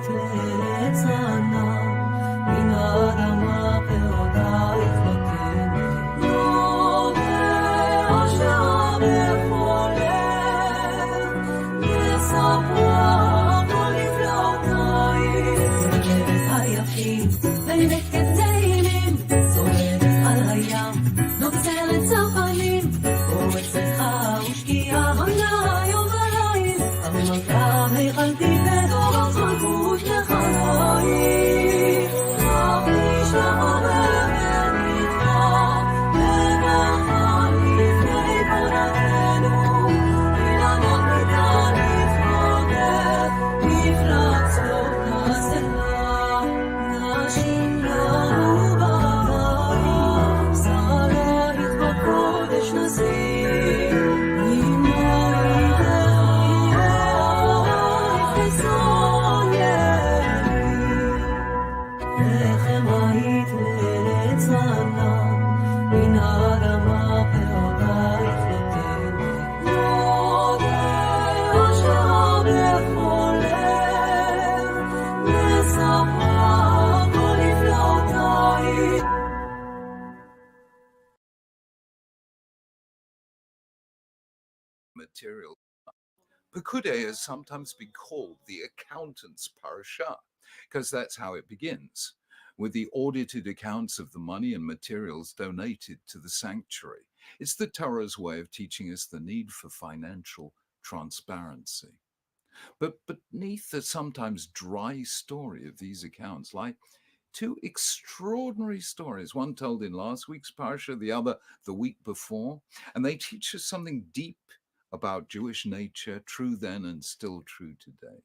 לארץ ענן, מן האדמה פירותייך נותנת. יודע אשר בכל לב, יספרה כל נפלאותייך. זורמת היפים, מלכת נעימים, זורמת על הים, נוצרת ספנים, פורצת ושקיעה עונה יום וליל, המלכה היכלתי בדורות מלכות לחיים. אך נשלח ובאמת נתבע, וברכה לפני פורתנו, אילנות ניתן להתמודד, מפלצות הסלע, נשים לנו בבית, שרייך בקודש נשים, עמו איתך יהיה חסון ימי. לחם היית לארץ ענן, מן האדמה פירותייך נותנת. יודע אשר בכל לב, מספרה כל נפלאותייך. Material. Pekudei has sometimes been called the accountant's Parshah, because that's how it begins, with the audited accounts of the money and materials donated to the sanctuary. It's the Torah's way of teaching us the need for financial transparency. But beneath the sometimes dry story of these accounts lie two extraordinary stories, one told in last week's Parsha, the other the week before, and they teach us something deep about Jewish nature, true then and still true today.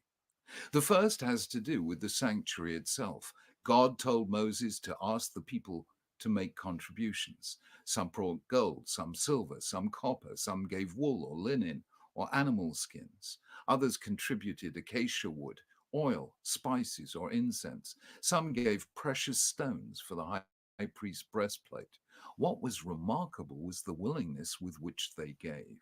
The first has to do with the sanctuary itself. God told Moses to ask the people to make contributions. Some brought gold, some silver, some copper, some gave wool or linen or animal skins. Others contributed acacia wood, oil, spices, or incense. Some gave precious stones for the high priest's breastplate. What was remarkable was the willingness with which they gave.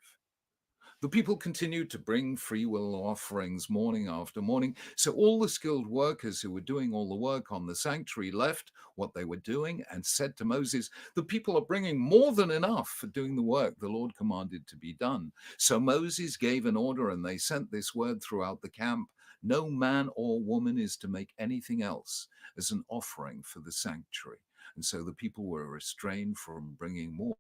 The people continued to bring free will offerings morning after morning, so all the skilled workers who were doing all the work on the sanctuary left what they were doing and said to Moses, "The people are bringing more than enough for doing the work the Lord commanded to be done." So Moses gave an order and they sent this word throughout the camp: "No man or woman is to make anything else as an offering for the sanctuary." And so the people were restrained from bringing more.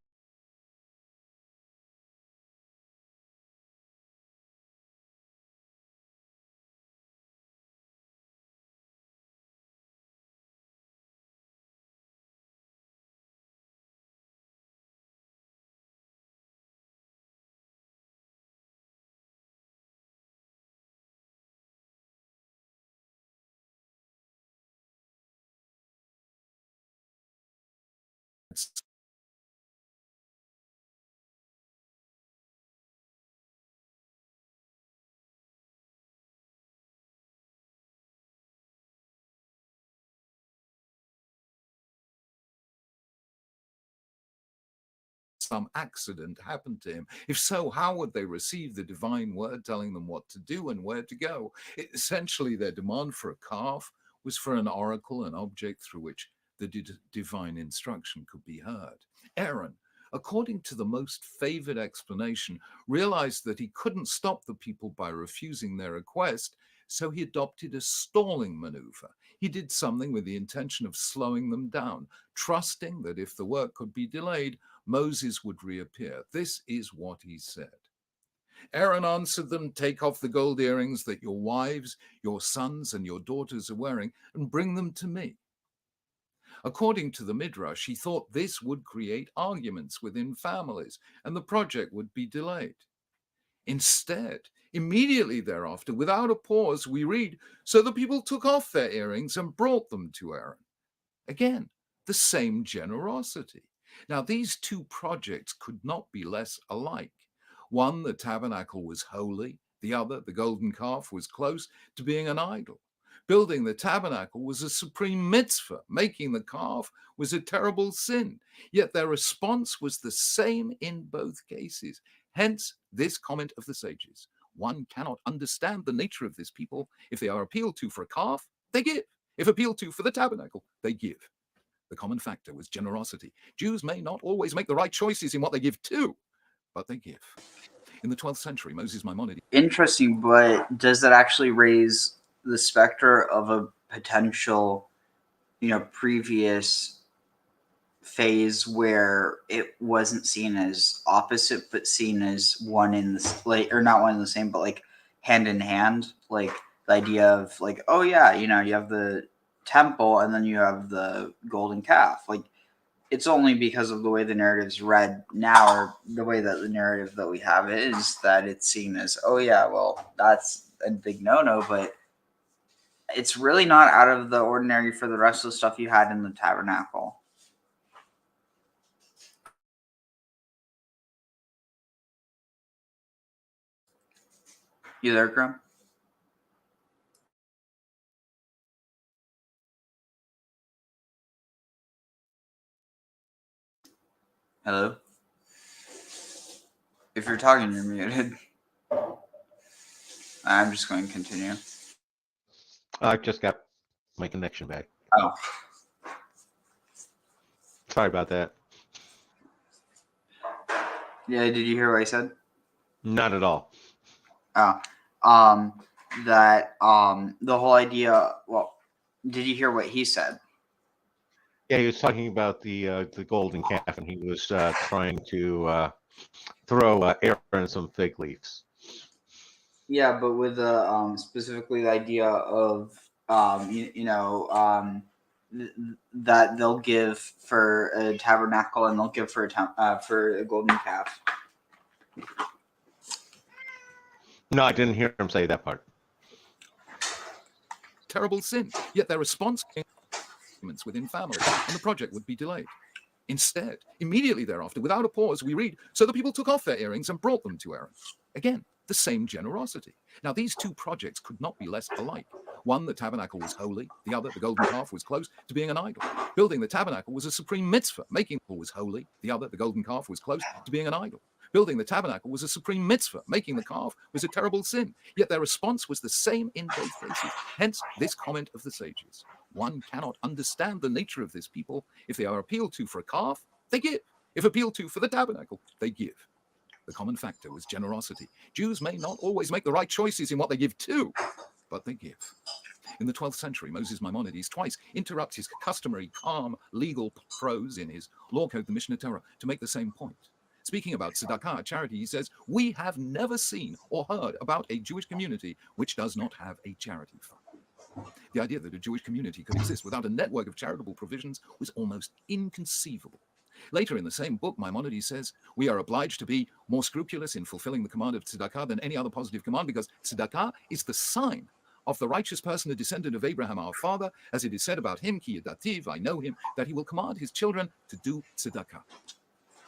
Some accident happened to him. If so, how would they receive the divine word telling them what to do and where to go? Essentially, their demand for a calf was for an oracle, an object through which the divine instruction could be heard. Aaron, according to the most favored explanation, realized that he couldn't stop the people by refusing their request, so he adopted a stalling maneuver. He did something with the intention of slowing them down, trusting that if the work could be delayed, Moses would reappear. This is what he said. Aaron answered them, "Take off the gold earrings that your wives, your sons, and your daughters are wearing and bring them to me." According to the Midrash, he thought this would create arguments within families and the project would be delayed. Instead, immediately thereafter, without a pause, we read, "So the people took off their earrings and brought them to Aaron." Again, the same generosity. Now, these two projects could not be less alike. One, the tabernacle, was holy. The other, the golden calf, was close to being an idol. Building the tabernacle was a supreme mitzvah. Making the calf was a terrible sin. Yet their response was the same in both cases. Hence, this comment of the sages: One cannot understand the nature of this people. If they are appealed to for a calf, they give. If appealed to for the tabernacle, they give. The common factor was generosity. Jews may not always make the right choices in what they give to, but they give. In the 12th century, Moses Maimonides. Interesting, but does that actually raise the specter of a potential, previous phase where it wasn't seen as opposite, but seen as one in the or not one in the same, but like hand in hand, like the idea of like, oh yeah, you have the temple and then you have the golden calf. Like, it's only because of the way the narrative's read now, or the way that the narrative that we have is, that it's seen as, oh yeah, well, that's a big no-no, but it's really not out of the ordinary for the rest of the stuff you had in the tabernacle. You there, Grim? Hello? If you're talking, you're muted. I'm just going to continue. I just got my connection back. Oh. Sorry about that. Yeah, did you hear what I said? Not at all. Oh. That the whole idea, well, did you hear what he said? Yeah, he was talking about the golden calf, and he was trying to throw Aaron some fig leaves. Yeah, but with the specifically the idea of that they'll give for a tabernacle and they'll give for a golden calf. No, I didn't hear him say that part. Terrible sin, yet their response came within families, and the project would be delayed. Instead, immediately thereafter, without a pause, we read, so the people took off their earrings and brought them to Aaron. Again, the same generosity. Now, these two projects could not be less alike. One, the tabernacle was holy. The other, the golden calf, was close to being an idol. Building the tabernacle was a supreme mitzvah. Making it was holy. The other, the golden calf, was close to being an idol. Building the tabernacle was a supreme mitzvah. Making the calf was a terrible sin. Yet their response was the same in both cases. Hence, this comment of the sages. One cannot understand the nature of this people. If they are appealed to for a calf, they give. If appealed to for the tabernacle, they give. The common factor was generosity. Jews may not always make the right choices in what they give to, but they give. In the 12th century, Moses Maimonides twice interrupts his customary calm legal prose in his law code, the Mishnah Torah, to make the same point. Speaking about tzedakah, charity, he says, we have never seen or heard about a Jewish community which does not have a charity fund. The idea that a Jewish community could exist without a network of charitable provisions was almost inconceivable. Later in the same book, Maimonides says, we are obliged to be more scrupulous in fulfilling the command of tzedakah than any other positive command, because tzedakah is the sign of the righteous person, a descendant of Abraham, our father, as it is said about him, ki yadativ, I know him, that he will command his children to do tzedakah.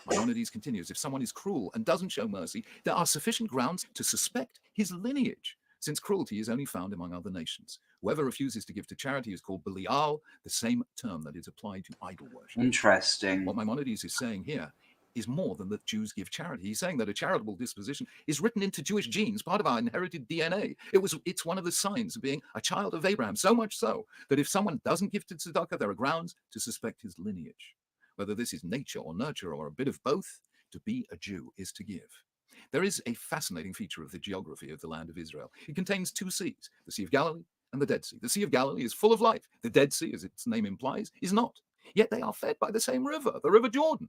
Maimonides continues, if someone is cruel and doesn't show mercy, there are sufficient grounds to suspect his lineage, since cruelty is only found among other nations. Whoever refuses to give to charity is called Belial, the same term that is applied to idol worship. Interesting. What Maimonides is saying here is more than that Jews give charity. He's saying that a charitable disposition is written into Jewish genes, part of our inherited DNA. It's one of the signs of being a child of Abraham, so much so that if someone doesn't give to tzedakah, there are grounds to suspect his lineage. Whether this is nature or nurture or a bit of both, to be a Jew is to give. There is a fascinating feature of the geography of the land of Israel. It contains two seas, the Sea of Galilee and the Dead Sea. The Sea of Galilee is full of life. The Dead Sea, as its name implies, is not. Yet they are fed by the same river, the River Jordan.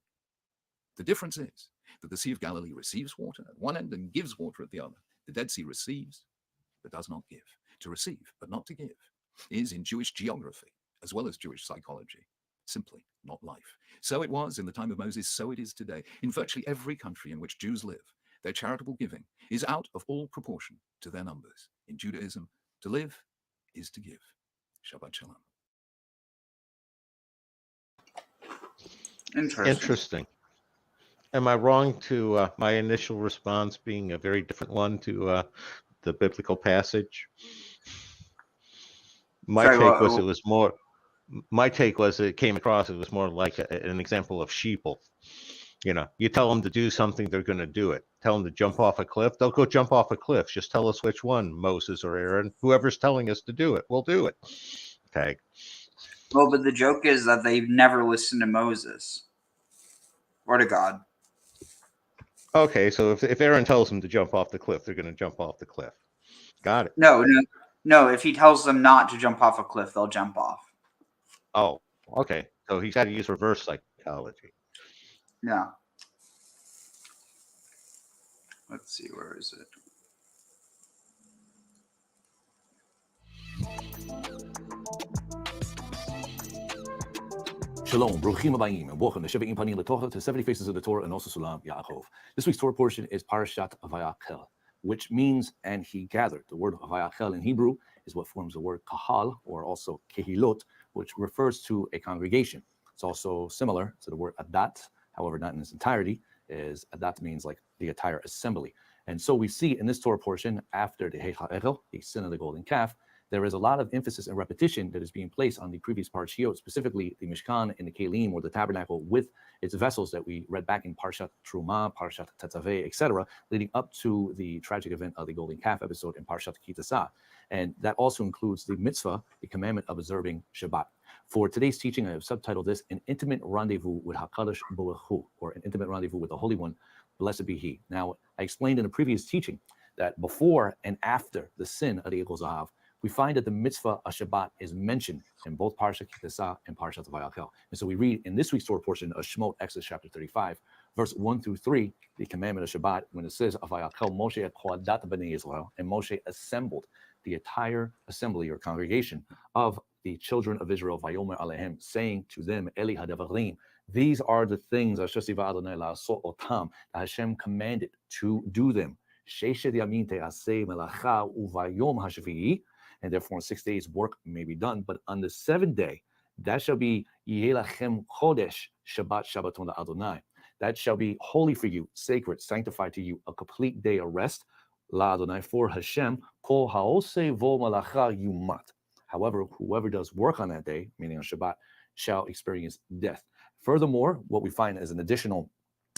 The difference is that the Sea of Galilee receives water at one end and gives water at the other. The Dead Sea receives, but does not give. To receive, but not to give, is in Jewish geography, as well as Jewish psychology, simply not life. So it was in the time of Moses, so it is today. In virtually every country in which Jews live, their charitable giving is out of all proportion to their numbers. In Judaism, to live is to give. Shabbat Shalom. Interesting. Am I wrong to my initial response being a very different one to the biblical passage? My take was it came across, it was more like an example of sheeple. You tell them to do something, they're going to do it. Tell them to jump off a cliff, they'll go jump off a cliff. Just tell us which one, Moses or Aaron. Whoever's telling us to do it, we'll do it. Tag. Well, but the joke is that they've never listened to Moses or to God. Okay, so if Aaron tells them to jump off the cliff, they're going to jump off the cliff. Got it. No. If he tells them not to jump off a cliff, they'll jump off. Oh, okay. So he's got to use reverse psychology. Yeah. Let's see, where is it? Shalom, Bruchim Abayim, and welcome to Sheva'im Panim LeTorah, to 70 Faces of the Torah, and also Sulam Yaakov. This week's Torah portion is Parashat Vayakhel, which means, and he gathered. The word Vayakhel in Hebrew is what forms the word kahal, or also kehilot, which refers to a congregation. It's also similar to the word adat, however, not in its entirety, as adat means like the entire assembly. And so we see in this Torah portion, after the Heichal, the sin of the golden calf, there is a lot of emphasis and repetition that is being placed on the previous Parshiot, specifically the Mishkan and the Kelim, or the tabernacle, with its vessels that we read back in Parshat Truma, Parshat Tetzaveh, etc., leading up to the tragic event of the golden calf episode in Parshat Kitasa. And that also includes the mitzvah, the commandment of observing Shabbat. For today's teaching, I have subtitled this An Intimate Rendezvous with HaKadosh Baruch Hu, or an intimate rendezvous with the Holy One, blessed be He. Now, I explained in a previous teaching that before and after the sin of the 𐤐𤒄, we find that the mitzvah of Shabbat is mentioned in both Parsha Kitasa and Parshat Vayakhel. And so we read in this week's Torah portion of Shemot, Exodus chapter 35, verse 1 through 3, the commandment of Shabbat, when it says, Vayakhel Moshe Kohadat Bnei Israel, and Moshe assembled the entire assembly or congregation of the children of Israel, Vayomer Alehem, saying to them, Eli Hadavarim, these are the things Asher Siva Adonai La'asot Otam, that Hashem commanded to do them. Sheshet Yamin Te'aseh Melacha Uvayom HaShvi'i, and therefore in 6 days work may be done, but on the seventh day, that shall be Yelachem Chodesh Shabbat Shabbaton Adonai. That shall be holy for you, sacred, sanctified to you, a complete day of rest, La Adonai, for Hashem, Kol Haose Vo Malacha Yumat. However, whoever does work on that day, meaning on Shabbat, shall experience death. Furthermore, what we find as an additional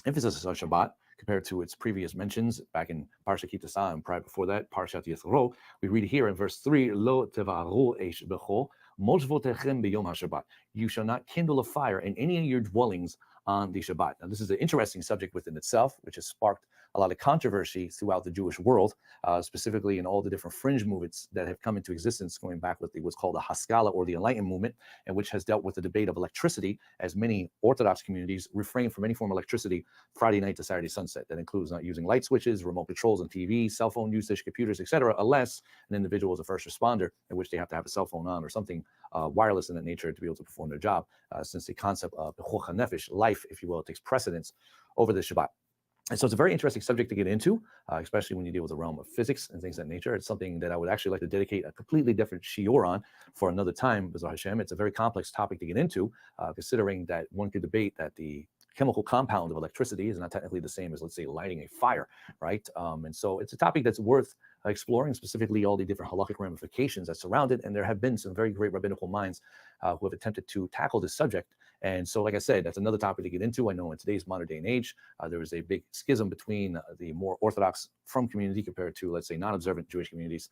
emphasis on Shabbat, compared to its previous mentions back in Parsha Kitasa and prior before that, Parshat Yethro, we read here in verse 3, Lo tevaru eish b'cho, moshvotechem b'yom HaShabbat. You shall not kindle a fire in any of your dwellings on the Shabbat. Now, this is an interesting subject within itself, which has sparked a lot of controversy throughout the Jewish world, specifically in all the different fringe movements that have come into existence, going back with what's called the Haskalah, or the Enlightenment movement, and which has dealt with the debate of electricity, as many Orthodox communities refrain from any form of electricity Friday night to Saturday sunset. That includes not using light switches, remote controls on TV, cell phone usage, computers, etc., unless an individual is a first responder, in which they have to have a cell phone on or something wireless in that nature to be able to perform their job, since the concept of nefesh, life, if you will, takes precedence over the Shabbat. And so it's a very interesting subject to get into, especially when you deal with the realm of physics and things of that nature. It's something that I would actually like to dedicate a completely different shiur on for another time, B'ezras Hashem. It's a very complex topic to get into, considering that one could debate that the chemical compound of electricity is not technically the same as, let's say, lighting a fire, right? And so it's a topic that's worth exploring, specifically all the different halakhic ramifications that surround it. And there have been some very great rabbinical minds who have attempted to tackle this subject. And so, like I said, that's another topic to get into. I know in today's modern day and age, there is a big schism between the more Orthodox from community compared to, let's say, non-observant Jewish communities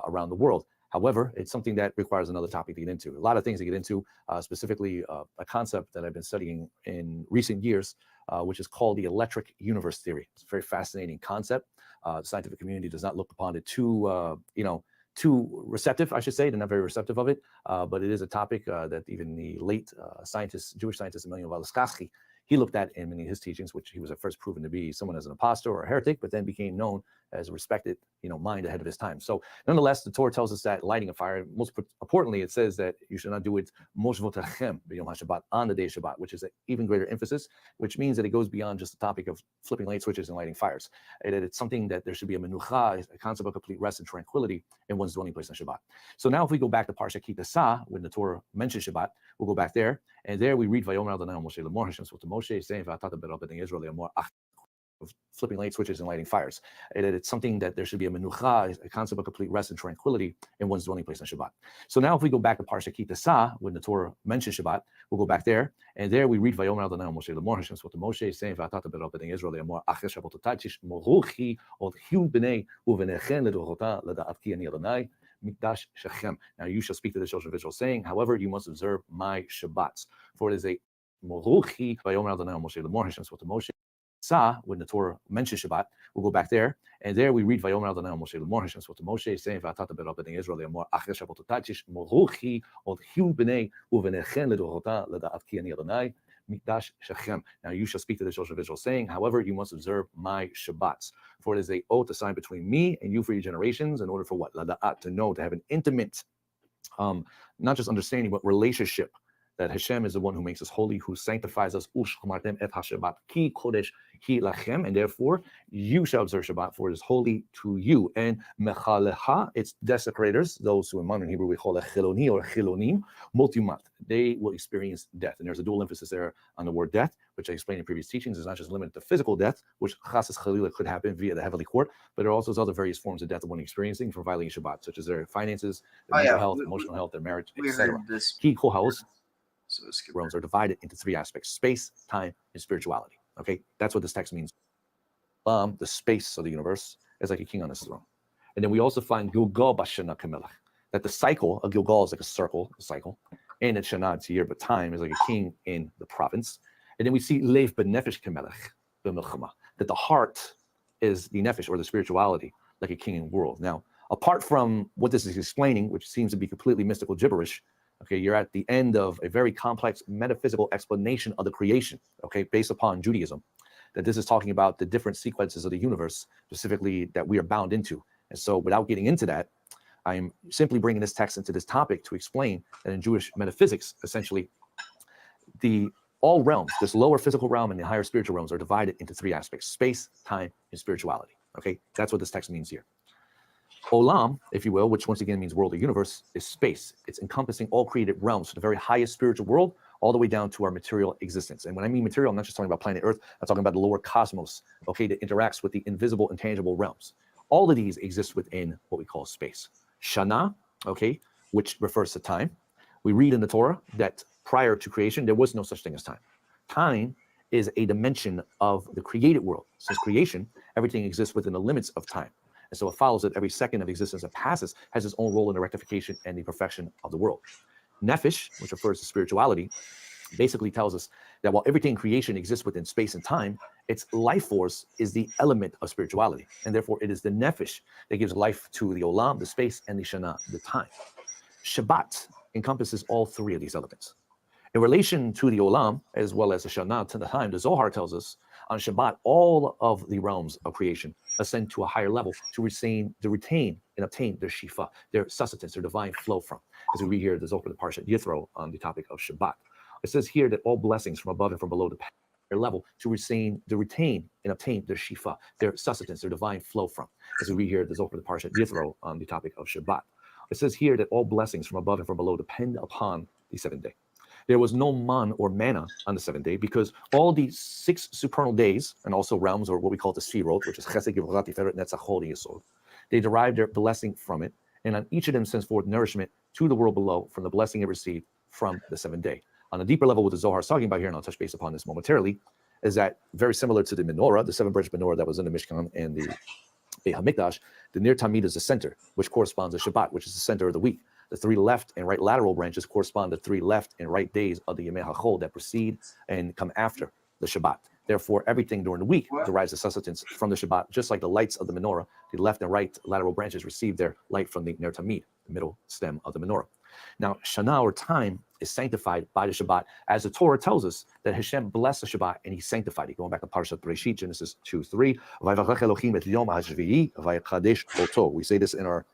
around the world. However, it's something that requires another topic to get into. A lot of things to get into, specifically a concept that I've been studying in recent years, which is called the electric universe theory. It's a very fascinating concept. The scientific community does not look upon it too receptive, I should say. They're not very receptive of it, but it is a topic that even the late Jewish scientist Emmanuel Valiskachi, he looked at in many of his teachings, which he was at first proven to be someone as an apostle or a heretic, but then became known as a respected, mind ahead of his time. So nonetheless, the Torah tells us that lighting a fire, most importantly, it says that you should not do it moshvotechem b'yom HaShabbat, on the day of Shabbat, which is an even greater emphasis, which means that it goes beyond just the topic of flipping light switches and lighting fires. It's something that there should be a menucha, a concept of complete rest and tranquility in one's dwelling place on Shabbat. So now if we go back to Parsha Kitasa, when the Torah mentions Shabbat, we'll go back there, and there we read Vayomer Adonai Moshe Lemor, Hashem spoke to Moshe, saying, of flipping light switches and lighting fires. It's something that there should be a menucha, a concept of complete rest and tranquility in one's dwelling place on Shabbat. So now if we go back to Parsha 𐤐𤒄𤉅, when the Torah mentions Shabbat, we'll go back there, and there we read Vayomer Adonai Moshe lemor, Hashem spoke to Moshe, saying, V'atata berot b'nei Israel lemor, acher shabbatotai moruchi od hiu b'nei uvenechen ledorota leda'at ki ani Adonai mikdash shechem. Now you shall speak to the children of Israel, saying, however, you must observe my Shabbats, for it is a moruchi. Vayomer Adonai Moshe lemor, Hashem spoke to Moshe. When the Torah mentions Shabbat, we'll go back there, and there we read Vayomer Adonai Moshe lemor, Hashem spoke to Moshe, saying, V'atata berot b'nei Israel lemor, acher shabbatotai moruchi od hiu b'nei uvenechen ledorota leda'at ki ani Adonai mikdash shechem. Now you shall speak to the children of Israel, saying, however, you must observe my Shabbats, for it is a oath, a sign between me and you for your generations, in order for what? Lada'at, to know, to have an intimate, not just understanding, but relationship, that Hashem is the one who makes us holy, who sanctifies us. Ushmartem et haShabbat ki kodesh hi lachem, and therefore you shall observe Shabbat, for it is holy to you. And mechalecha, its desecrators, those who in modern Hebrew we call a chiloni or chilonim, multimat, they will experience death. And there's a dual emphasis there on the word death, which I explained in previous teachings. Is not just limited to physical death, which chasas chalila could happen via the heavenly court, but there are also other various forms of death that one experiencing for violating Shabbat, such as their finances, their mental health, emotional health, their marriage, etc. Ki kohaos. So realms are divided into three aspects: space, time, and spirituality. Okay, that's what this text means. The space of the universe is like a king on his throne. And then we also find Gilgal b'shana kamelech, that the cycle of Gilgal is like a circle, a cycle, and it's shana, it's a year, but time is like a king in the province. And then we see lev b'nefesh kamelech b'milchama, that the heart is the nefesh, or the spirituality, like a king in the world. Now, apart from what this is explaining, which seems to be completely mystical gibberish, okay, you're at the end of a very complex metaphysical explanation of the creation, okay, based upon Judaism, that this is talking about the different sequences of the universe, specifically that we are bound into. And so without getting into that, I'm simply bringing this text into this topic to explain that in Jewish metaphysics, essentially, all realms, this lower physical realm and the higher spiritual realms, are divided into three aspects: space, time, and spirituality. Okay, that's what this text means here. Olam, if you will, which once again means world or universe, is space. It's encompassing all created realms, from the very highest spiritual world all the way down to our material existence. And when I mean material, I'm not just talking about planet Earth, I'm talking about the lower cosmos, okay, that interacts with the invisible and tangible realms. All of these exist within what we call space. Shana, okay, which refers to time. We read in the Torah that prior to creation, there was no such thing as time. Time is a dimension of the created world. Since creation, everything exists within the limits of time. And so it follows that every second of existence that passes has its own role in the rectification and the perfection of the world. Nefesh, which refers to spirituality, basically tells us that while everything in creation exists within space and time, its life force is the element of spirituality. And therefore, it is the nefesh that gives life to the olam, the space, and the shana, the time. Shabbat encompasses all three of these elements. In relation to the olam, as well as the shana, to the time, the Zohar tells us on Shabbat, all of the realms of creation ascend to a higher level to retain and obtain their shifa, their sustenance, their divine flow from. As we read here, there's over the Parsha 𐤐𤒄𝒅 on the topic of Shabbat. It says here that all blessings from above and from below depend on their level to retain and obtain their shifa, their sustenance, their divine flow from. As we read here, there's over the Parsha 𤤐�𝒅 on the topic of Shabbat. It says here that all blessings from above and from below depend upon the seventh day. There was no man or manna on the seventh day, because all the 6 supernal days, and also realms, or what we call the Sefirot, which is 𝐤𝒄, 𝐳, tiferet, netzach, hod, yesod, they derive their blessing from it, and on each of them sends forth nourishment to the world below from the blessing it received from the seventh day. On a deeper level, what the Zohar is talking about here, and I'll touch base upon this momentarily, is that very similar to the menorah, the 7-branch menorah that was in the Mishkan and the Beit HaMikdash, the Ner Tamid is the center, which corresponds to Shabbat, which is the center of the week. The 3 left and right lateral branches correspond to 3 left and right days of the Yemei HaChol that precede and come after the Shabbat. Therefore, everything during the week derives the sustenance from the Shabbat, just like the lights of the menorah. The left and right lateral branches receive their light from the Ner Tamid, the middle stem of the menorah. Now, Shana, or time, is sanctified by the Shabbat, as the Torah tells us that Hashem blessed the Shabbat and he sanctified it. Going back to Parsha Bereshit, Genesis 2:3. We say this in our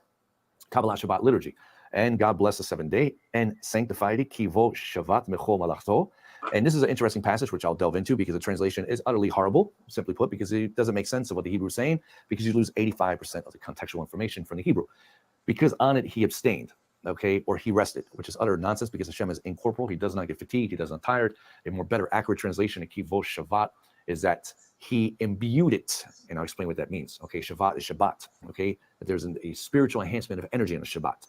Kabbalah Shabbat liturgy. And God blessed the 7th day and sanctified it. Kivo Shavat Mechol Malachto. And this is an interesting passage, which I'll delve into, because the translation is utterly horrible, simply put, because it doesn't make sense of what the Hebrew is saying, because you lose 85% of the contextual information from the Hebrew. Because on it he abstained, okay, or he rested, which is utter nonsense, because Hashem is incorporeal. He does not get fatigued. He does not tired. A more better, accurate translation of Kivo Shavat is that he imbued it, and I'll explain what that means. Okay, Shabbat is Shabbat. Okay, there's a spiritual enhancement of energy in the Shabbat.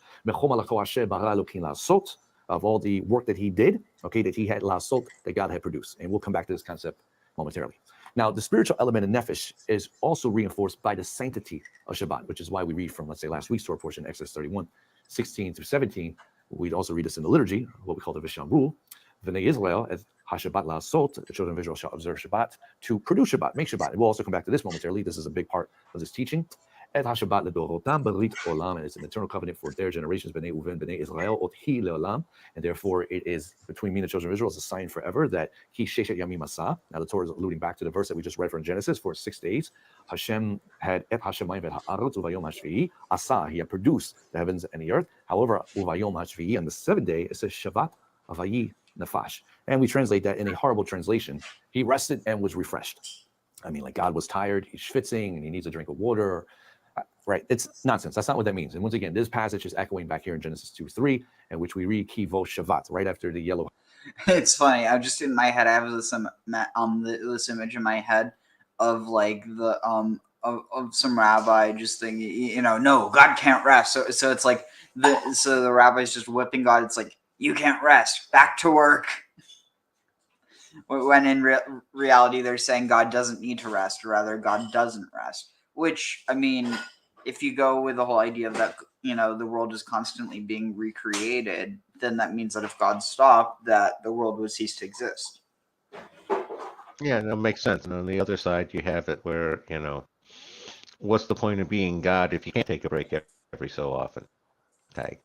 Of all the work that he did, okay, that he had lasot, that God had produced, and we'll come back to this concept momentarily. Now, the spiritual element of nefesh is also reinforced by the sanctity of Shabbat, which is why we read from, let's say, last week's Torah portion, Exodus 31, 16 through 17. We'd also read this in the liturgy, what we call the Visham rule. V'nei Israel, as HaShabbat la'asot, the children of Israel shall observe Shabbat, to produce Shabbat, make Shabbat. And we'll also come back to this momentarily. This is a big part of this teaching. Et HaShabbat ledorotam berit olam, and it's an eternal covenant for their generations, B'nei Uven, B'nei Israel, ot hi leolam, and therefore it is between me and the children of Israel as a sign forever that he sheshet yamim asa. Now the Torah is alluding back to the verse that we just read from Genesis for 6 days. Hashem had et Hashemayim v'et ha'aretz uvayom hashvi'i asa. He had produced the heavens and the earth. However, uvayom hashvi'i, on the 7th day, it says Shabbat avayi nafash, and we translate that in a horrible translation. He rested and was refreshed. I mean, like God was tired, he's schwitzing, and he needs a drink of water. Right, it's nonsense. That's not what that means. And once again, this passage is echoing back here in Genesis 2:3, in which we read Kivo Shavat, right after the yellow. It's funny. I'm just in my head. I have this this image in my head of like the of some rabbi just thinking, no, God can't rest. So it's like the rabbi's just whipping God. It's like, you can't rest. Back to work. When in reality, they're saying God doesn't need to rest. Rather, God doesn't rest. Which, I mean, if you go with the whole idea of that, the world is constantly being recreated, then that means that if God stopped, that the world would cease to exist. Yeah, that makes sense. And on the other side, you have it where, what's the point of being God if you can't take a break every so often? Okay.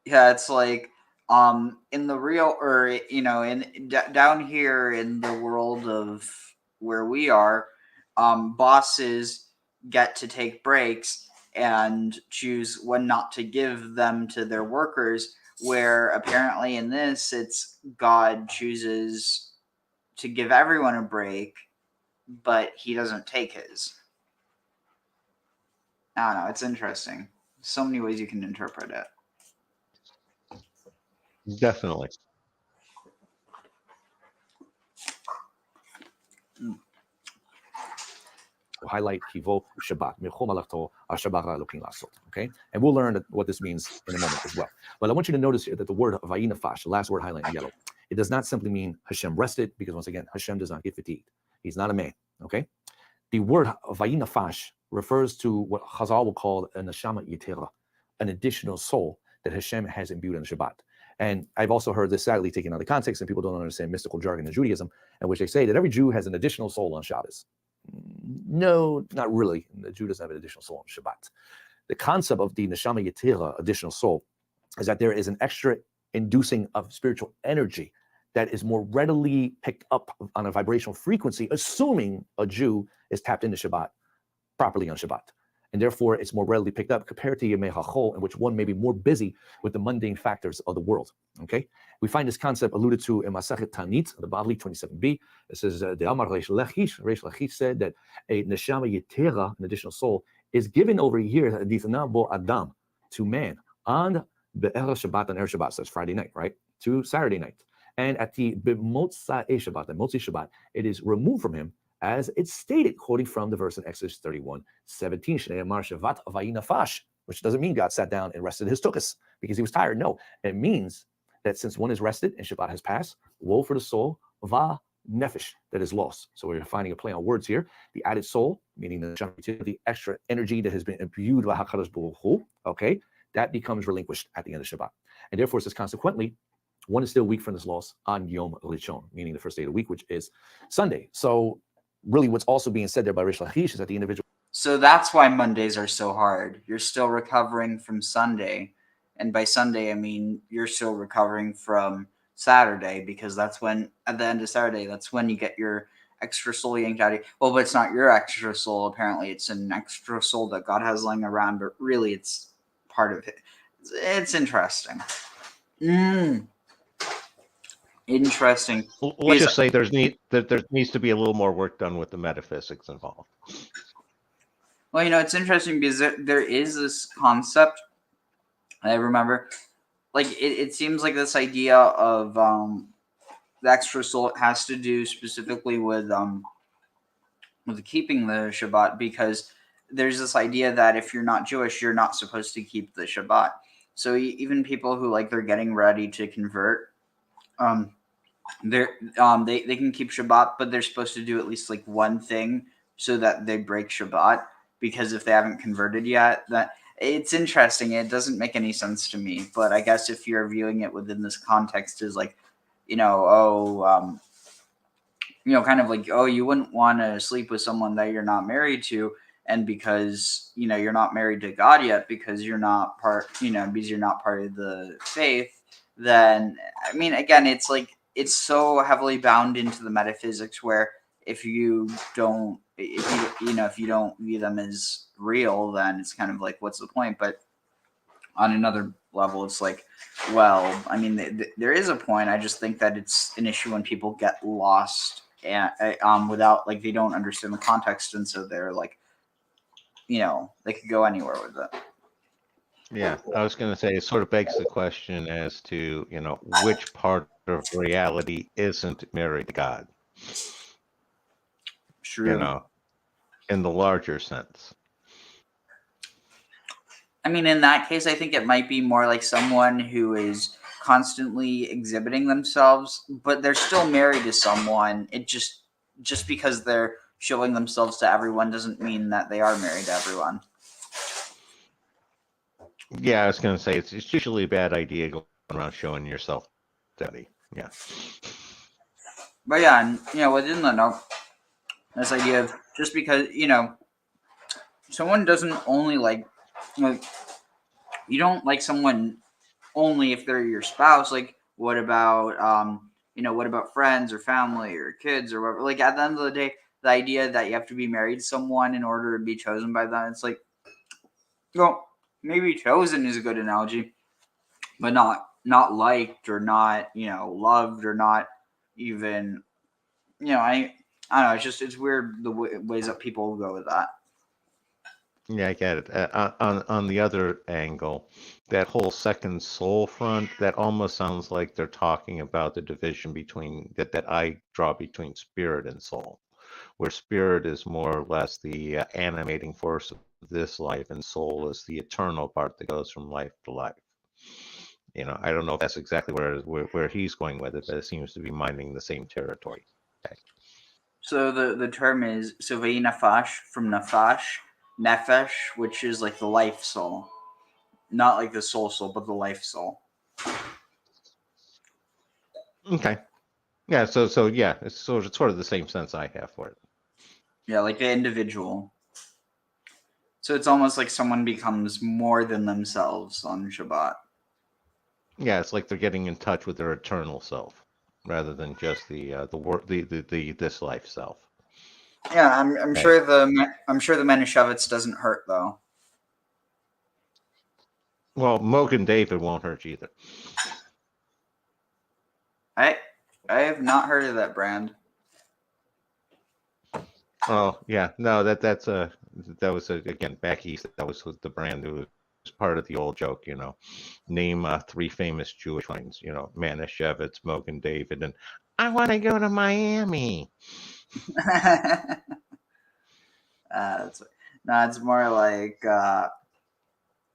Yeah, it's like in the real, or down here in the world of where we are, bosses get to take breaks and choose when not to give them to their workers, where apparently in this, it's God chooses to give everyone a break, but he doesn't take his. I don't know. It's interesting. So many ways you can interpret it. Definitely. Highlight Kivo Shabbat. Okay, and we'll learn what this means in a moment as well. But I want you to notice here that the word vayinafash, the last word highlighted in yellow, it does not simply mean Hashem rested, because once again, Hashem does not get fatigued. He's not a man. Okay, the word vayinafash refers to what Chazal will call a neshama yetera, an additional soul that Hashem has imbued in the Shabbat. And I've also heard this sadly taken out of context, and people don't understand mystical jargon in Judaism, in which they say that every Jew has an additional soul on Shabbos. No, not really. The Jew doesn't have an additional soul on Shabbat. The concept of the neshama yetera, additional soul, is that there is an extra inducing of spiritual energy that is more readily picked up on a vibrational frequency, assuming a Jew is tapped into Shabbat properly on Shabbat. And therefore, it's more readily picked up compared to Yemei HaChol, in which one may be more busy with the mundane factors of the world. Okay, we find this concept alluded to in Masechet Tanit, the Bavli 27b. It says, the Amar Reish Lachish said that a neshama yetera, an additional soul, is given over here, bo Adam, to man, on the Erev Shabbat, on Erev Shabbat, so that's Friday night, right, to Saturday night. And at the B'motzai Shabbat, the Motzi Shabbat, it is removed from him, as it's stated, quoting from the verse in Exodus 31:17, which doesn't mean God sat down and rested his tuchus because he was tired. No, it means that since one is rested and Shabbat has passed, woe for the soul, va nefesh, that is lost. So we're finding a play on words here. The added soul, meaning the extra energy that has been imbued by HaKadosh Baruch Hu, okay, that becomes relinquished at the end of Shabbat. And therefore, it says consequently, one is still weak from this loss on Yom Rishon, meaning the first day of the week, which is Sunday. So really what's also being said there by Rish Lachish is that the individual. So that's why Mondays are so hard. You're still recovering from Sunday. And by Sunday, I mean you're still recovering from Saturday, because that's when, at the end of Saturday, that's when you get your extra soul yanked out of you. Well, but it's not your extra soul. Apparently, it's an extra soul that God has lying around, but really it's part of it. It's interesting. Interesting. Let's just say there needs to be a little more work done with the metaphysics involved. Well, it's interesting because there is this concept. I remember, like, it seems like this idea of the extra soul has to do specifically with with keeping the Shabbat, because there's this idea that if you're not Jewish, you're not supposed to keep the Shabbat. So even people who like they're getting ready to convert, they can keep Shabbat, but they're supposed to do at least like one thing so that they break Shabbat, because if they haven't converted yet, that it's interesting. It doesn't make any sense to me, but I guess if you're viewing it within this context is like, kind of like, you wouldn't want to sleep with someone that you're not married to, and because you're not married to God yet, because you're not part, because you're not part of the faith, then I mean, again, it's like it's so heavily bound into the metaphysics where if you don't view them as real, then it's kind of like, what's the point? But on another level, it's like, well, I mean, there is a point. I just think that it's an issue when people get lost and without, like, they don't understand the context, and so they're like, they could go anywhere with it. Yeah, I was going to say it sort of begs the question as to, which part of reality isn't married to God? True. In the larger sense. I mean, in that case, I think it might be more like someone who is constantly exhibiting themselves, but they're still married to someone. It just because they're showing themselves to everyone doesn't mean that they are married to everyone. Yeah, I was going to say it's usually a bad idea going around showing yourself steady. Yeah. But yeah, and within the note, this idea of just because someone doesn't only like you don't like someone only if they're your spouse. Like, what about what about friends or family or kids or whatever? Like, at the end of the day, the idea that you have to be married to someone in order to be chosen by them, it's like, well, maybe chosen is a good analogy, but not liked or not loved or not even I don't know. It's weird the ways that people go with that. Yeah, I get it. On the other angle, that whole second soul front, that almost sounds like they're talking about the division between that I draw between spirit and soul, where spirit is more or less the animating force of this life, and soul is the eternal part that goes from life to life. I don't know if that's exactly where he's going with it, but it seems to be minding the same territory. Okay. So the term is Suvei Nafash, from Nafash, Nefesh, which is like the life soul. Not like the soul, but the life soul. Okay. Yeah, so yeah, it's sort of the same sense I have for it. Yeah, like the individual. So it's almost like someone becomes more than themselves on Shabbat. Yeah, it's like they're getting in touch with their eternal self, rather than just the this life self. Yeah, I'm sure the Manischewitz doesn't hurt though. Well, Mogan David won't hurt you either. I have not heard of that brand. Oh yeah, no, that was again back east. That was the brand who was part of the old joke. Name 3 famous Jewish wines. Manischewitz, Mogan David, and I want to go to Miami. It's more like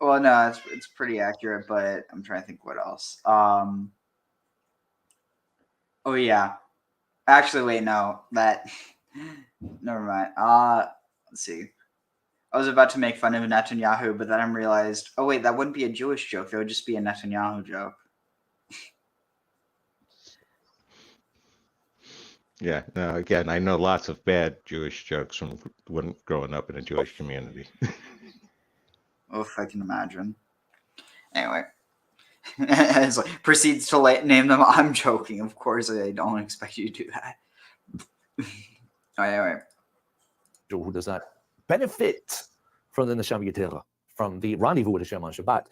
well, no, it's pretty accurate, but I'm trying to think what else. Oh yeah, actually, wait, no, that never mind. Let's see. I was about to make fun of Netanyahu, but then I realized, oh wait, that wouldn't be a Jewish joke. That would just be a Netanyahu joke. Yeah, no, again, I know lots of bad Jewish jokes from when growing up in a Jewish community. Oof, I can imagine. Anyway, it's like proceeds to name them. I'm joking, of course. I don't expect you to do that. Anyway, who does not benefit from the Neshama Yetera, from the rendezvous with Hashem on Shabbat,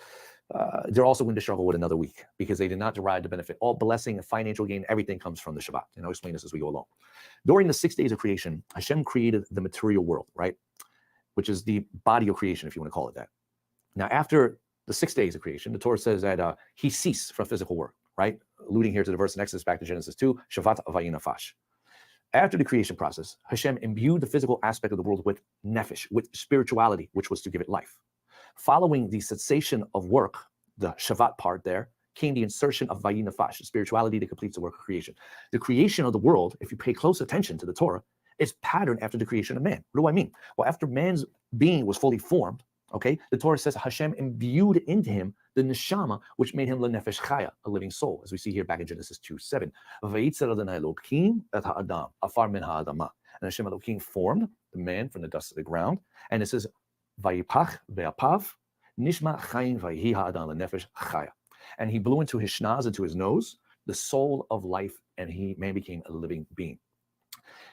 they're also going to struggle with another week because they did not derive the benefit. All blessing and financial gain, everything comes from the Shabbat. And I'll explain this as we go along. During the 6 days of creation, Hashem created the material world, right? Which is the body of creation, if you want to call it that. Now, after the 6 days of creation, the Torah says that he ceased from physical work, right? Alluding here to the verse in Exodus back to Genesis 2, Shavat Avayin Nafash. after the creation process, Hashem imbued the physical aspect of the world with nefesh, with spirituality, which was to give it life. Following the cessation of work, the Shavat part there, came the insertion of vayi nafash, the spirituality that completes the work of creation. The creation of the world, if you pay close attention to the Torah, is patterned after the creation of man. What do I mean? Well, after man's being was fully formed, okay, the Torah says Hashem imbued into him the neshama, which made him lenefesh chaya, a living soul, as we see here back in Genesis 2:7. Vayitzer Adonai Elokim et ha'adam afar min ha'adama. And Hashem Elokim formed the man from the dust of the ground, and it says vayipach ve'apav nishma chayim vayhi ha'adam lenefesh chaya. And he blew into his schnoz, into his nose, the soul of life, and man became a living being.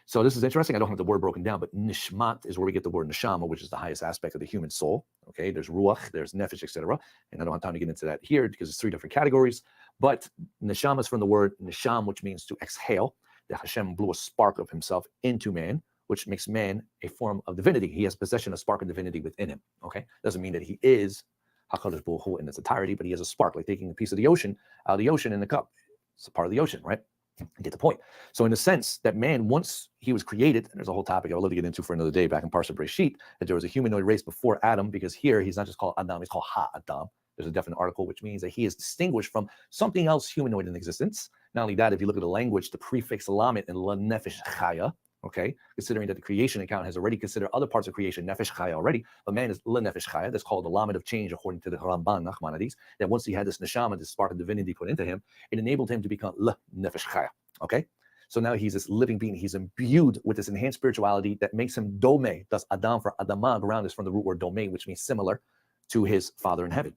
So this is interesting. I don't have the word broken down, but nishmat is where we get the word neshama, which is the highest aspect of the human soul. Okay, there's ruach, there's nefesh, etc. And I don't have time to get into that here because it's 3 different categories. But neshama is from the word nesham, which means to exhale. That Hashem blew a spark of himself into man, which makes man a form of divinity. He has possession of spark of divinity within him. Okay, doesn't mean that he is HaKadosh Baruch Hu in its entirety, but he has a spark, like taking a piece of the ocean out of the ocean in the cup. It's a part of the ocean, right? You get the point. So in the sense that man, once he was created, and there's a whole topic I would love to get into for another day back in Parsha Pekudei, that there was a humanoid race before Adam, because here he's not just called Adam, he's called Ha-Adam. There's a definite article, which means that he is distinguished from something else humanoid in existence. Not only that, if you look at the language, the prefix lamet and la nefesh chaya, okay, considering that the creation account has already considered other parts of creation, nefesh chaya already, but man is la nefesh chaya. That's called the lamed of change, according to the Ramban Nachmanides, that once he had this neshama, this spark of divinity put into him, it enabled him to become la nefesh chaya, okay? So now he's this living being. He's imbued with this enhanced spirituality that makes him dome. Thus, Adam for Adama, ground is from the root word dome, which means similar to his Father in heaven.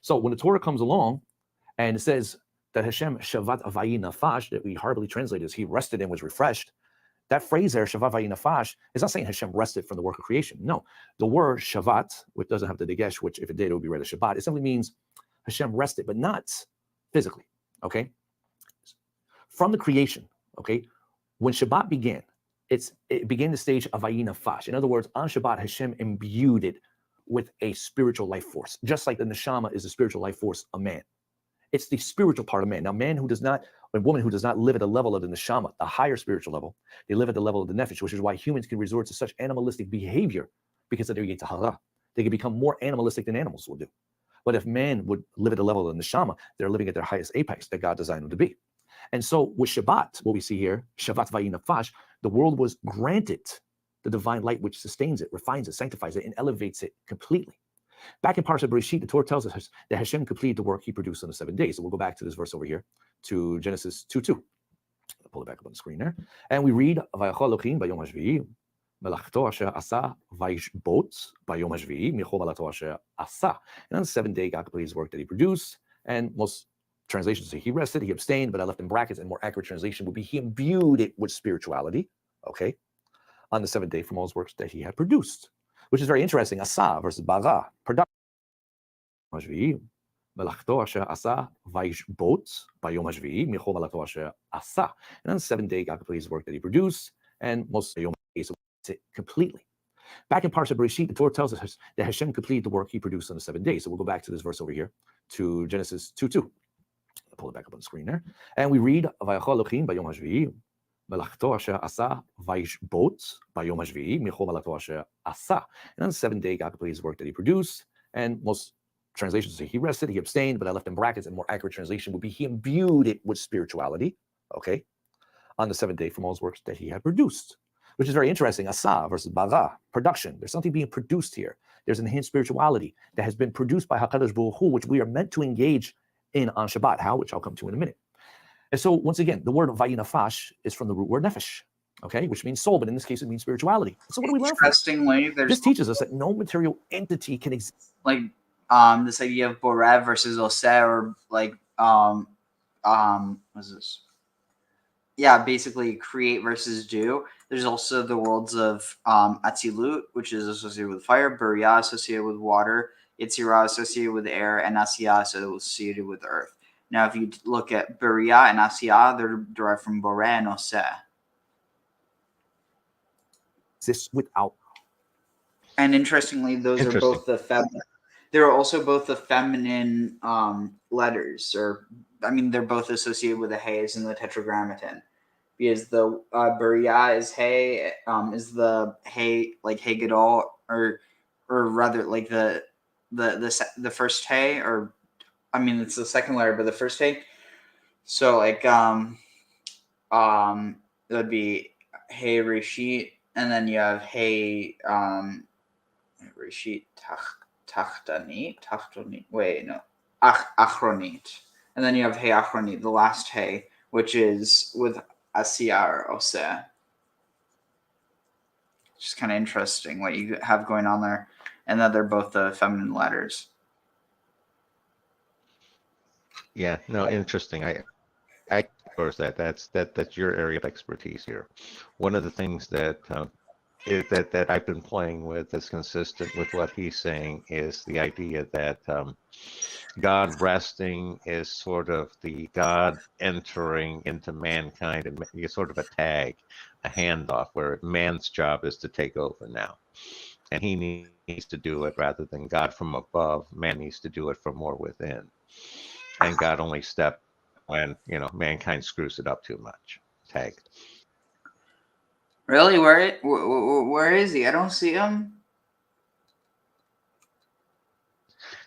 So when the Torah comes along and it says that Hashem shavat avayi nafash, that we hardly translate as he rested and was refreshed, that phrase there, shavat avayi nafash, is not saying Hashem rested from the work of creation. No, the word shavat, which doesn't have the degesh, which if it did, it would be read as Shabbat. It simply means Hashem rested, but not physically, okay? From the creation, okay, when Shabbat began, it began the stage of avayi nafash. In other words, on Shabbat, Hashem imbued it with a spiritual life force, just like the neshama is the spiritual life force of man. It's the spiritual part of man. Now, a woman who does not live at the level of the neshama, the higher spiritual level, they live at the level of the nefesh, which is why humans can resort to such animalistic behavior because of their yetzer hara. They can become more animalistic than animals will do. But if man would live at the level of the neshama, they're living at their highest apex that God designed them to be. And so with Shabbat, what we see here, Shavat vayi nafash, the world was granted the divine light which sustains it, refines it, sanctifies it, and elevates it completely. Back in Parsha Bereshit, the Torah tells us that Hashem completed the work he produced on the 7 days. So we'll go back to this verse over here, to Genesis 2:2. I'll pull it back up on the screen there. And we read, Vayachol Elokim bayom hashvi'i, melachto asher asa vayishbot bayom hashvi'i, michol malato asher asa. And on the 7th day, God completed his work that he produced. And most translations say he rested, he abstained, but I left in brackets, and more accurate translation would be he imbued it with spirituality, okay, on the 7th day from all his works that he had produced, which is very interesting. Asa versus bara, production. And on the 7th day, God completed his work that he produced, and most days completely. Back in Parsha Bereshit, the Torah tells us that Hashem completed the work he produced on the 7 days. So we'll go back to this verse over here, to Genesis 2:2. I'll pull it back up on the screen there. And we read, Vayachol Elokim bayom hashvi'i, melachto asher asa vayishbot bayom hashvi'i, michol malato asher asa. And on the 7th day, God completed his work that he produced, and most translations say he rested, he abstained, but I left in brackets, and more accurate translation would be he imbued it with spirituality, okay, on the 7th day from all his works that he had produced, which is very interesting. Asa versus bara, production. There's something being produced here. There's enhanced spirituality that has been produced by HaKadosh Baruch Hu, which we are meant to engage in on Shabbat. How? Which I'll come to in a minute. And so once again, the word vayi nafash is from the root word nefesh, okay, which means soul, but in this case it means spirituality. So what do we learn from Interestingly, this? Teaches us that no material entity can exist. Like this idea of boreh versus oseh, or like what's this? Yeah, basically create versus do. There's also the worlds of atzilut, which is associated with fire, bariah associated with water, Yitzirah associated with air, and Asiyah associated with earth. Now, if you look at Bariah and Asiyah, they're derived from Boreh and Oseh. This without. And interestingly, those are both the feminine. They're also both the feminine letters, or I mean, they're both associated with the Hayes and the Tetragrammaton. because the Beriah is hay, is the hay like hay gadol, or rather like the first hay, or I mean it's the second letter, but the first hay. So like it would be hey Rishit, and then you have hey Rishit Tachtonit. Wait, no, Achronit, and then you have hey Achronit, the last hey, which is with Asiyar Oseh. Just kind of interesting what you have going on there, and that they're both the feminine letters. Yeah, no, interesting. I course that's your area of expertise here. One of the things that that I've been playing with that's consistent with what he's saying is the idea that God resting is sort of the God entering into mankind, and it's sort of a tag, a handoff, where man's job is to take over now. And he needs to do it rather than God from above. Man needs to do it from more within. And God only steps when, mankind screws it up too much. Tag. Really? Where is he? I don't see him.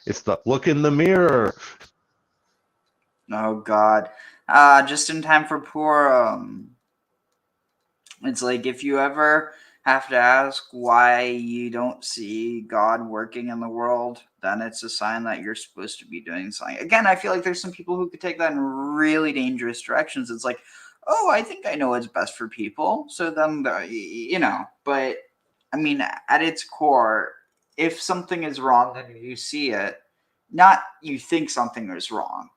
It's the look in the mirror. Oh God. Just in time for Purim. It's like if you ever have to ask why you don't see God working in the world, then it's a sign that you're supposed to be doing something. Again, I feel like there's some people who could take that in really dangerous directions. It's like, oh, I think I know what's best for people. So then, but I mean, at its core, if something is wrong, then you see it, not you think something is wrong.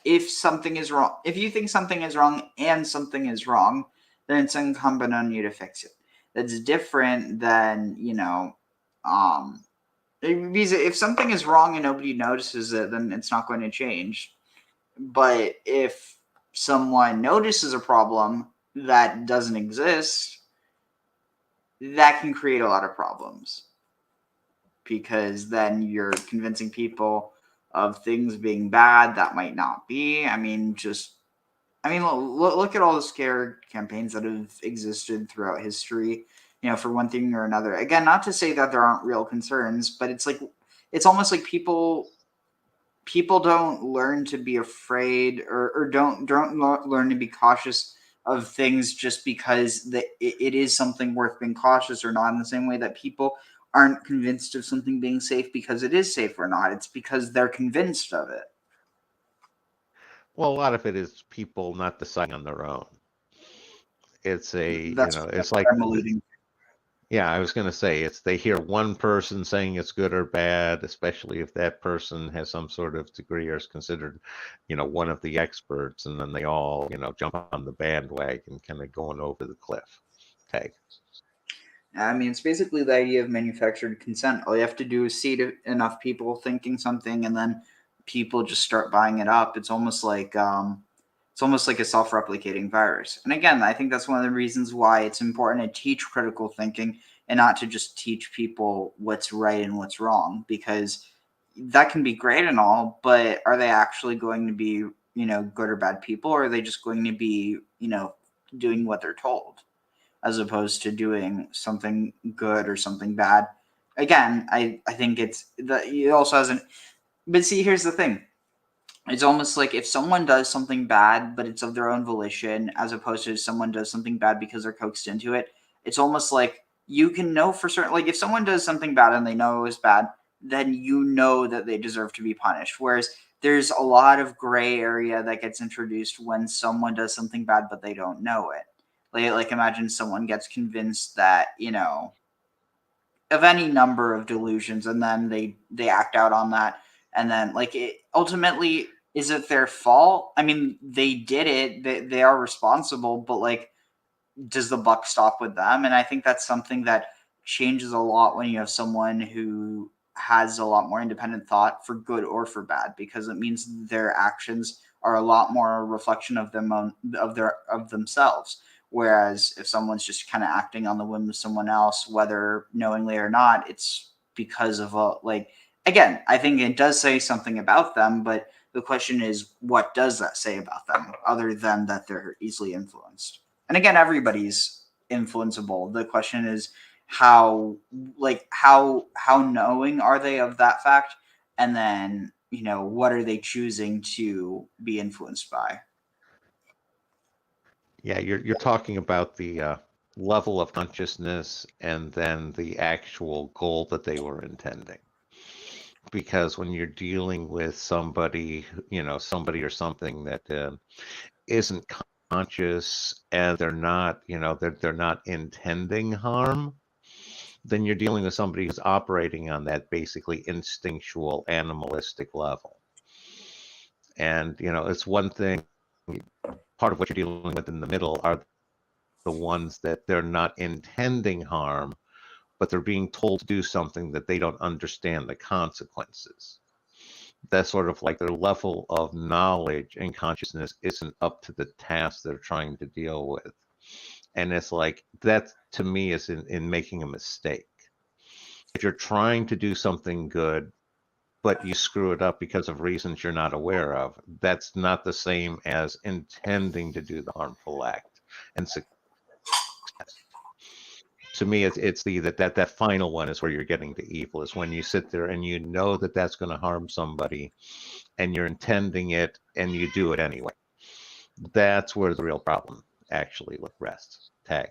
If something is wrong, if you think something is wrong and something is wrong, then it's incumbent on you to fix it. That's different than, because if something is wrong and nobody notices it, then it's not going to change. But if someone notices a problem that doesn't exist, that can create a lot of problems, because then you're convincing people of things being bad that might not be. Look at all the scare campaigns that have existed throughout history, for one thing or another. Again, not to say that there aren't real concerns, but it's almost like people don't learn to be afraid, or don't learn to be cautious of things just because it is something worth being cautious or not, in the same way that people aren't convinced of something being safe because it is safe or not. It's because they're convinced of it. Well, a lot of it is people not deciding on their own. It's That's it's what like, I'm alluding to. yeah, I was going to say, they hear one person saying it's good or bad, especially if that person has some sort of degree or is considered, one of the experts, and then they all, jump on the bandwagon, kind of going over the cliff. Tag. It's basically the idea of manufactured consent. All you have to do is see enough people thinking something, and then people just start buying it up. It's almost like a self-replicating virus. And again, I think that's one of the reasons why it's important to teach critical thinking and not to just teach people what's right and what's wrong, because that can be great and all, but are they actually going to be, good or bad people, or are they just going to be, doing what they're told, as opposed to doing something good or something bad? Again, I think it also hasn't. But see, here's the thing. It's almost like if someone does something bad, but it's of their own volition, as opposed to someone does something bad because they're coaxed into it. It's almost like you can know for certain, like if someone does something bad and they know it was bad, then you know that they deserve to be punished. Whereas there's a lot of gray area that gets introduced when someone does something bad, but they don't know it. Like imagine someone gets convinced that, of any number of delusions, and then they act out on that, and then ultimately, is it their fault? I mean, they did it, they are responsible, but does the buck stop with them? And I think that's something that changes a lot when you have someone who has a lot more independent thought, for good or for bad, because it means their actions are a lot more a reflection of of themselves. Whereas if someone's just kind of acting on the whim of someone else, whether knowingly or not, it's because of again, I think it does say something about them, but the question is, what does that say about them, other than that they're easily influenced? And again, everybody's influenceable. The question is how knowing are they of that fact, and then what are they choosing to be influenced by? Yeah, you're talking about the level of consciousness and then the actual goal that they were intending. Because when you're dealing with somebody, somebody or something that isn't conscious and they're not, they're not intending harm, then you're dealing with somebody who's operating on that basically instinctual, animalistic level. And, it's one thing, part of what you're dealing with in the middle are the ones that they're not intending harm, but they're being told to do something that they don't understand the consequences. That's sort of like their level of knowledge and consciousness isn't up to the task they're trying to deal with. And it's like, that to me is in making a mistake. If you're trying to do something good, but you screw it up because of reasons you're not aware of, that's not the same as intending to do the harmful act and success. To me, it's that final one is where you're getting to evil, is when you sit there and you know that that's going to harm somebody and you're intending it and you do it anyway. That's where the real problem actually rests. Tag.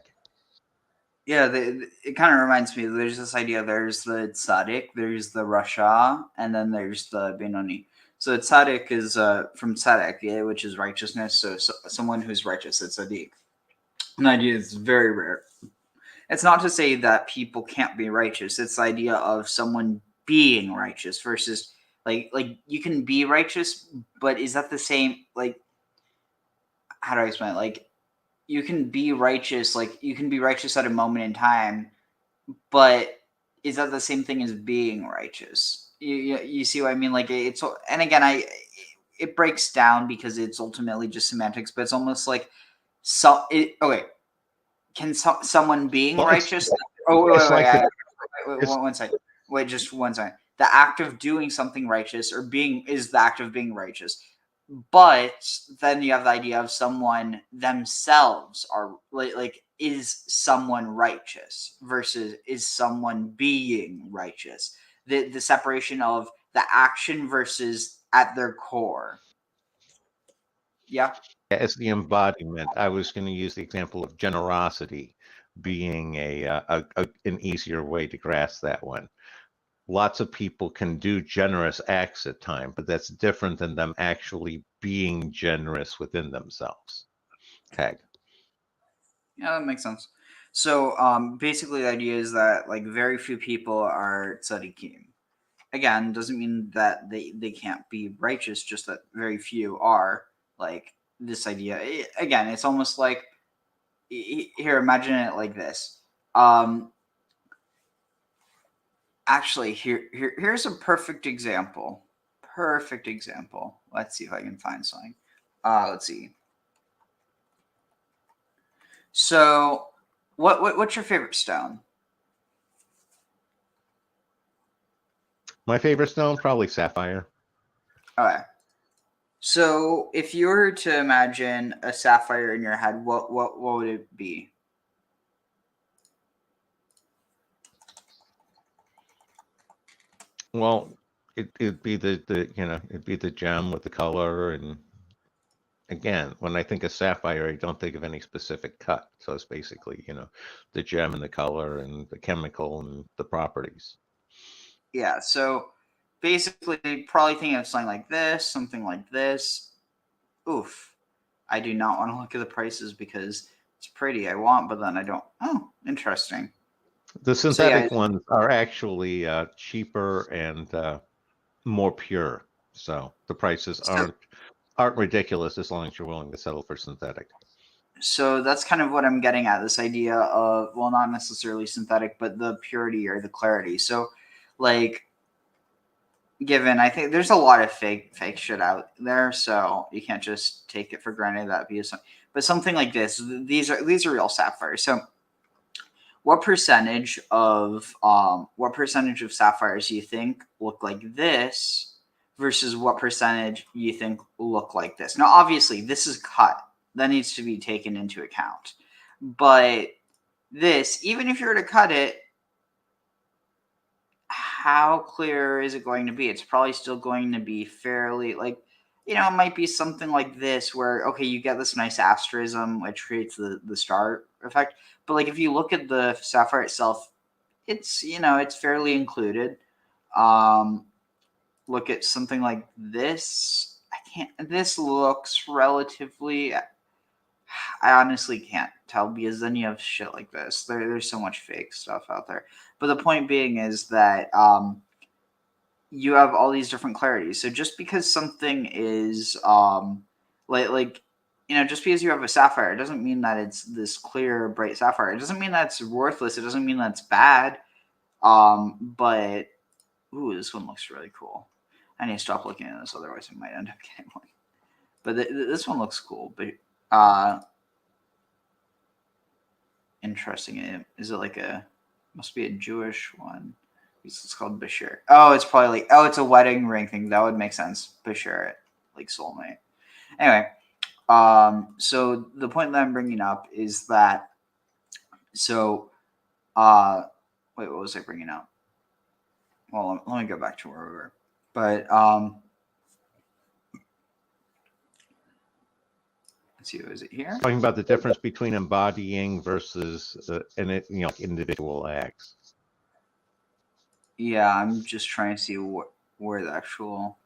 Yeah, it kind of reminds me, there's this idea, there's the tzaddik, there's the rasha, and then there's the benoni. So tzaddik is from tzedek, which is righteousness, so someone who's righteous, it's tzaddik. An idea is very rare. It's not to say that people can't be righteous, it's the idea of someone being righteous versus, like you can be righteous, but is that the same, like, how do I explain it? Like, you can be righteous, at a moment in time, but is that the same thing as being righteous? You see what I mean? Like, it's, and again, it breaks down because it's ultimately just semantics, but it's almost like can someone being righteous? One second. Wait, just one second. The act of doing something righteous or being is the act of being righteous. But then you have the idea of someone themselves are like is someone righteous versus is someone being righteous. The separation of the action versus at their core. Yeah. As the embodiment, I was going to use the example of generosity being an easier way to grasp that one. Lots of people can do generous acts at times, but that's different than them actually being generous within themselves. Tag. Yeah, that makes sense. So basically the idea is that like very few people are tzaddikim. Again, doesn't mean that they can't be righteous, just that very few are. Like this idea, again, it's almost like, here, imagine it like this. Actually, here's a perfect example. Let's see if I can find something. Let's see. So, what's your favorite stone? My favorite stone, probably sapphire. Okay. So, if you were to imagine a sapphire in your head, what would it be? Well, it'd be it'd be the gem with the color, and again, when I think of sapphire, I don't think of any specific cut. So it's basically, the gem and the color and the chemical and the properties. Yeah, so basically, probably thinking of something like this. Oof. I do not want to look at the prices because it's pretty. I want, but then I don't. Oh, interesting. The synthetic ones are actually cheaper and more pure. So the prices aren't ridiculous as long as you're willing to settle for synthetic. So that's kind of what I'm getting at, this idea of, well, not necessarily synthetic, but the purity or the clarity. So, like, given, I think there's a lot of fake shit out there, so you can't just take it for granted that be something. But something like this, these are real sapphires. So, what percentage of sapphires you think look like this versus what percentage you think look like this? Now, obviously, this is cut. That needs to be taken into account. But this, even if you were to cut it, how clear is it going to be? It's probably still going to be fairly, like, you know, it might be something like this where, okay, you get this nice asterism, which creates the star effect. But, like, if you look at the sapphire itself, it's, you know, it's fairly included. Look at something like this. This looks relatively, I honestly can't tell because then you have shit like this. There's so much fake stuff out there. But the point being is that you have all these different clarities. So just because something is like you know, just because you have a sapphire, it doesn't mean that it's this clear, bright sapphire. It doesn't mean that's worthless. It doesn't mean that's bad. But ooh, this one looks really cool. I need to stop looking at this, otherwise I might end up getting one. But this one looks cool. But interesting. Is it like a? Must be a Jewish one. It's called Bashir. Oh, it's probably like, oh, it's a wedding ring thing. That would make sense. Bashir, like soulmate. Anyway, so the point that I'm bringing up is that, so, wait, what was I bringing up? Well, let me go back to where we were. But let's see, was it here? Talking about the difference between embodying versus individual acts. Yeah, I'm just trying to see where the actual,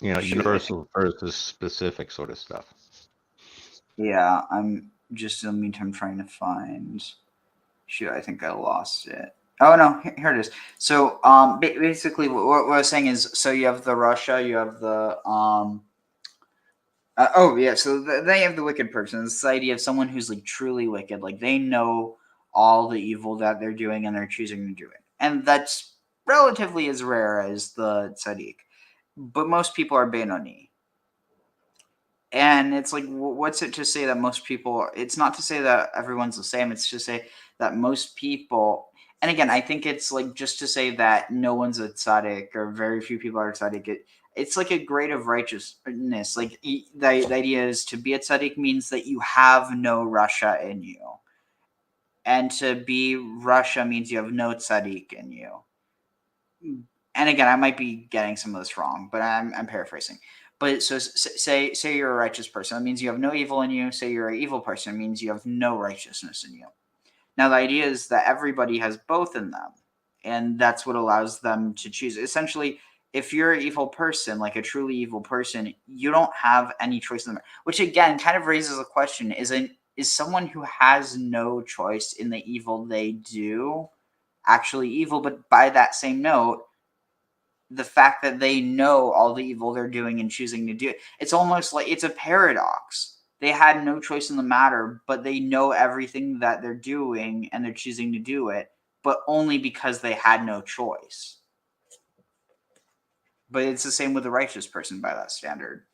universal versus specific sort of stuff. Yeah, I'm just in the meantime trying to find. Shoot, I think I lost it. Oh no, here it is. So basically what I was saying is, so you have the Russia, you have the oh yeah, so they have the wicked person. It's the idea of someone who's like truly wicked, like they know all the evil that they're doing and they're choosing to do it, and that's relatively as rare as the tzaddik. But most people are Benoni. And it's like, what's it to say that most people, it's not to say that everyone's the same. It's to say that most people, and again, I think it's like just to say that no one's a tzaddik or very few people are tzaddik. It's like a grade of righteousness. Like the idea is to be a tzaddik means that you have no Russia in you. And to be Russia means you have no tzaddik in you. And again, I might be getting some of this wrong, but I'm paraphrasing. But so say you're a righteous person. That means you have no evil in you. Say you're an evil person. It means you have no righteousness in you. Now, the idea is that everybody has both in them. And that's what allows them to choose. Essentially, if you're an evil person, like a truly evil person, you don't have any choice in them. Which, again, kind of raises a question. Is someone who has no choice in the evil they do actually evil? But by that same note, the fact that they know all the evil they're doing and choosing to do it, it's almost like it's a paradox. They had no choice in the matter, but they know everything that they're doing and they're choosing to do it, but only because they had no choice. But it's the same with the righteous person by that standard.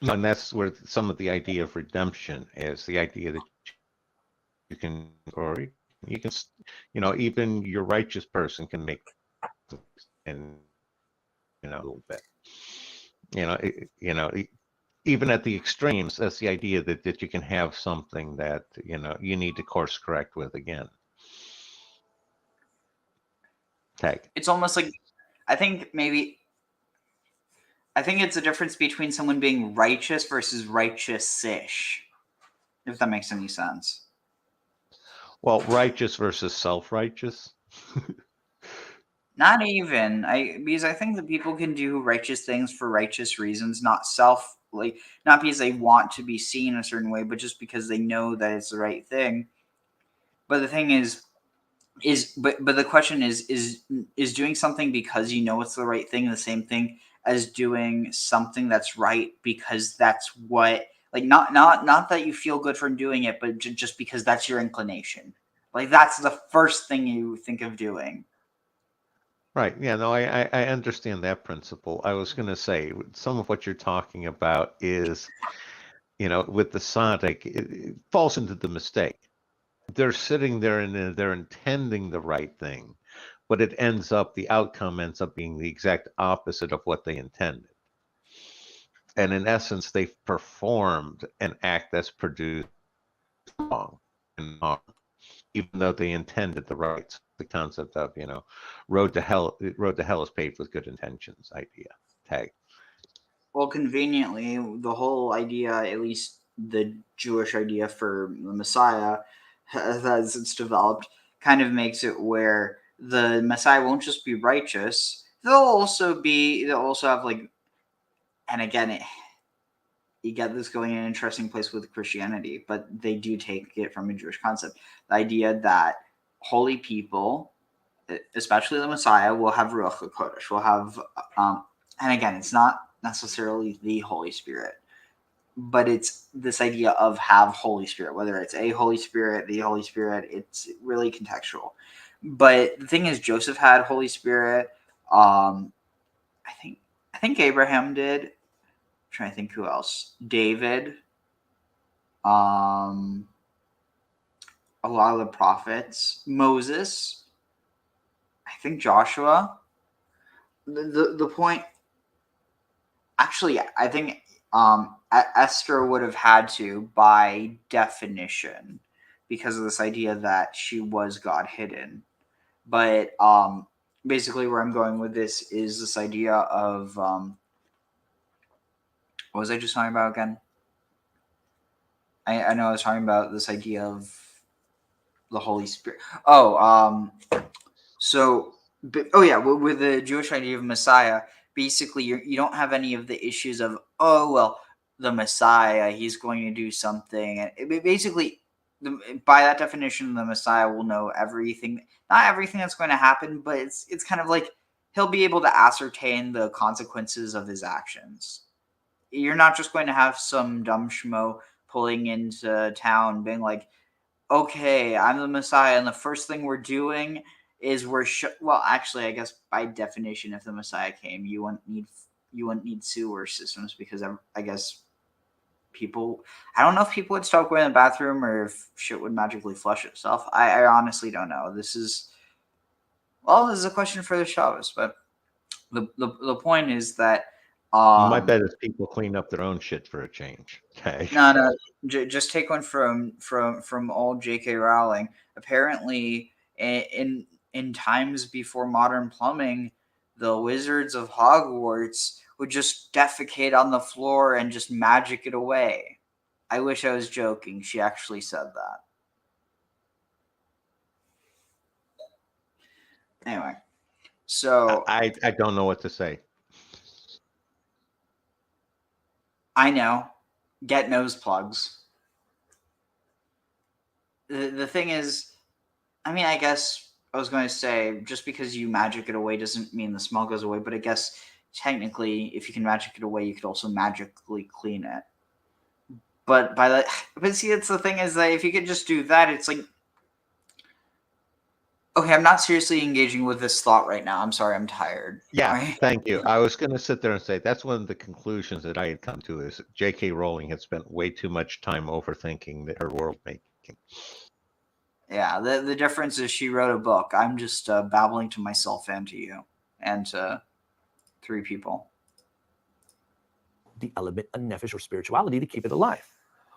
And that's where some of the idea of redemption is, the idea that you can, or you can, even your righteous person can make, and a little bit, even at the extremes, that's the idea that you can have something that you need to course correct with again. Tag. It's almost like, I think it's a difference between someone being righteous versus righteous-ish, if that makes any sense. Well, righteous versus self-righteous. Not even. Because I think that people can do righteous things for righteous reasons, not because they want to be seen a certain way, but just because they know that it's the right thing. But the thing is the question is doing something because you know it's the right thing the same thing as doing something that's right because that's what, like, not that you feel good from doing it, but just because that's your inclination. Like, that's the first thing you think of doing. Right. Yeah, no, I understand that principle. I was going to say, some of what you're talking about is, with the tzaddik, it falls into the mistake. They're sitting there and they're intending the right thing, but the outcome ends up being the exact opposite of what they intended. and in essence, they've performed an act that's produced wrong and harm, even though they intended the right. The concept of, road to hell is paved with good intentions idea tag. Well, conveniently, the whole idea, at least the Jewish idea for the Messiah, as it's developed, kind of makes it where the Messiah won't just be righteous. They'll also have like, and again, you get this going in an interesting place with Christianity, but they do take it from a Jewish concept. The idea that holy people, especially the Messiah, will have Ruach HaKodesh, will have, and again, it's not necessarily the Holy Spirit, but it's this idea of have Holy Spirit, whether it's a Holy Spirit, the Holy Spirit, it's really contextual. But the thing is, Joseph had Holy Spirit. I think Abraham did. I'm trying to think who else. David. A lot of the prophets. Moses. I think Joshua. The point. Actually, I think Esther would have had to by definition, because of this idea that she was God hidden. But basically, where I'm going with this is this idea of what was I just talking about again? I know I was talking about this idea of the Holy Spirit. With the Jewish idea of Messiah, basically you don't have any of the issues of, the Messiah, he's going to do something. And basically, by that definition, the Messiah will know everything. Not everything that's going to happen, but it's kind of like he'll be able to ascertain the consequences of his actions. You're not just going to have some dumb schmo pulling into town being like, okay, I'm the Messiah, and the first thing we're doing is actually, I guess by definition, if the Messiah came, you wouldn't need sewer systems, because I guess I don't know if people would stop going to the bathroom or if shit would magically flush itself. I honestly don't know. This is a question for the Shabbos, but the point is that My bet is people clean up their own shit for a change. Okay. No. Just take one from old J.K. Rowling. Apparently, in times before modern plumbing, the wizards of Hogwarts would just defecate on the floor and just magic it away. I wish I was joking. She actually said that. Anyway, so I don't know what to say. I know. Get nose plugs. The thing is, I guess I was going to say, just because you magic it away doesn't mean the smell goes away, but I guess technically, if you can magic it away, you could also magically clean it. But see, it's the thing is that if you could just do that, it's like, okay, I'm not seriously engaging with this thought right now. I'm sorry, I'm tired. Yeah, right? Thank you. I was going to sit there and say that's one of the conclusions that I had come to is J.K. Rowling had spent way too much time overthinking her world making. Yeah, the difference is she wrote a book. I'm just babbling to myself and to you and to 3 people. The element of nefesh or spirituality to keep it alive.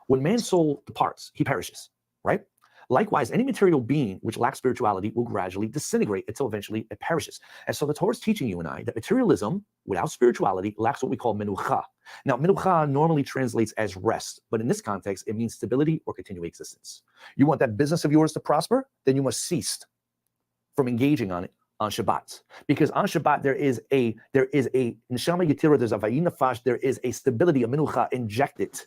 When man's soul departs, he perishes, right? Likewise, any material being which lacks spirituality will gradually disintegrate until eventually it perishes. And so the Torah is teaching you and I that materialism without spirituality lacks what we call menucha. Now, menucha normally translates as rest, but in this context, it means stability or continuing existence. You want that business of yours to prosper? Then you must cease from engaging on it on Shabbat. Because on Shabbat, there is a neshama yetira, there's a vayinafash, there is a stability, a menucha injected.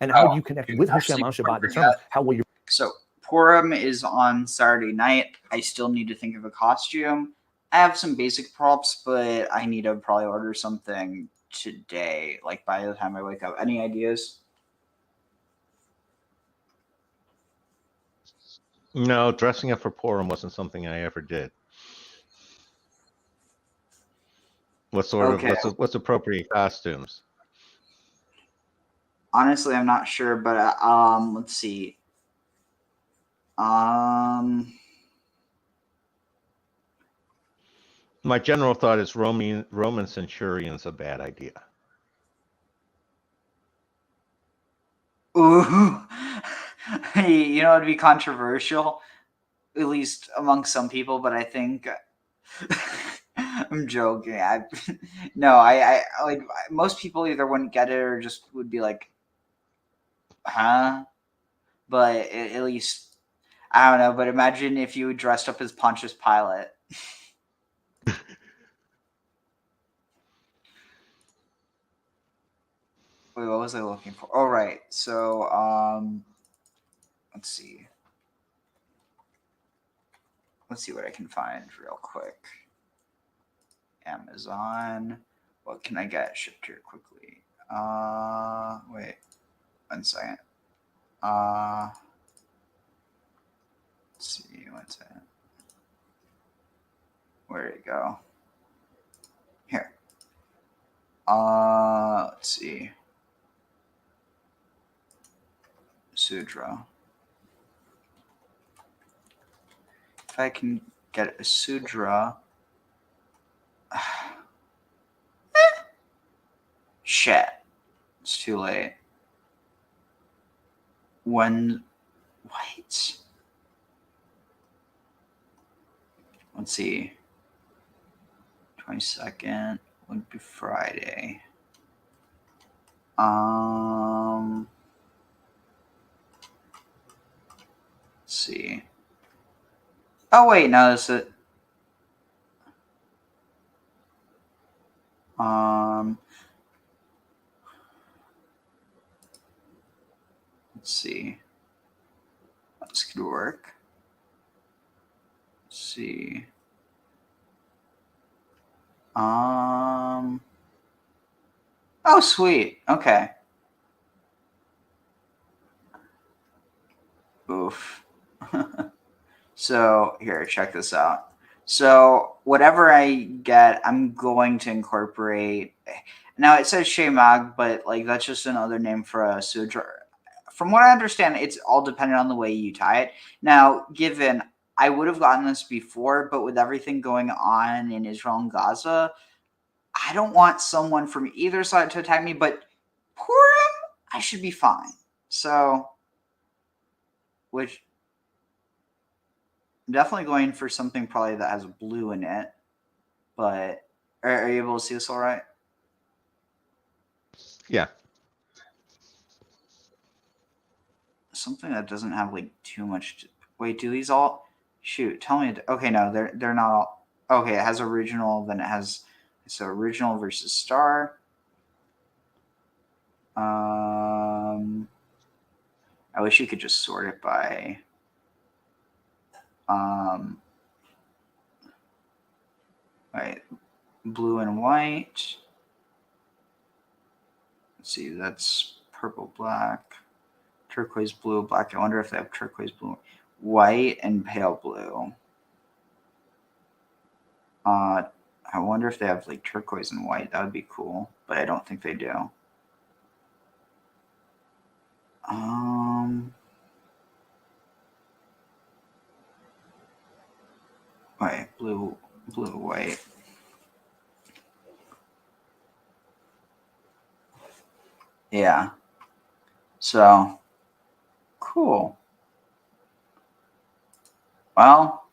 And how you connect with Hashem on Shabbat determines how will you. So Purim is on Saturday night. I still need to think of a costume. I have some basic props, but I need to probably order something today, like by the time I wake up. Any ideas? No, dressing up for Purim wasn't something I ever did. What's appropriate costumes? Honestly, I'm not sure, but let's see. My general thought is Roman centurion's a bad idea. Ooh. You know, it'd be controversial, at least among some people, but I think I'm joking. I like most people either wouldn't get it or just would be like, huh? But at least I don't know. But imagine if you dressed up as Pontius Pilate. Wait, what was I looking for? Oh, right. So, let's see. Let's see what I can find real quick. Amazon. What can I get shipped here quickly? Wait, 1 second. Let's see, 1 second. Where did it go? Here. Let's see. Sudra. If I can get a Sudra. Shit. It's too late. When. What? Let's see. 22nd would be Friday. Let's see. Oh wait, no, that's it. Let's see. This could work. Let's see. Oh, sweet. Okay. Oof. So here, check this out. So whatever I get, I'm going to incorporate. Now it says Shemag, but like that's just another name for a sudra. From what I understand, it's all dependent on the way you tie it. Now, given I would have gotten this before, but with everything going on in Israel and Gaza, I don't want someone from either side to attack me, but Purim, I should be fine. So, which I'm definitely going for something probably that has blue in it, but are you able to see this all right? Yeah. Something that doesn't have like too much. Wait, do these all? Shoot, tell me. Okay, no, they're not all. Okay, it has original. Then it has so original versus star. I wish you could just sort it by. Right, blue and white. Let's see, that's purple, black, turquoise blue, black. I wonder if they have turquoise blue, white, and pale blue. I wonder if they have like turquoise and white. That would be cool, but I don't think they do. Wait, blue, white. Yeah. So, cool. Well,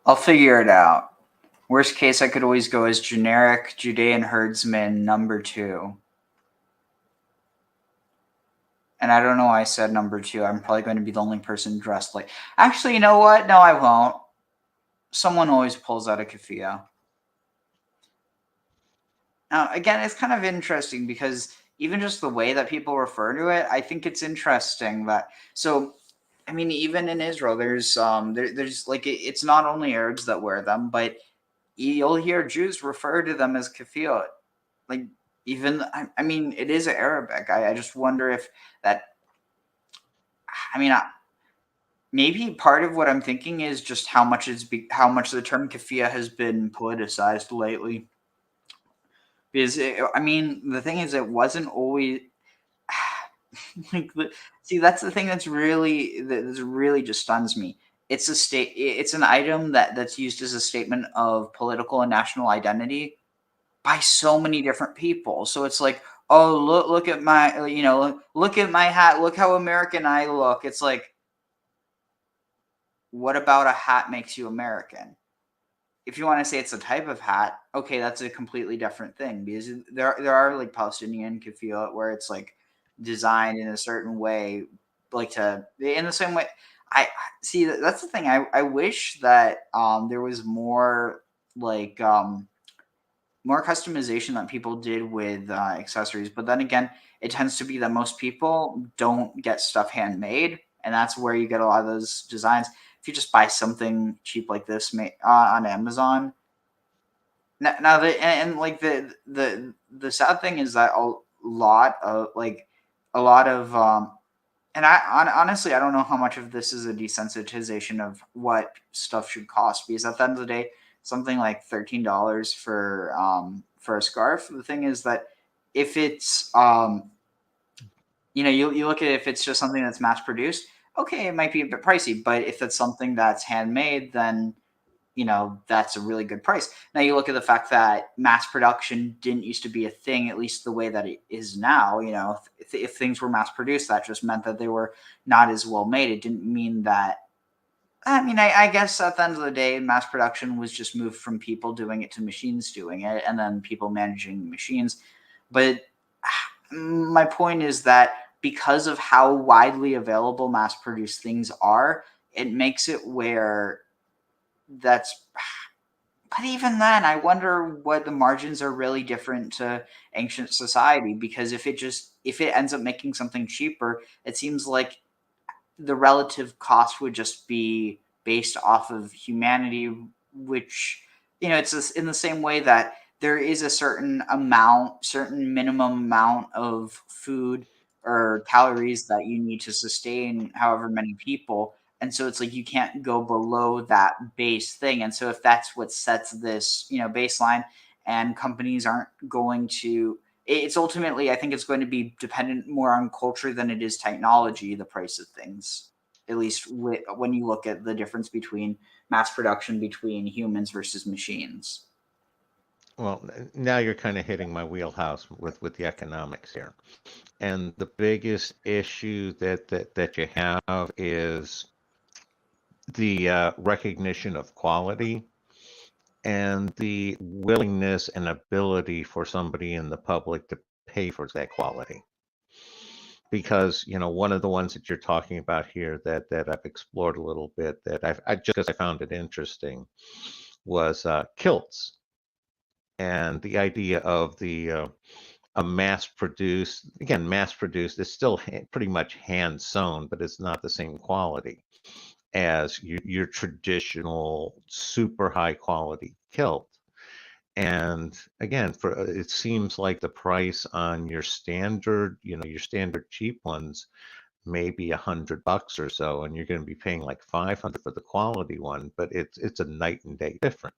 I'll figure it out. Worst case, I could always go as generic Judean herdsman number 2. And I don't know why I said number 2. I'm probably going to be the only person dressed like... Actually, you know what? No, I won't. Someone always pulls out a keffiyeh. Now, again, it's kind of interesting because even just the way that people refer to it, I think it's interesting that... So, I mean, even in Israel, there's like... It's not only Arabs that wear them, but you'll hear Jews refer to them as keffiyeh. Like, even... I mean, it is Arabic. I just wonder if that... I mean, maybe part of what I'm thinking is just how much the term keffiyeh has been politicized lately. Because I mean, the thing is, it wasn't always like. See, that's the thing that really just stuns me. It's It's an item that's used as a statement of political and national identity by so many different people. So it's like, oh, look at my, look at my hat. Look how American I look. It's like, what about a hat makes you American? If you want to say it's a type of hat, okay, that's a completely different thing, because there are like Palestinian kefilot where it's like designed in a certain way, like to in the same way. I see that's the thing. I wish that there was more like more customization that people did with accessories, but then again, it tends to be that most people don't get stuff handmade, and that's where you get a lot of those designs. If you just buy something cheap like this on Amazon, now like the sad thing is that a lot of and honestly, I don't know how much of this is a desensitization of what stuff should cost, because at the end of the day, something like $13 for a scarf. The thing is that if it's you look at it, if it's just something that's mass produced, okay, it might be a bit pricey. But if it's something that's handmade, then that's a really good price. Now you look at the fact that mass production didn't used to be a thing, at least the way that it is now. If things were mass produced, that just meant that they were not as well made. It didn't mean that. I mean, I guess at the end of the day, mass production was just moved from people doing it to machines doing it, and then people managing the machines. But my point is that because of how widely available mass produced things are, it makes it where that's but even then, I wonder what the margins are really different to ancient society, because if it ends up making something cheaper, it seems like the relative cost would just be based off of humanity, which it's just in the same way that there is a certain minimum amount of food or calories that you need to sustain however many people, and so it's like you can't go below that base thing. And so if that's what sets this baseline, and companies aren't going to, it's ultimately, I think it's going to be dependent more on culture than it is technology, the price of things, at least when you look at the difference between mass production between humans versus machines. Well, now you're kind of hitting my wheelhouse with the economics here. And the biggest issue that you have is the recognition of quality and the willingness and ability for somebody in the public to pay for that quality. Because one of the ones that you're talking about here that I've explored a little bit, that I just because I found it interesting, was kilts, and the idea of the a mass produced, again, mass produced is still pretty much hand sewn, but it's not the same quality as your traditional super high quality kilt. And again, it seems like the price on your standard, your standard cheap ones may be $100 or so, and you're going to be paying like 500 for the quality one, but it's a night and day difference.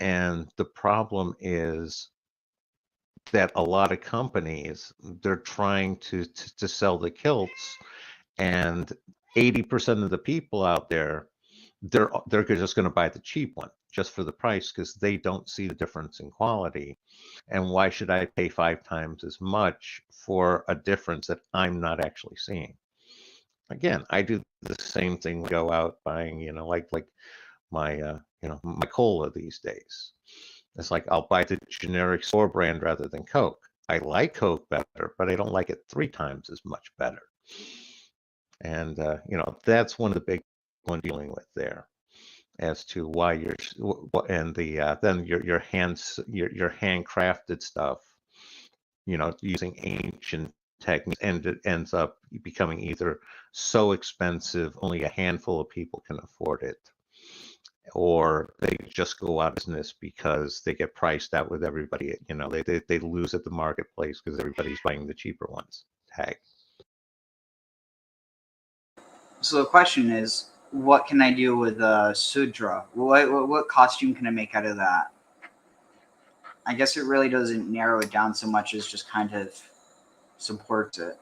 And the problem is that a lot of companies, they're trying to sell the kilts, and 80% of the people out there, they're just going to buy the cheap one just for the price, because they don't see the difference in quality. And why should I pay 5 times as much for a difference that I'm not actually seeing? Again, I do the same thing. Go out buying, like my my cola these days. It's like I'll buy the generic store brand rather than Coke. I like Coke better, but I don't like it 3 times as much better. And that's one of the big one dealing with there, as to why and then your handcrafted stuff, using ancient techniques, and it ends up becoming either so expensive only a handful of people can afford it, or they just go out of business because they get priced out with everybody. They lose at the marketplace because everybody's buying the cheaper ones. Tag. So the question is, what can I do with Sudra? What costume can I make out of that? I guess it really doesn't narrow it down so much as just kind of supports it.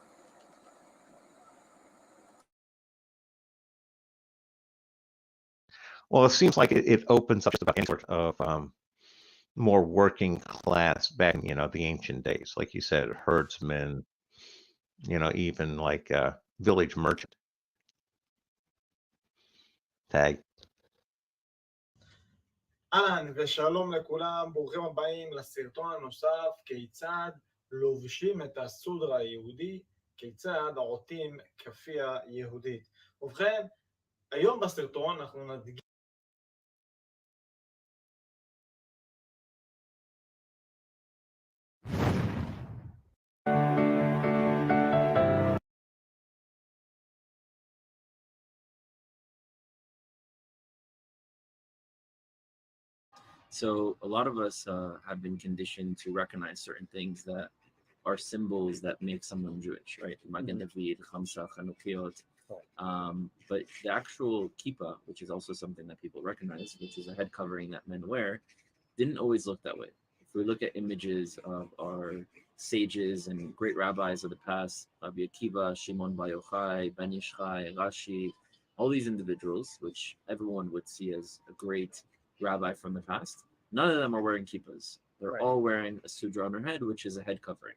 Well, it seems like it opens up just about any sort of more working class back in, the ancient days, like you said, herdsmen, even like a village merchant. Tag. אהלן ושלום לכולם, ברוכים הבאים לסרטון הנוסף, כיצד לובשים את הסודרה היהודי, כיצד עוטים כפייה יהודית. ובכן, היום בסרטון אנחנו נדגיש So a lot of us have been conditioned to recognize certain things that are symbols that make someone Jewish, right? Magen David, Chamsa, Chanukiot. But the actual kippah, which is also something that people recognize, which is a head covering that men wear, didn't always look that way. If we look at images of our sages and great rabbis of the past, Rabbi Akiva, Shimon Bar Yochai, Ben Yishchai, Rashi, all these individuals, which everyone would see as a great rabbi from the past, none of them are wearing kippahs. They're all wearing a sudra on their head, which is a head covering.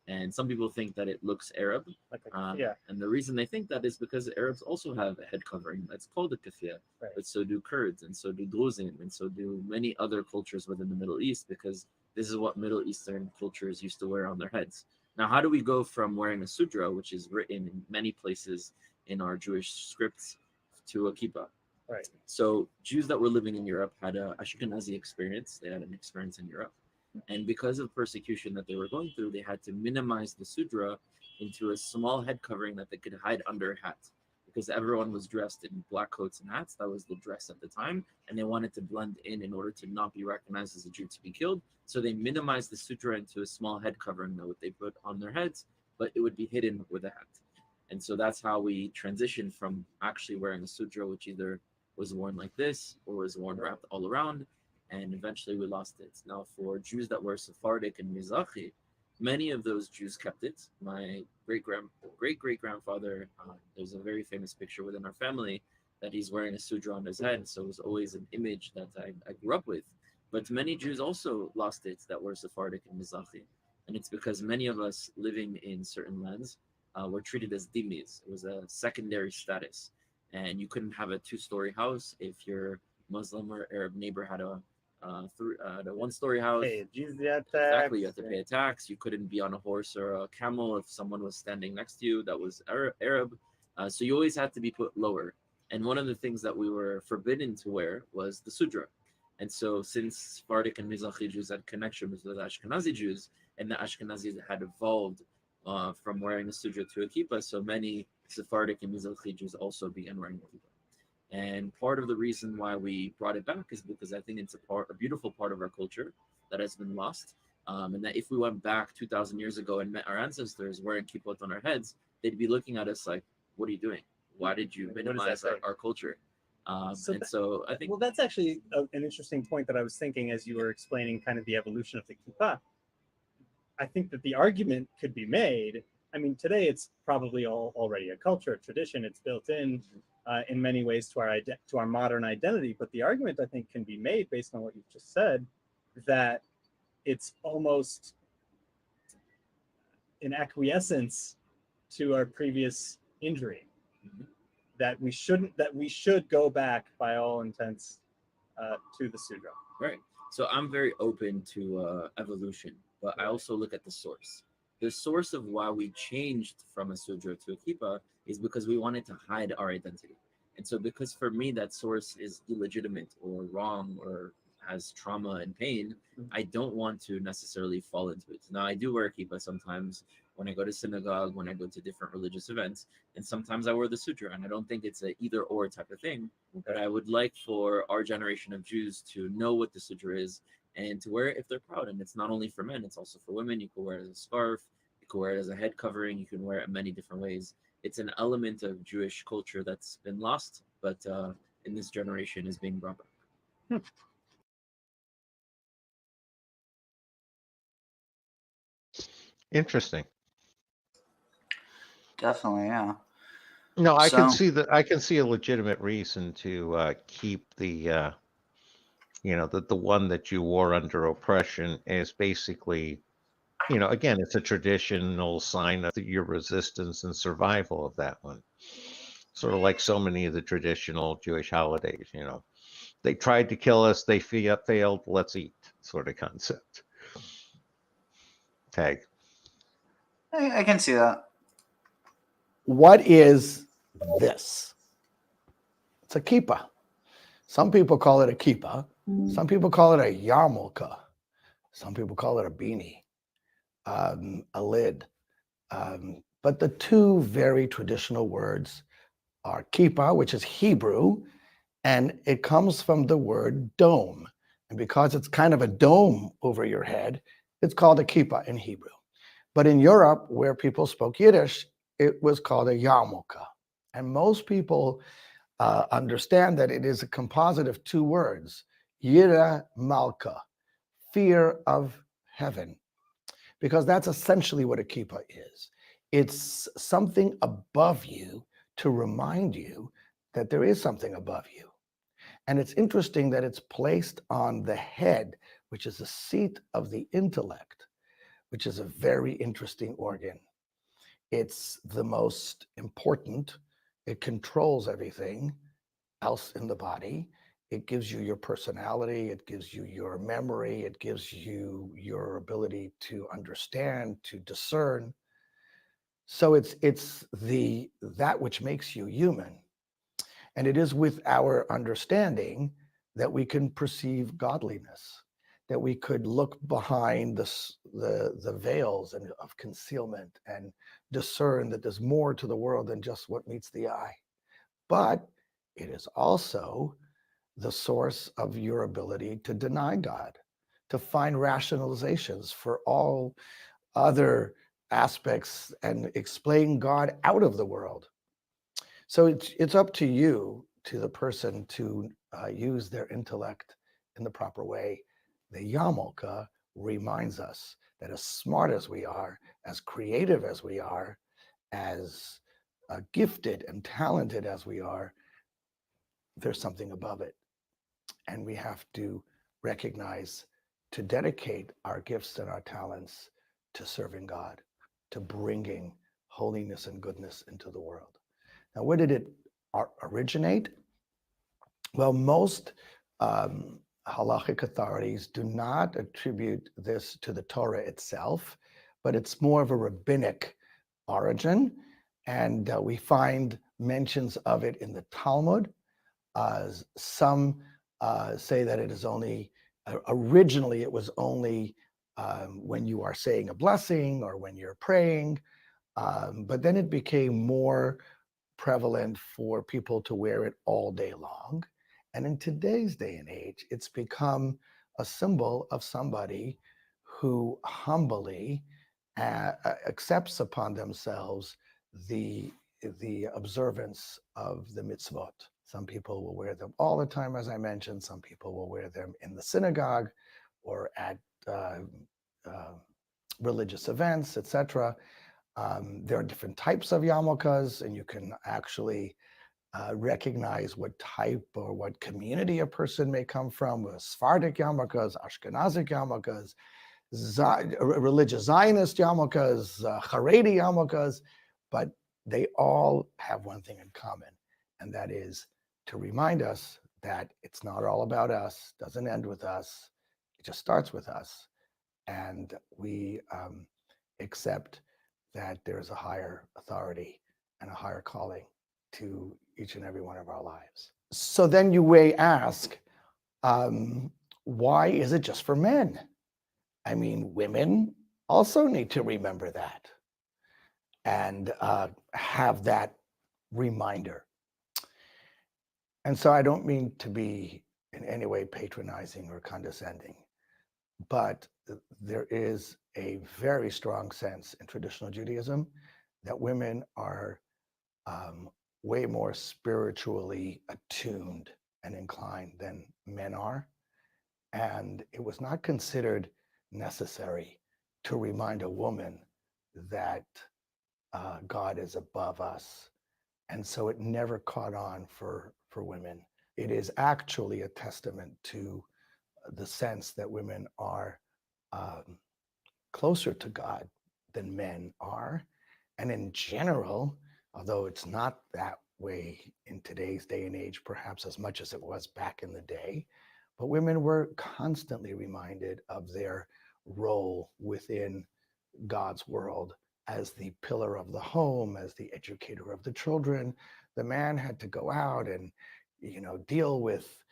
And some people think that it looks Arab. And the reason they think that is because Arabs also have a head covering that's called a kafiyah, but so do Kurds, and so do Druzim, and so do many other cultures within the Middle East, because this is what Middle Eastern cultures used to wear on their heads. Now, how do we go from wearing a sudra, which is written in many places in our Jewish scripts, to a kippah? So Jews that were living in Europe had an Ashkenazi experience. They had an experience in Europe. And because of persecution that they were going through, they had to minimize the sudra into a small head covering that they could hide under a hat. Because everyone was dressed in black coats and hats. That was the dress at the time. And they wanted to blend in order to not be recognized as a Jew to be killed. So they minimized the sudra into a small head covering that they put on their heads, but it would be hidden with a hat. And so that's how we transitioned from actually wearing a sudra, which either was worn like this or was worn wrapped all around, and eventually we lost it. Now, for Jews that were Sephardic and Mizrahi, many of those Jews kept it. My great-great-grandfather, there's a very famous picture within our family that he's wearing a sudra on his head, so it was always an image that I grew up with. But many Jews also lost it that were Sephardic and Mizrahi, and it's because many of us living in certain lands were treated as dhimmis. It was a secondary status. And you couldn't have a two-story house if your Muslim or Arab neighbor had a one-story house. Exactly, you had to pay a tax. You couldn't be on a horse or a camel if someone was standing next to you that was Arab. So you always had to be put lower. And one of the things that we were forbidden to wear was the sudra. And so since Sephardic and Mizrahi Jews had connections with Ashkenazi Jews, and the Ashkenazis had evolved from wearing a sudra to a kippah, so many Sephardic and Mizrahi Jews also began wearing a kippah. And part of the reason why we brought it back is because I think it's a beautiful part of our culture that has been lost. And that if we went back 2,000 years ago and met our ancestors wearing kippot on our heads, they'd be looking at us like, what are you doing? Why did you minimize our culture? So I think... Well, that's actually an interesting point that I was thinking as you were explaining kind of the evolution of the kippah. I think that the argument could be made. I mean, today it's probably already a culture, a tradition. It's built in many ways to our modern identity. But the argument, I think, can be made based on what you've just said, that it's almost an acquiescence to our previous injury. That we should go back by all intents to the sudra. Right. So I'm very open to evolution, but I also look at the source. The source of why we changed from a sudra to a kippah is because we wanted to hide our identity. And so because for me that source is illegitimate or wrong or has trauma and pain, I don't want to necessarily fall into it. Now, I do wear a kippah sometimes when I go to synagogue, when I go to different religious events, and sometimes I wear the sudra, and I don't think it's a either or type of thing, but I would like for our generation of Jews to know what the sudra is and to wear it if they're proud. And it's not only for men, it's also for women. You can wear it as a scarf, you can wear it as a head covering, you can wear it in many different ways. It's an element of Jewish culture that's been lost, but in this generation is being brought back. Interesting. Definitely, yeah. No, I can So- see that. I can see a legitimate reason to keep the that the one that you wore under oppression is basically, again, it's a traditional sign of your resistance and survival of that one. Sort of like so many of the traditional Jewish holidays, They tried to kill us, they failed, let's eat, sort of concept. Tag. I can see that. What is this? It's a kippah. Some people call it a kippah. Some people call it a yarmulke. Some people call it a beanie, a lid. But the two very traditional words are kippah, which is Hebrew, and it comes from the word dome. And because it's kind of a dome over your head, it's called a kippah in Hebrew. But in Europe, where people spoke Yiddish, it was called a yarmulke. And most people understand that it is a composite of two words, Yira Malka, fear of heaven, because that's essentially what a kippah is. It's something above you to remind you that there is something above you. And it's interesting that it's placed on the head, which is the seat of the intellect, which is a very interesting organ. It's the most important. It controls everything else in the body. It gives you your personality. It gives you your memory. It gives you your ability to understand, to discern. So it's that which makes you human. And it is with our understanding that we can perceive godliness, that we could look behind the veils of concealment and discern that there's more to the world than just what meets the eye. But it is also the source of your ability to deny God, to find rationalizations for all other aspects and explain God out of the world. So it's up to you, to the person, to use their intellect in the proper way. The yarmulke reminds us that as smart as we are, as creative as we are, as gifted and talented as we are, there's something above it. And we have to recognize, to dedicate our gifts and our talents to serving God, to bringing holiness and goodness into the world. Now, where did it originate? Well, most halachic authorities do not attribute this to the Torah itself, but it's more of a rabbinic origin. And we find mentions of it in the Talmud. Some say that it is only, originally it was only when you are saying a blessing or when you're praying, but then it became more prevalent for people to wear it all day long. And in today's day and age, it's become a symbol of somebody who humbly accepts upon themselves the observance of the mitzvot. Some people will wear them all the time, as I mentioned. Some people will wear them in the synagogue or at religious events, etc. There are different types of yarmulkes, and you can actually recognize what type or what community a person may come from. Sephardic yarmulkes, Ashkenazic yarmulkes, religious Zionist yarmulkes, Haredi yarmulkes, but they all have one thing in common, and that is to remind us that it's not all about us, doesn't end with us, it just starts with us, and we accept that there's a higher authority and a higher calling to each and every one of our lives. So then you may ask, why is it just for men? I mean, women also need to remember that and have that reminder. And so I don't mean to be in any way patronizing or condescending, but there is a very strong sense in traditional Judaism that women are way more spiritually attuned and inclined than men are. And it was not considered necessary to remind a woman that God is above us. And so it never caught on for women. It is actually a testament to the sense that women are closer to God than men are. And in general, although it's not that way in today's day and age, perhaps as much as it was back in the day, but women were constantly reminded of their role within God's world as the pillar of the home, as the educator of the children. The man had to go out and, deal with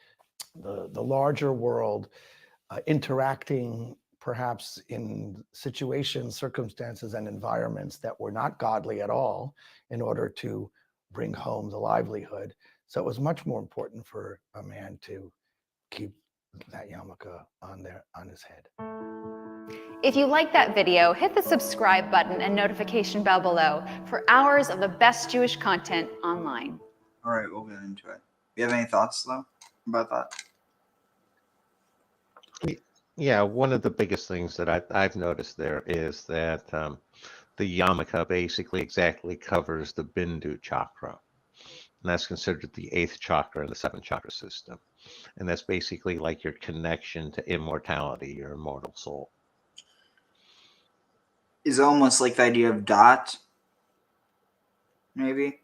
the larger world, interacting perhaps in situations, circumstances, and environments that were not godly at all in order to bring home the livelihood. So it was much more important for a man to keep that yarmulke on his head. If you like that video, hit the subscribe button and notification bell below for hours of the best Jewish content online. All right, we'll get into it. You have any thoughts, though, about that? Yeah, one of the biggest things that I've noticed there is that the yarmulke basically exactly covers the Bindu chakra. And that's considered the 8th chakra in the 7 chakra system. And that's basically like your connection to immortality, your immortal soul. Is almost like the idea of dot, maybe?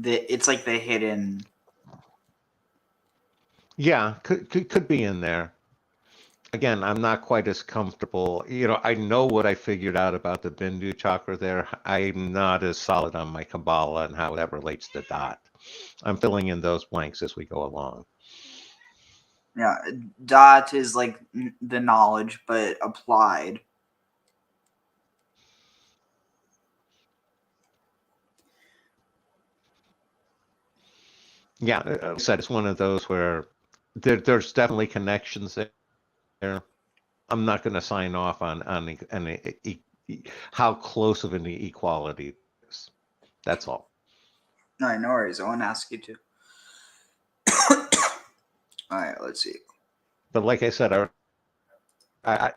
It's like the hidden... Yeah, could be in there. Again, I'm not quite as comfortable. I know what I figured out about the Bindu chakra there. I'm not as solid on my Kabbalah and how that relates to dot. I'm filling in those blanks as we go along. Yeah, dot is like the knowledge, but applied. Yeah, like I said, it's one of those where there's definitely connections there. I'm not going to sign off on how close of an equality it is. That's all. All right, no worries. I want to ask you to. All right, let's see. But like I said, I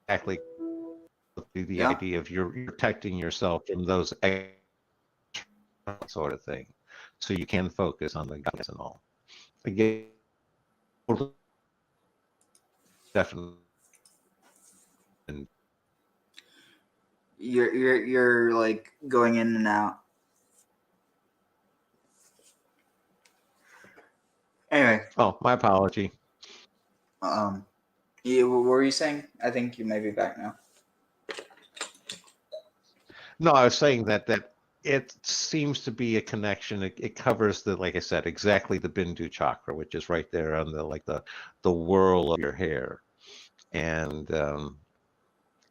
exactly the idea of you're protecting yourself from those sort of thing, so you can focus on the guidance and all. Again, definitely. You're like going in and out. Anyway. Oh, my apology. What were you saying? I think you may be back now. No, I was saying that it seems to be a connection. It covers like I said, exactly the Bindu chakra, which is right there on the whirl of your hair, and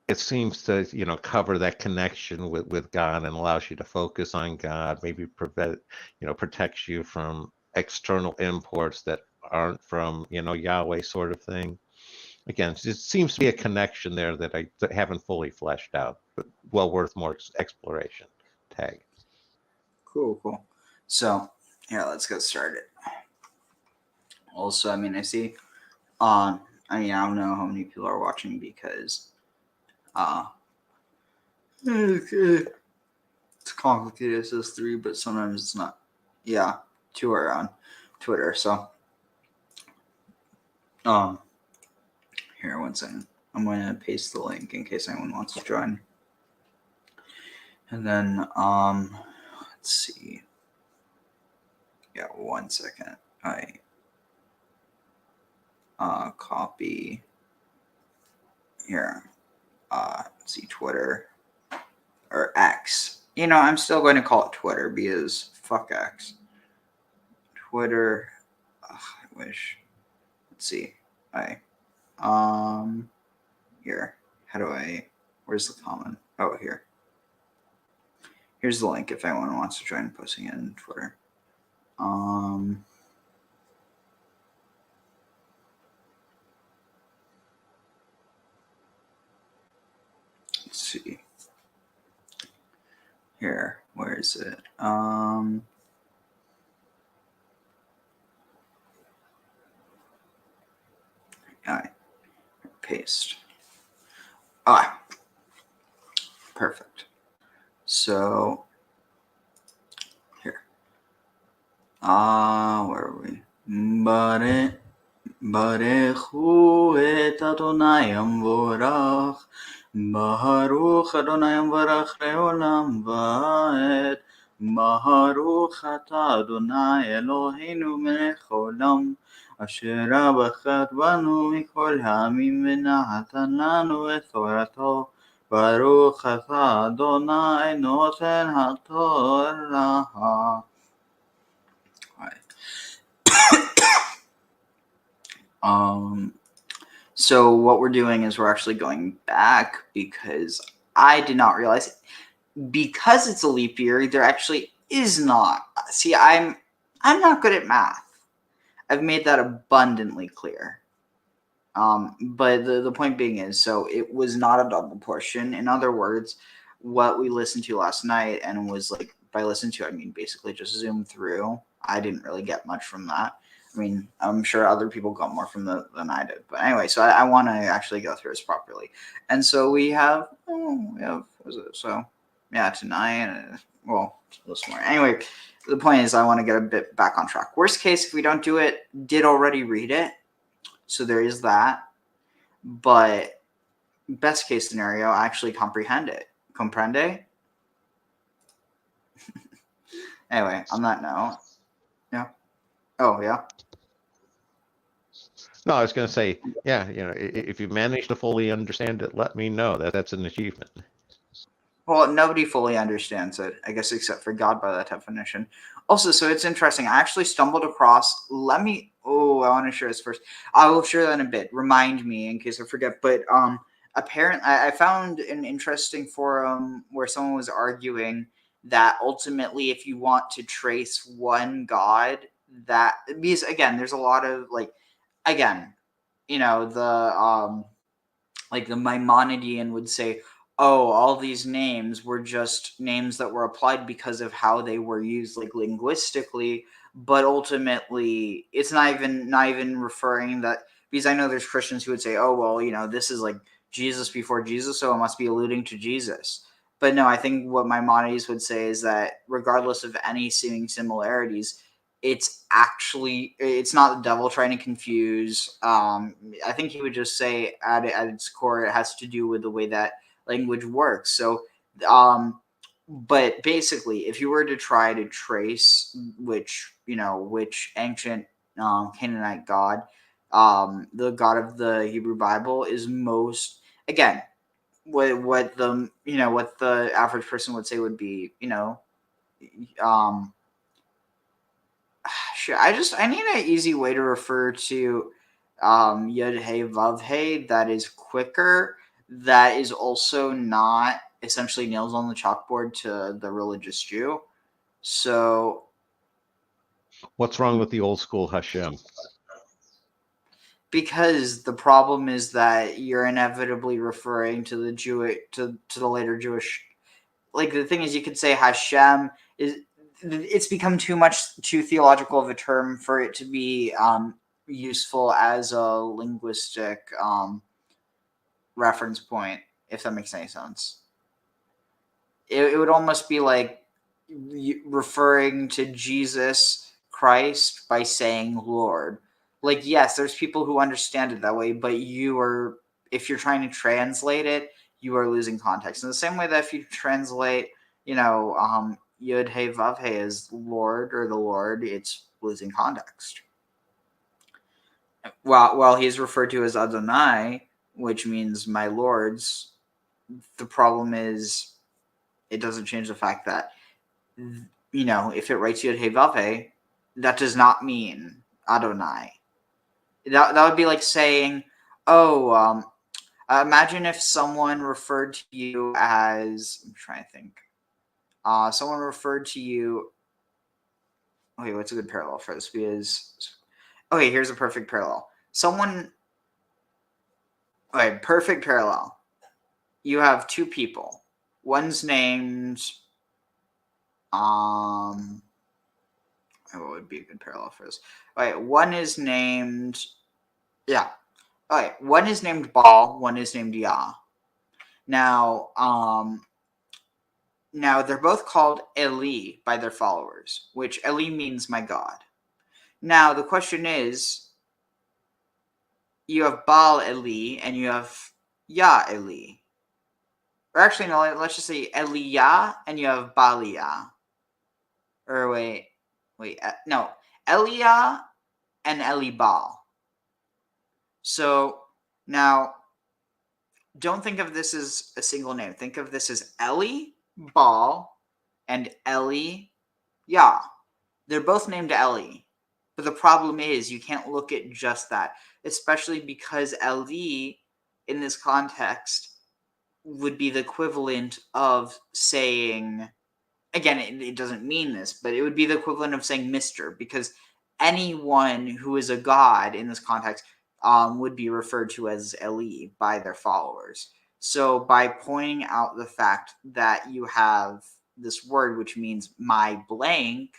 it seems to cover that connection with God and allows you to focus on God. Maybe protects you from external imports that aren't from Yahweh, sort of thing. Again, it seems to be a connection there that I haven't fully fleshed out, but well worth more exploration. Tag. Cool. So, here, let's get started. Also, I see, I don't know how many people are watching because, it's complicated. It says 3, but sometimes it's not. Yeah, 2 are on Twitter. So, here, one second. I'm going to paste the link in case anyone wants to join. And then, let's see. Yeah, 1 second. I copy here. Let's see, Twitter or X. I'm still going to call it Twitter because fuck X. Twitter. I wish. Let's see. Here. How do I? Where's the comment? Oh, here. Here's the link if anyone wants to join posting it in Twitter. Let's see. Here, where is it? Paste. Perfect. So here. Where are we? ברכו את אדוני המבורך, ברוך אדוני המבורך לעולם ועד. ברוך אתה אדוני אלוהינו מלך העולם, אשר בחר בנו מכל העמים ונתן לנו את תורתו. ברוך אתה אדוני נותן התורה. So what we're doing is we're actually going back because I did not realize because it's a leap year, there actually is not. See, I'm not good at math. I've made that abundantly clear. But the point being is, so it was not a double portion. In other words, what we listened to last night, and was like, by listen to, I mean basically just zoom through. I didn't really get much from that. I mean, I'm sure other people got more from than I did. But anyway, so I want to actually go through this properly. And so we have, what was it? So yeah, tonight, well, this morning. Anyway, the point is I want to get a bit back on track. Worst case, if we don't do it, did already read it. So there is that. But best case scenario, actually comprehend it. Comprende? Anyway, on that note, yeah. Oh, yeah. No, I was going to say, yeah, if you manage to fully understand it, let me know. That's an achievement. Well, nobody fully understands it, I guess, except for God by that definition. Also, so it's interesting. I actually stumbled across, I want to share this first. I will share that in a bit. Remind me in case I forget. But apparently, I found an interesting forum where someone was arguing that ultimately, if you want to trace one God, because again, there's a lot of the Maimonidean would say, oh, all these names were just names that were applied because of how they were used, like linguistically, but ultimately it's not even referring that, because I know there's Christians who would say, oh, well, this is like Jesus before Jesus, so it must be alluding to Jesus. But no, I think what Maimonides would say is that regardless of any seeming similarities, it's not the devil trying to confuse. I think he would just say at its core, it has to do with the way that language works. So, but basically, if you were to try to trace which ancient Canaanite god, the God of the Hebrew Bible is most, again, what the average person would say would be, sure. I need an easy way to refer to 𝐤𝐿 that is quicker, that is also not essentially nails on the chalkboard to the religious Jew. So what's wrong with the old school Hashem? Because the problem is that you're inevitably referring to the Jewish to the later Jewish. Like, the thing is, you could say Hashem it's become too theological of a term for it to be useful as a linguistic reference point, if that makes any sense. It would almost be like referring to Jesus Christ by saying Lord. Like, yes, there's people who understand it that way, but if you're trying to translate it, you are losing context. In the same way that if you translate, 𝐤𝐿 as Lord or the Lord, it's losing context. While he's referred to as Adonai, which means my lords, the problem is it doesn't change the fact that, if it writes 𝐤𝐿, that does not mean Adonai. That would be like saying, imagine if someone referred to you as, I'm trying to think. Someone referred to you. Okay, what's a good parallel for this? Okay, here's a perfect parallel. Perfect parallel. You have two people. One's named. What would be a good parallel for this? Okay, one is named. Yeah. Okay, one is named Baal. One is named Yah. Now, they're both called Eli by their followers, which Eli means my God. Now, the question is, you have Baal Eli and you have Yah Eli. Or actually, no, let's just say Eliyah and you have Baaliyah. Or wait, no, Eliyah and Elibal. So now, don't think of this as a single name. Think of this as Eli, Baal, and Eli, Yah. They're both named Eli. But the problem is you can't look at just that, especially because Eli in this context would be the equivalent of saying, again, it doesn't mean this, but it would be the equivalent of saying Mr., because anyone who is a god in this context would be referred to as Eli by their followers. So by pointing out the fact that you have this word which means my blank,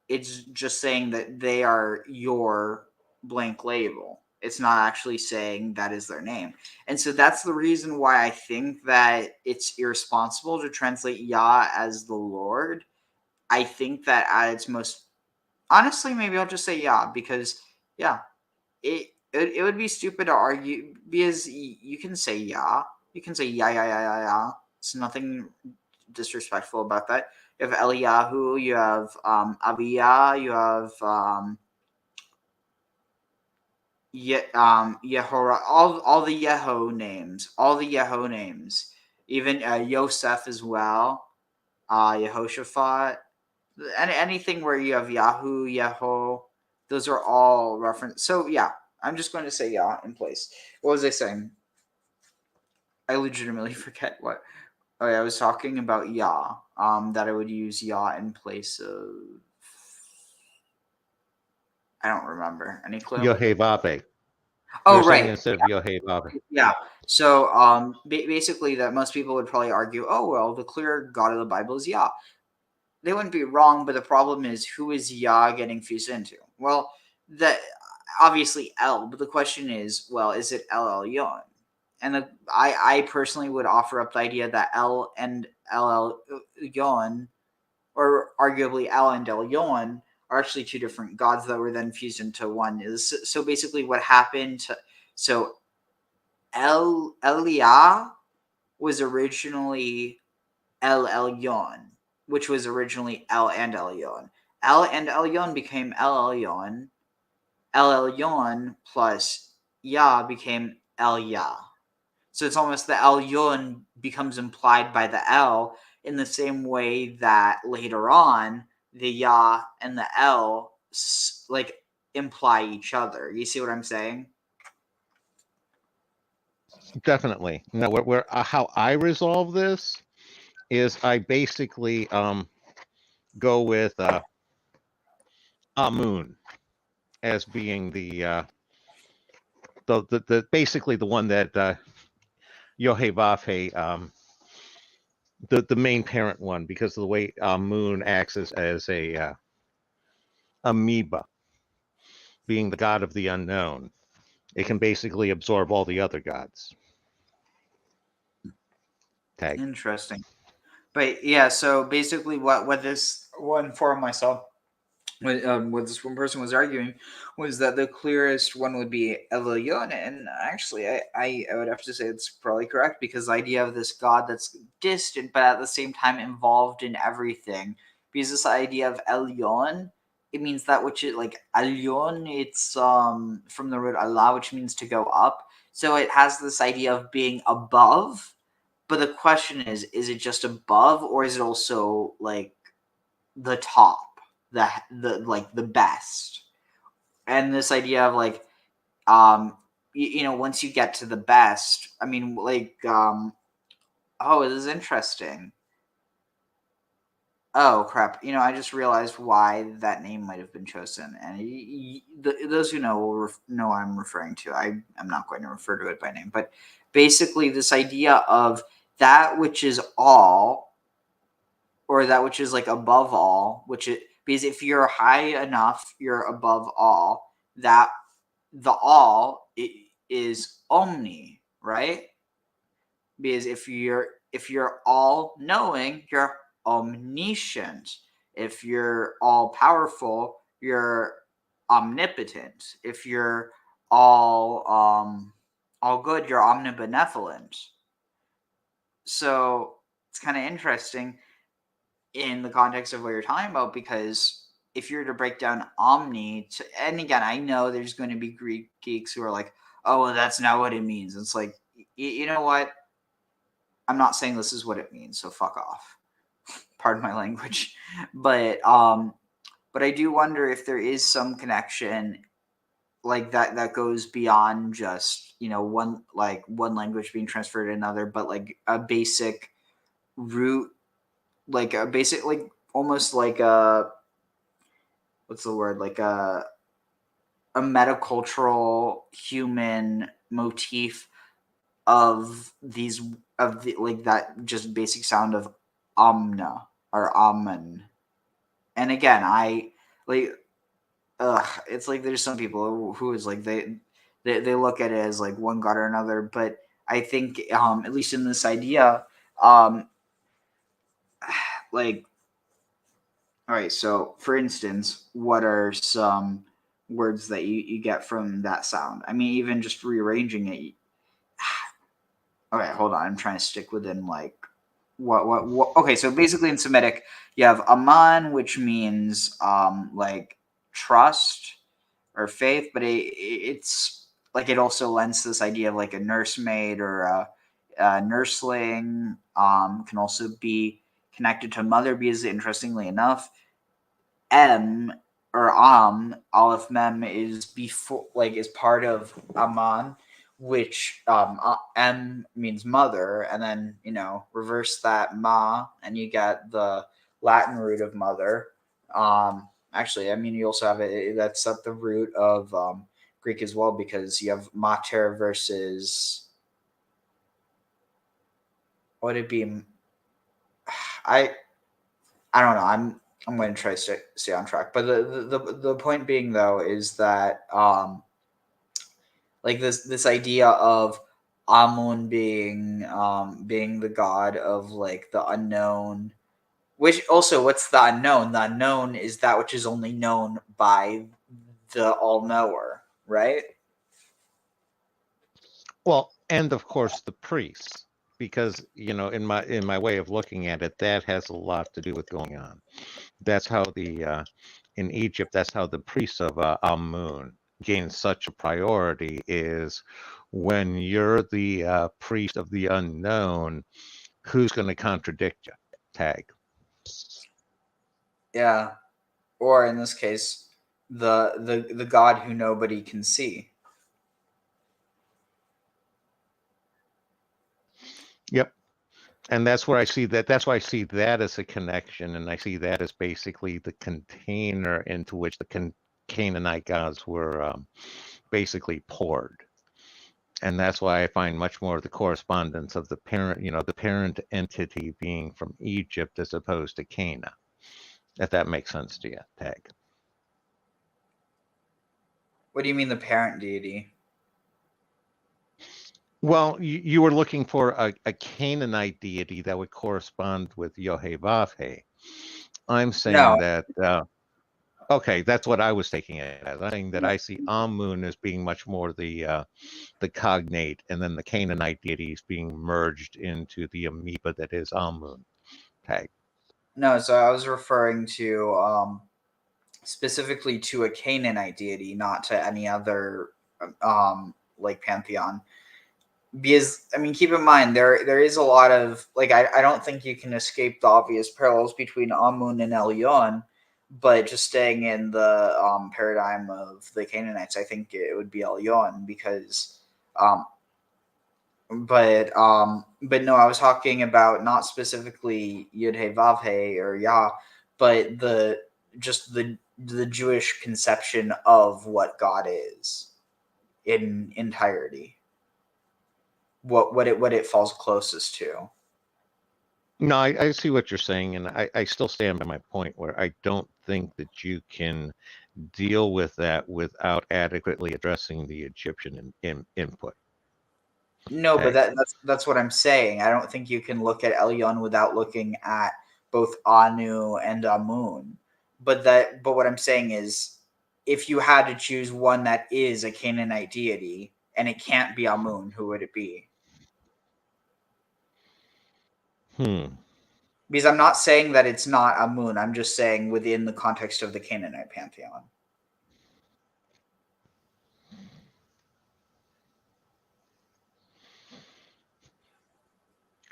it's just saying that they are your blank label. It's not actually saying that is their name. And so that's the reason why I think that it's irresponsible to translate Yah as the Lord. I think that at its most, honestly, maybe I'll just say Yah, because yeah, it would be stupid to argue, because you can say Yah. You can say Yah. It's nothing disrespectful about that. You have Eliyahu, you have Abiyah, you have Yehora, all the Yeho names, even Yosef as well, Yehoshaphat, anything where you have Yahu, Yeho, those are all reference. So yeah, I'm just going to say Yah in place. What was I saying? I legitimately forget what. Oh yeah, I was talking about Yah. That I would use Yah in place of. I don't remember. Any clue? 𝐤𝐤𝐿. Oh, You're saying right. instead of 𝐤𝐤𝐿. Yeah. So basically, that most people would probably argue, oh well, the clear God of the Bible is Yah. They wouldn't be wrong, but the problem is, who is Yah getting fused into? Well, obviously El, but the question is, well, is it El Elyon? And I personally would offer up the idea that El and El Elyon, or arguably El and Elyon, are actually two different gods that were then fused into one. So basically, what happened? So Eliyah was originally El Elyon, which was originally El and Elyon. El and Elyon became El Elyon. El Elyon plus Yah became El Yah. So it's almost the Elyon becomes implied by the El, in the same way that later on the Yah and the El like imply each other. You see what I'm saying? Definitely. No, how I resolve this is I basically go with Amun as being the basically the one that 𝐤𝐤𝐿, the main parent one, because of the way Amun acts as a amoeba, being the god of the unknown. It can basically absorb all the other gods. Tag. Interesting. But yeah, so basically what this one forum I saw, what this one person was arguing, was that the clearest one would be Elyon, and actually I would have to say it's probably correct, because the idea of this god that's distant but at the same time involved in everything, because this idea of Elyon, it means that which is like Elyon, it's from the root Allah, which means to go up, so it has this idea of being above. But the question is it just above, or is it also like the top, the like the best? And this idea of like, once you get to the best, I mean, like, oh, this is interesting. Oh crap! I just realized why that name might have been chosen, and those who know will know what I'm referring to. I'm not going to refer to it by name, but basically, this idea of that which is all, or that which is like above all, because if you're high enough, you're above all. That the all is omni, right? Because if you're all knowing, you're omniscient. If you're all powerful, you're omnipotent. If you're all good, you're omnibenevolent. So it's kind of interesting in the context of what you're talking about, because if you're to break down omni and again, I know there's going to be Greek geeks who are like, oh, well, that's not what it means. It's like, you know what? I'm not saying this is what it means, so fuck off. Pardon my language. But I do wonder if there is some connection like that goes beyond just, one language being transferred to another, but like a basic root, like a basic, like almost like a, what's the word, like a metacultural human motif of like that just basic sound of omna or amen. And again, I like, it's like there's some people who is like they look at it as like one god or another, but I think at least in this idea, like, all right, so for instance, what are some words that you get from that sound? I mean, even just rearranging it. Okay, hold on, I'm trying to stick within like what okay, so basically in Semitic you have aman, which means like trust or faith, but it's like it also lends this idea of like a nursemaid or a nursling. Can also be connected to mother, because interestingly enough, M or Aleph Mem is before, like, is part of Aman, which M means mother, and then reverse that Ma, and you get the Latin root of mother. Actually, I mean, you also have it. That's at the root of Greek as well, because you have mater versus, what would it be? I don't know. I'm going to try to stay on track. But the point being, though, is that like this idea of Amun being the god of like the unknown, which also, what's the unknown? The unknown is that which is only known by the all-knower, right? Well, and of course the priests, because in my way of looking at it, that has a lot to do with going on. That's how in Egypt, that's how the priests of Amun gain such a priority, is when you're the priest of the unknown, who's going to contradict you? Tag. Yeah, or in this case, the god who nobody can see. Yep. And that's where I see that. That's why I see that as a connection, and I see that as basically the container into which the Canaanite gods were basically poured. And that's why I find much more of the correspondence of the parent, the parent entity being from Egypt as opposed to Cana. If that makes sense to you, Tag. What do you mean the parent deity? Well, you were looking for a Canaanite deity that would correspond with 𝐤𝐤𝒄𝐄. I'm saying that, okay, that's what I was taking it as. I'm saying that I see Amun as being much more the cognate, and then the Canaanite deities being merged into the amoeba that is Amun. Tag. No, so I was referring to specifically to a Canaanite deity, not to any other like pantheon. Because I mean, keep in mind there is a lot of like I don't think you can escape the obvious parallels between Amun and Elyon, but just staying in the paradigm of the Canaanites, I think it would be Elyon, because but no, I was talking about not specifically 𝐤𝐤𝒄𝐄 or Yah, but the Jewish conception of what God is in entirety. What it falls closest to. No, I see what you're saying, and I still stand by my point where I don't think that you can deal with that without adequately addressing the Egyptian input. No, but that's what I'm saying. I don't think you can look at Elyon without looking at both Anu and Amun. But what I'm saying is, if you had to choose one that is a Canaanite deity and it can't be Amun, who would it be? Because I'm not saying that it's not Amun. I'm just saying within the context of the Canaanite pantheon.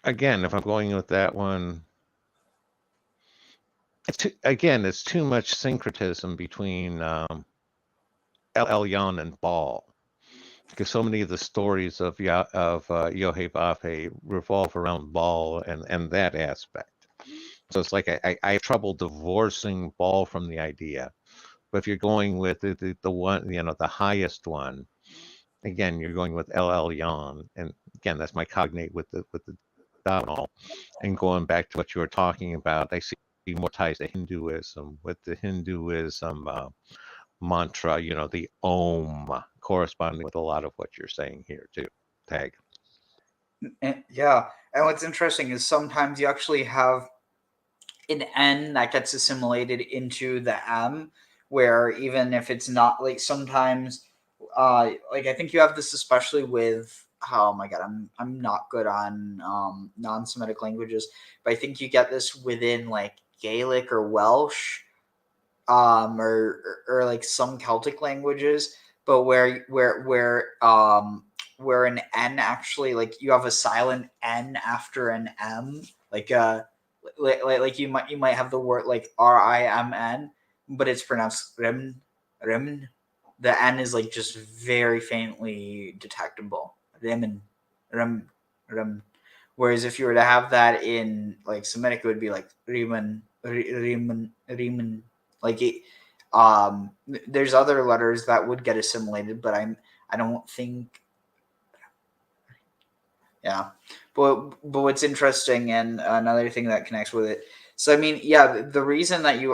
Again, if I'm going with that one, it's too much syncretism between Elyon and Baal, because so many of the stories of 𝐤𝒄𐒄�𝉉 revolve around Baal and that aspect. So it's like I have trouble divorcing Baal from the idea. But if you're going with the one, the highest one, again, you're going with Elyon, and again, that's my cognate with the Damal. And going back to what you were talking about, I see more ties to Hinduism with the Hinduism mantra, the Om, corresponding with a lot of what you're saying here too. Tag. Yeah, and what's interesting is sometimes you actually have an N that gets assimilated into the M, where even if it's not, like, sometimes like I think you have this especially with, oh my god, I'm not good on non-Semitic languages, but I think you get this within like Gaelic or Welsh, or like some Celtic languages, but where an N actually, like, you have a silent N after an M, like you might have the word like RIMN, but it's pronounced rim. The N is like just very faintly detectable. Rim. Whereas if you were to have that in like Semitic, it would be like rimen. Like it, there's other letters that would get assimilated, but I don't think. Yeah, but what's interesting, and another thing that connects with it. So I mean, yeah, the reason that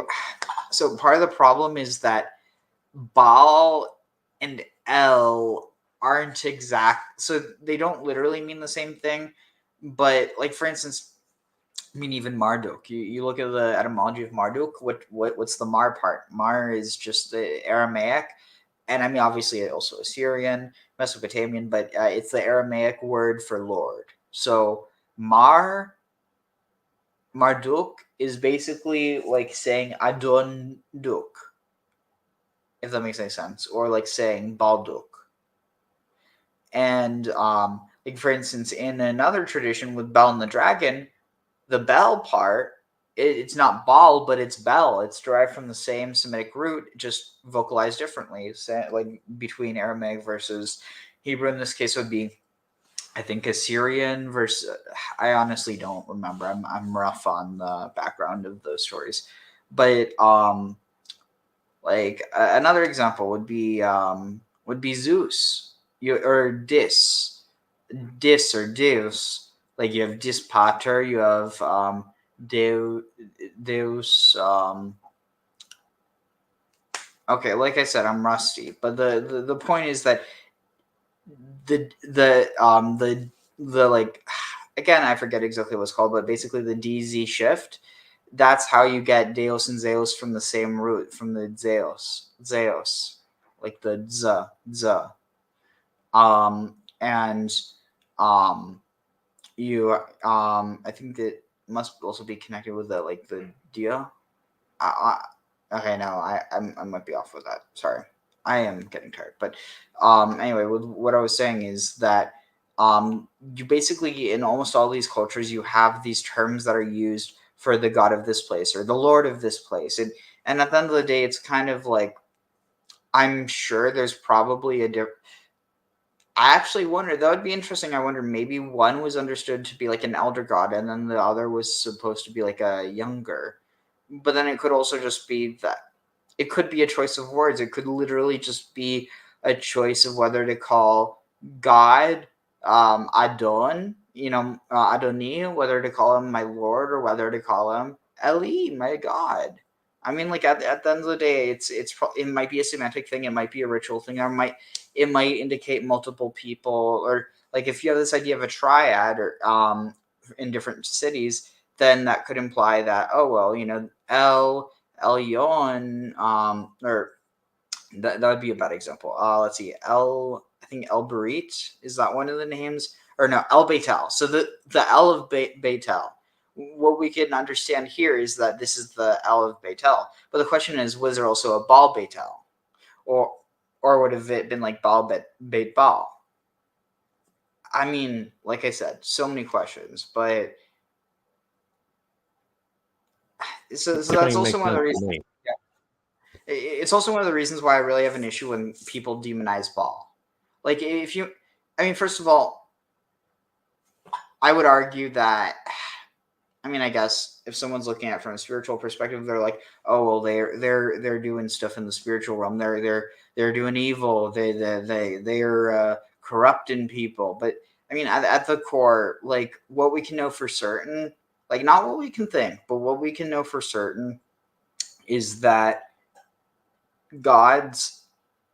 so part of the problem is that Baal and El aren't exact, so they don't literally mean the same thing. But like, for instance, I mean, even Marduk. You look at the etymology of Marduk. What's the Mar part? Mar is just the Aramaic, and I mean, obviously also Assyrian, Mesopotamian, but it's the Aramaic word for Lord. So Marduk is basically like saying Adon Duk, if that makes any sense, or like saying Balduk. And like, for instance, in another tradition with Bel and the dragon, the Bel part, it's not Baal, but it's Bel. It's derived from the same Semitic root, just vocalized differently, like between Aramaic versus Hebrew. In this case, would be, I think, Assyrian versus. I honestly don't remember. I'm rough on the background of those stories, but like another example would be Zeus, or Dis or Deus. Like, you have Dis Pater, you have Deus. Okay, like I said, I'm rusty, but the point is that the like, again, I forget exactly what it's called, but basically the DZ shift. That's how you get Deus and Zeus from the same root, from the Zeus, like the Z. And you I think that must also be connected with the dia. Okay, no, I might be off with that. Sorry, I am getting tired. But anyway, what I was saying is that you basically, in almost all these cultures, you have these terms that are used for the god of this place or the lord of this place, and at the end of the day, it's kind of like, I'm sure there's probably a different. I actually wonder, that would be interesting. I wonder, maybe one was understood to be like an elder god, and then the other was supposed to be like a younger. But then it could also just be that it could be a choice of words. It could literally just be a choice of whether to call God Adon, Adoni, whether to call him my Lord or whether to call him Eli, my God. I mean, like, at the end of the day, it might be a semantic thing, it might be a ritual thing, or it might indicate multiple people, or like if you have this idea of a triad, or in different cities, then that could imply that, oh well, El Elyon, or That would be a bad example. Let's see. I think El Barit, is that one of the names? Or no, El Beitel. So the El of Beitel. What we can understand here is that this is the El of Beitel. But the question is, was there also a Baal Beitel? Or would have it been like Baal Beit Baal? I mean, like I said, so many questions. But so that's Definitely also makes one of the sense to reasons. me. It's also one of the reasons why I really have an issue when people demonize Baal. Like, first of all, I would argue that, I guess if someone's looking at it from a spiritual perspective, they're like, oh well, they're doing stuff in the spiritual realm. They're doing evil. They're corrupting people. But I mean, at the core, like what we can know for certain, like not what we can think, but what we can know for certain is that gods,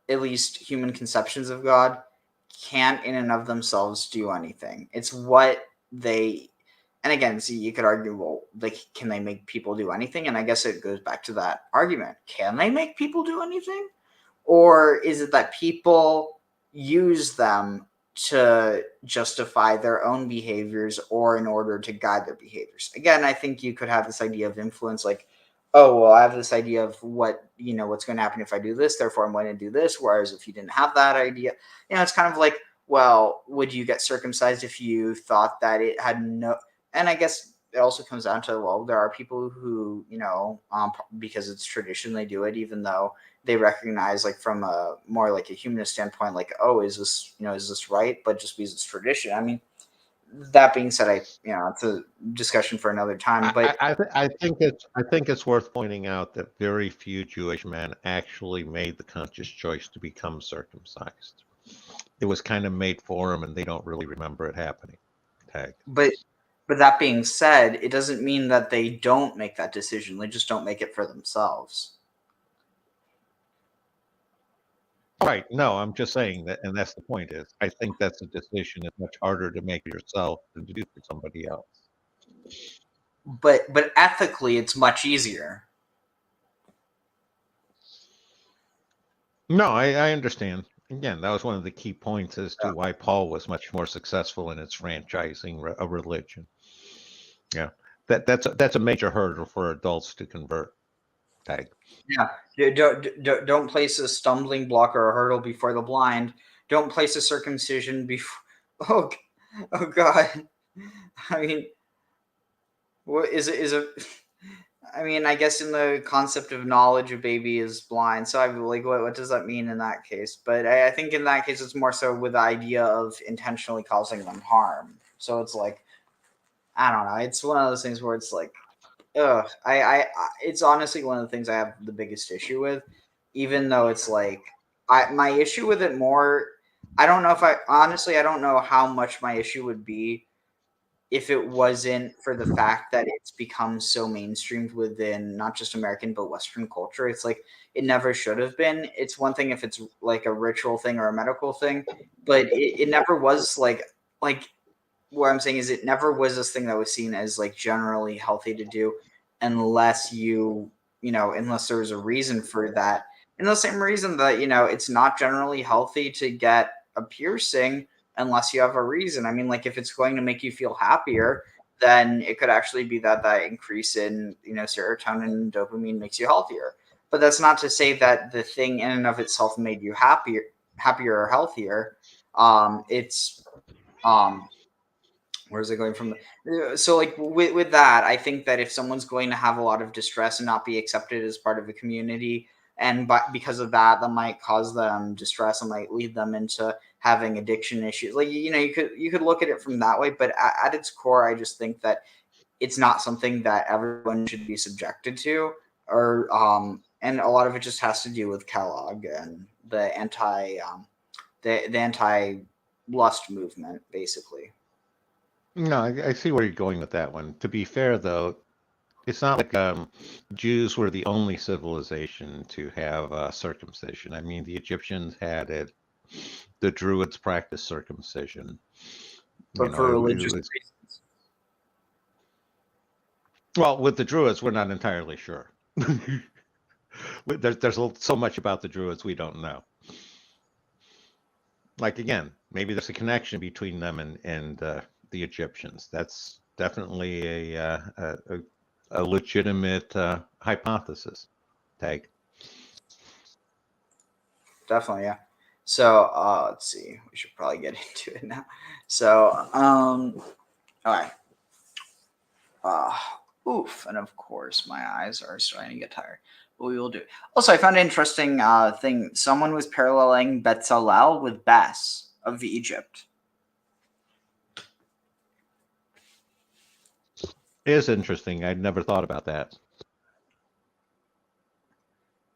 at least human conceptions of God, can't in and of themselves do anything. It's what they, and again, see, you could argue, well, like, can they make people do anything? And I guess it goes back to that argument. Can they make people do anything? Or is it that people use them to justify their own behaviors or in order to guide their behaviors? Again, I think you could have this idea of influence, like, oh, well, I have this idea of what's going to happen if I do this, therefore I'm going to do this. Whereas if you didn't have that idea, it's kind of like, well, would you get circumcised if you thought that it had no, and I guess it also comes down to, well, there are people who, because it's tradition, they do it, even though they recognize, like, from a more like a humanist standpoint, like, oh, is this right? But just because it's tradition. I mean, that being said, it's a discussion for another time. But I think it's worth pointing out that very few Jewish men actually made the conscious choice to become circumcised. It was kind of made for them, and they don't really remember it happening. Tag. But that being said, it doesn't mean that they don't make that decision. They just don't make it for themselves. Right. No, I'm just saying that, and that's the point is, I think that's a decision that's much harder to make yourself than to do for somebody else. But ethically, it's much easier. No, I understand. Again, that was one of the key points as to why Paul was much more successful in its franchising a religion. Yeah, that's a major hurdle for adults to convert. Tag. Yeah, don't place a stumbling block or a hurdle before the blind. Don't place a circumcision before. Oh God! I mean, what is it? I mean, I guess in the concept of knowledge, a baby is blind. So I'm like, what does that mean in that case? But I think in that case, it's more so with the idea of intentionally causing them harm. So it's like, I don't know. It's one of those things where it's like, ugh. It's honestly one of the things I have the biggest issue with, even though it's like, my issue with it more, I don't know how much my issue would be if it wasn't for the fact that it's become so mainstreamed within not just American but Western culture. It's like it never should have been. It's one thing if it's like a ritual thing or a medical thing, but it never was like what I'm saying is it never was this thing that was seen as like generally healthy to do unless unless there was a reason for that. And the same reason that, it's not generally healthy to get a piercing unless you have a reason. I mean, like if it's going to make you feel happier, then it could actually be that increase in, serotonin and dopamine makes you healthier. But that's not to say that the thing in and of itself made you happier or healthier. Where's it going from? So like with that, I think that if someone's going to have a lot of distress and not be accepted as part of a community, and because of that might cause them distress and might lead them into having addiction issues. Like, you could look at it from that way, but at its core, I just think that it's not something that everyone should be subjected to, or and a lot of it just has to do with Kellogg and the anti lust movement, basically. No, I see where you're going with that one. To be fair, though, it's not like Jews were the only civilization to have circumcision. I mean, the Egyptians had it. The Druids practiced circumcision. But for religious reasons. Well, with the Druids, we're not entirely sure. There's so much about the Druids we don't know. Like again, maybe there's a connection between them and the Egyptians. That's definitely a legitimate hypothesis. Tag. Definitely, yeah. So let's see. We should probably get into it now. So all right. Oof, and of course my eyes are starting to get tired. But we will do. Also, I found an interesting thing. Someone was paralleling Bezalel with Bes of Egypt. It is interesting. I'd never thought about that.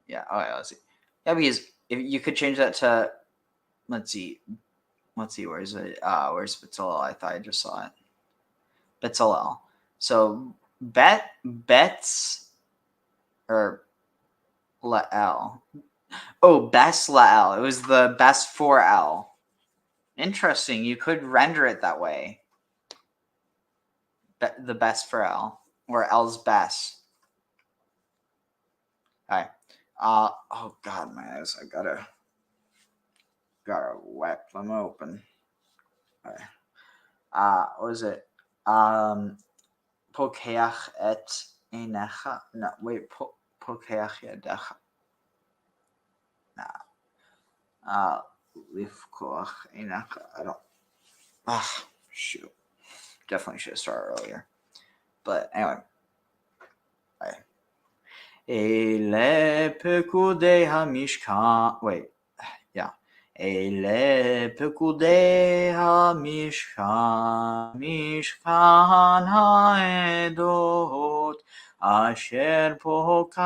Yeah. All right. Let's see. Yeah, because if you could change that to, let's see. Where is it? Where's Bezalel? I thought I just saw it. Bezalel. So Bets or Lael. Oh, Bes Lael. It was the Bes for L. Interesting. You could render it that way. The best for L, or L's best. All right. Oh God, my eyes. I gotta whack them open. All right. What is it? Pokeach et enecha. No, wait. Pokeach yadecha. Nah. Lifkoach enecha. I don't. Ah, shoot. Definitely should have started earlier. But anyway. All right. Ele Pekudei Mishkan. Wait, yeah. Ele Pekudei Mishkan, Mishkan haedot, asher pukad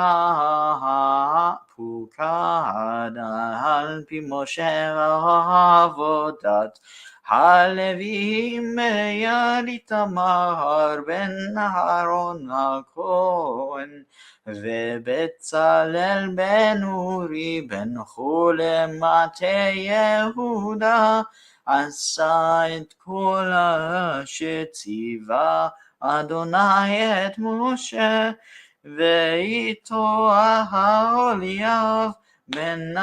al pi Moshe avodat. הלווים מיד איתמר בן אהרון הכהן ובצלאל בן אורי בן חור למטה יהודה עשה את כל שציווה אדוני את משה ואיתו אהליאב בן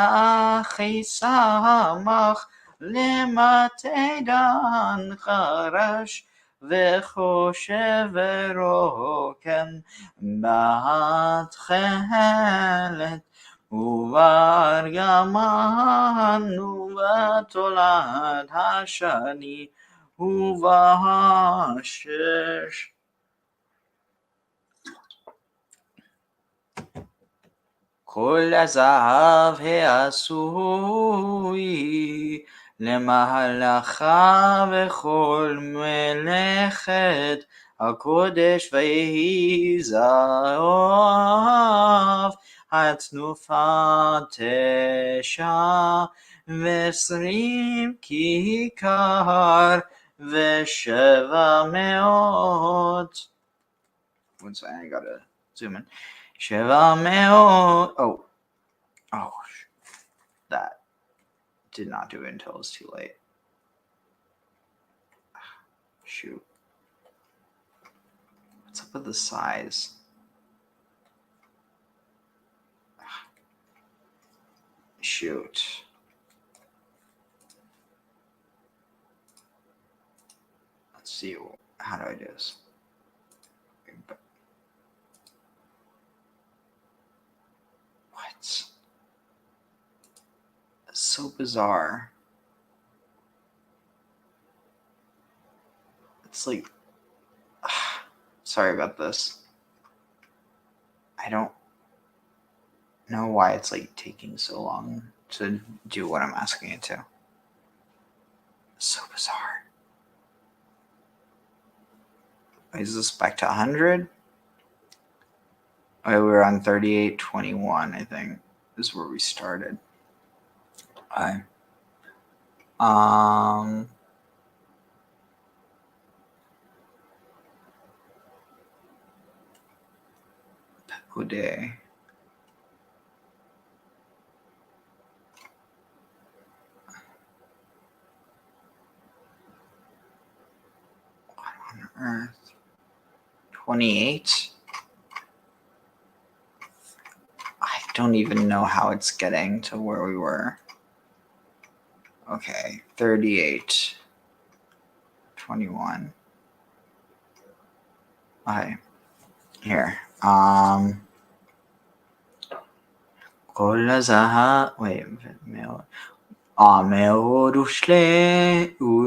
אחיסמך למטה דן חרש וחושב ורוקם בתכלת ובארגמן ובתולד השני ובשש. כל הזהב העשוי למהלכה וכל מלאכת הקודש ויהי זהב התנופה 29 כיכר ו700. One second, I gotta zoom in. 700. Oh, that did not do it until it's too late. Shoot. What's up with the size? Shoot. Let's see. How do I do this? What? That's so bizarre. It's like, sorry about this. I don't know why it's like taking so long to do what I'm asking it to. It's so bizarre. Is this back to 100? Okay, we were on 3821, I think, is where we started. Okay. Pekudei. What on earth? 28? I don't even know how it's getting to where we were. Okay, 38, 21. Okay, here. כל הזהב, wait, מאוד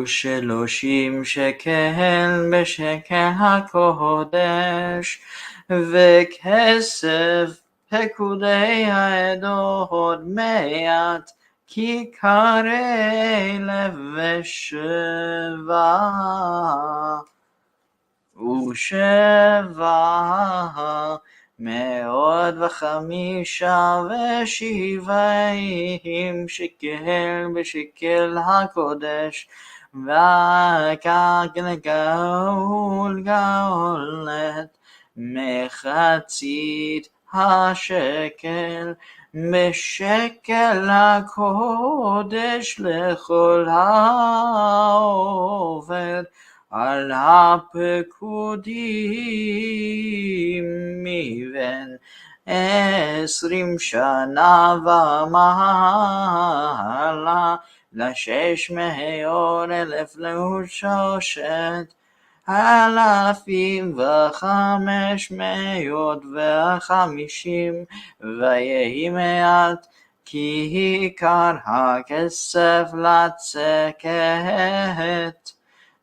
ושלושים שקל בשקל הקודש, וכסף פקודי העדות מעט כיכרי ושבע מאות וחמישה ושבעים שקל בשקל הקודש, גאולת מחצית השקל בשקל הקודש לכל העובד על הפקודים מבין 20 שנה ומעלה ל600,000 ל3,550 ויהי מעט כי עיקר הכסף לצקת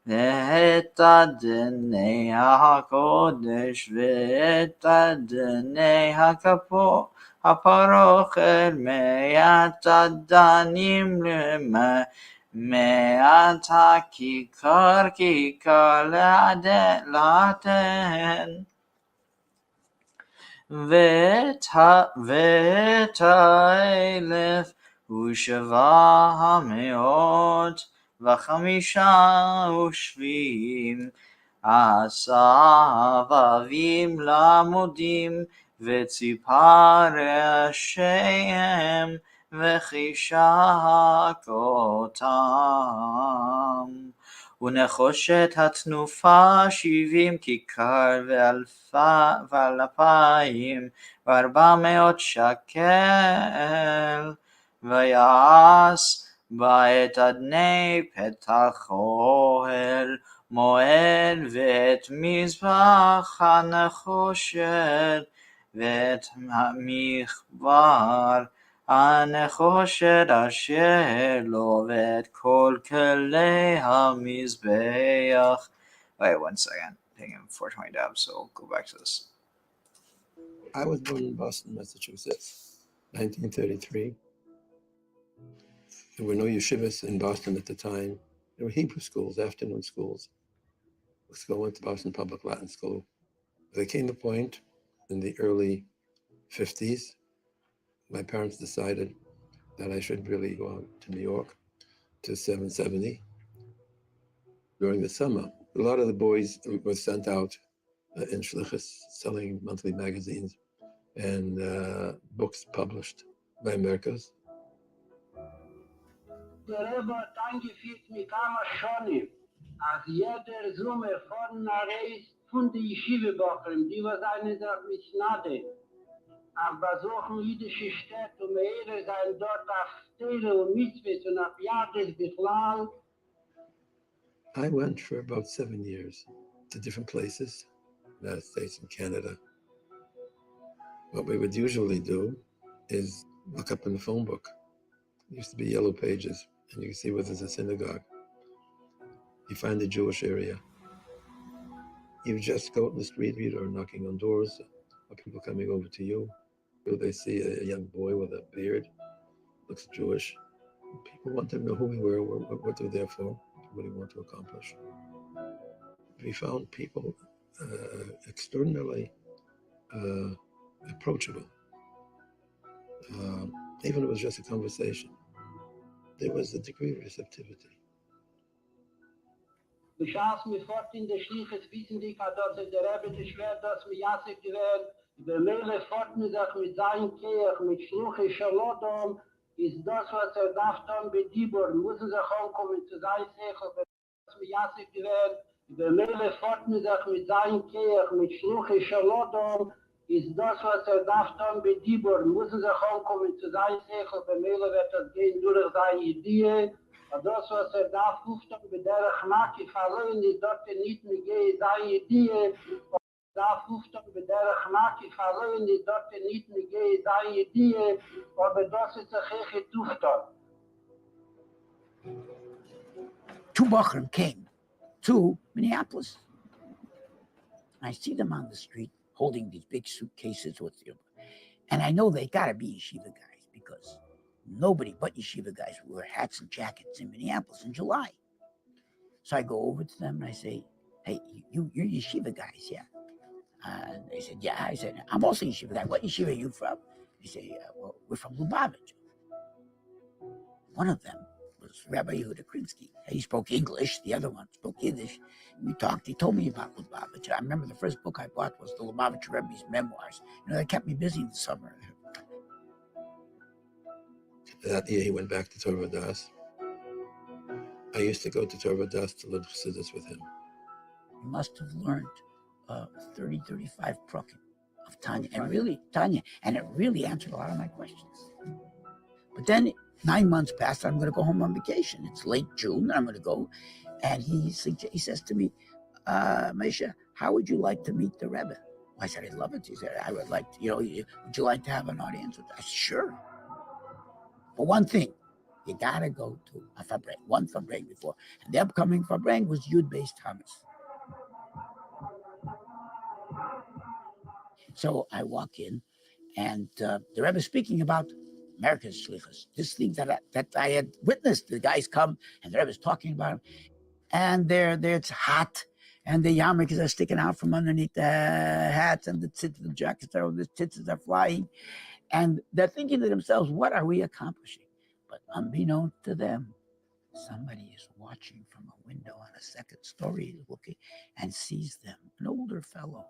ואת אדני הקודש ואת אדני הפרוכת 100 אדנים למעט הכיכר לעדן ואת 1,775 סבבים לעמודים וציפה ראשיהם וחישק אותם, ונחושת התנופה 70 כיכר ו2,400 שקל, ויעש בה את אדני פתח אוהל מועד ואת מזבח הנחושת ואת המחבר הנחושת אשר לו ואת כל כלי המזבח. Wait 1 second, taking 420 dabs, so we'll go back to this. I was born in Boston, Massachusetts, 1933. There were no yeshivas in Boston at the time. There were Hebrew schools, afternoon schools. I went to Boston Public Latin School. There came a point in the early 50s, my parents decided that I should really go out to New York to 770 during the summer. A lot of the boys were sent out in shlichus, selling monthly magazines and books published by Americans. Der Rebbe hat angeführt mit kama Schonim, als jeder Summe von einer Reis von der Yeshiva-Bochern, die was eine sagt mit Gnade, auf besuchen jüdische Städte und Meere sein dort auf Tere und Mitzvahs und auf Jahres Bichlal. I went for about 7 years to different places, United States and Canada. What we would usually do is look up in the phone book. There used to be yellow pages, and you can see whether there's a synagogue. You find a Jewish area. You just go out in the street, either knocking on doors, or people coming over to you. They see a young boy with a beard, looks Jewish. People want to know who we were, what we're there for, what we want to accomplish. We found people extraordinarily approachable. Even if it was just a conversation, there was a degree of receptivity. Beschaß mir fort in der Schliches wissen die dass der Rebbe zu schwer, dass mir Jasek gewählt, der Mehle fort mir sich mit seinem Kirch, mit Schluche Schalodom, ist das, was darf dann bei Dibor, müssen sich ankommen zu sein Sechel, dass mir Jasek gewählt, der Mehle fort mir sich mit seinem Kirch, mit Schluche Schalodom, ist das, was darf dann bei Dibor, müssen sich ankommen zu sein, sicher, bei Mele wird das gehen durch seine Idee, und das, was darf rufen, bei der Chmaki verloren, ist dort nicht mehr gehen, seine Idee, darf rufen, bei der Chmaki verloren, ist dort nicht mehr gehen, seine Idee, aber das ist ein Heche Tufton. Two Bochum came to Minneapolis. I see them on the street holding these big suitcases with you. And I know they gotta be yeshiva guys because nobody but yeshiva guys wear hats and jackets in Minneapolis in July. So I go over to them and I say, hey, you're yeshiva guys, yeah? And they said, yeah. I said, I'm also yeshiva guy. What yeshiva are you from? They say, well, we're from Lubavitch. One of them was Rabbi Yehuda Krinsky. He spoke English. The other one spoke Yiddish. We talked. He told me about Lubavitch. I remember the first book I bought was the Lubavitch Rebbe's memoirs. That kept me busy in the summer. That year he went back to Torah Das. I used to go to Torah Das to learn Chassidus with him. He must have learned 30, 35 prokim of Tanya. And really, Tanya. And it really answered a lot of my questions. But then 9 months passed. I'm going to go home on vacation. It's late June. I'm going to go. And he says to me, Mesha, how would you like to meet the Rebbe? I said, I'd love it. He said, I would like to, would you like to have an audience with us? I said, sure. But one thing, you got to go to a Fabreng, one Fabreng before. And the upcoming Fabreng was Yud-based Thomas. So I walk in, and the Rebbe is speaking about America's shlichus, this thing that I had witnessed. The guys come, and the Rebbe is talking about them, and there it's hot, and the yarmulkes are sticking out from underneath the hats, and the jackets the tzitzis are flying, and they're thinking to themselves, what are we accomplishing? But unbeknownst to them, somebody is watching from a window on a second story, looking, and sees them, an older fellow.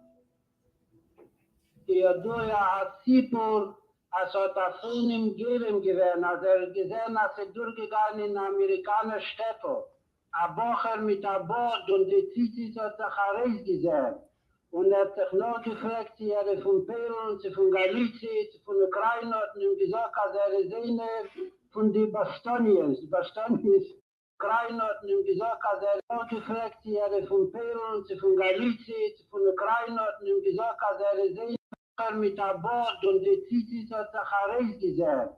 Als hat Freund im Geben gewesen, als gesehen, als durchgegangen in amerikanische Städte. Ein Bocher mit einem Bord und die Zitzis hat sich herausgesehen. Und hat sich noch gefragt, sie von Polen, sie von Galizien, sie von Ukraine, und ihm gesagt, als ist eine von den Bastoniens. Die Bastoniens, Ukraine, und ihm gesagt, als noch gefragt, sie von Polen, sie von Galizien, sie von Ukraine, und ihm gesagt, als ist eine mit einem Bord und die Zitzis hat sich herausgesehen.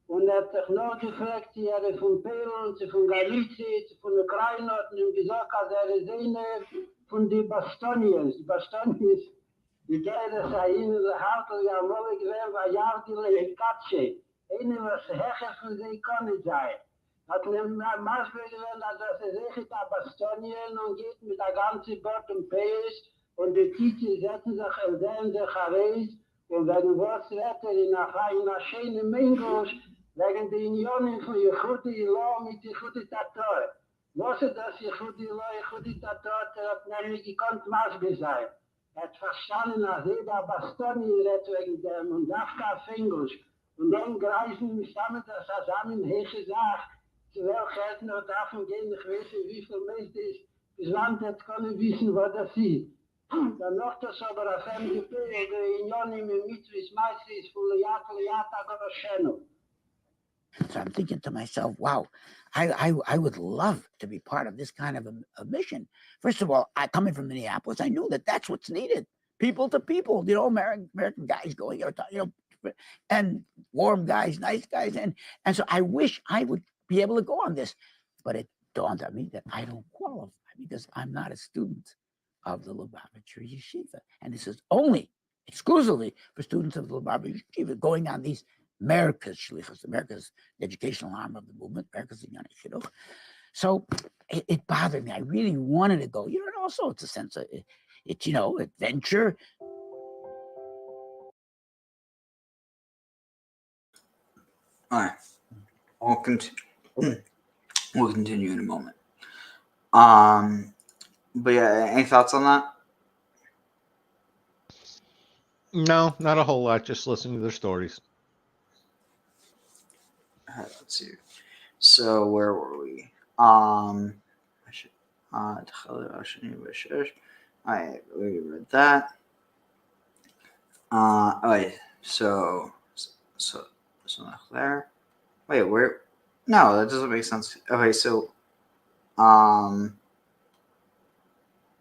Und hat sich noch gefragt, sie von Polen, sie von Galizien, sie von Ukraine, und ihm gesagt, als ist eine von den Bastoniens. Die Bastoniens, die Gäder seien, die Hartel, ja, wolle gewähren, war Jardile Katsche. Eine, was Hecher von sie kann nicht sein. Hat mir Maßbel gewähren, dass sich in Bastonien und geht mit der ganzen Bord und Pace. Und die Titel setzen sich, sehen sich heraus, und wenn was Wetter in einer schönen Mengus, wegen der Unionen von Yehudi Law mit Yehudi Tatar. Was ist das Yehudi Law, Yehudi Tatar, der hat nämlich gekonnt Masbe sein. Hat verstanden, dass jeder Bastoni redet wegen dem und Dafka Fengus. Und dann greifen wir zusammen, Heche sagt, zu welchen noch davon gehen, ich weiß nicht, wie viel Mensch ist, das Land jetzt können wissen, was das ist. Dann noch das aber auf MGP, die Unionen mit Mitzvahs Meisters von Leata Goroshenu. So I'm thinking to myself, wow, I would love to be part of this kind of a mission. First of all, coming from Minneapolis, I knew that that's what's needed. People to people, American guys going, and warm guys, nice guys. And so I wish I would be able to go on this. But it dawned on me that I don't qualify because I'm not a student of the Lubavitcher Yeshiva. And this is only, exclusively for students of the Lubavitcher Yeshiva going on these America's shlichus, America's educational arm of the movement, America's Inyan Shidduch. So it bothered me. I really wanted to go. And also it's a sense of, it's adventure. All right. We'll continue in a moment. But yeah, any thoughts on that? No, not a whole lot. Just listening to their stories. Let's see. So where were we? We read that. Wait, so not there. Wait, where? No, that doesn't make sense. Okay, so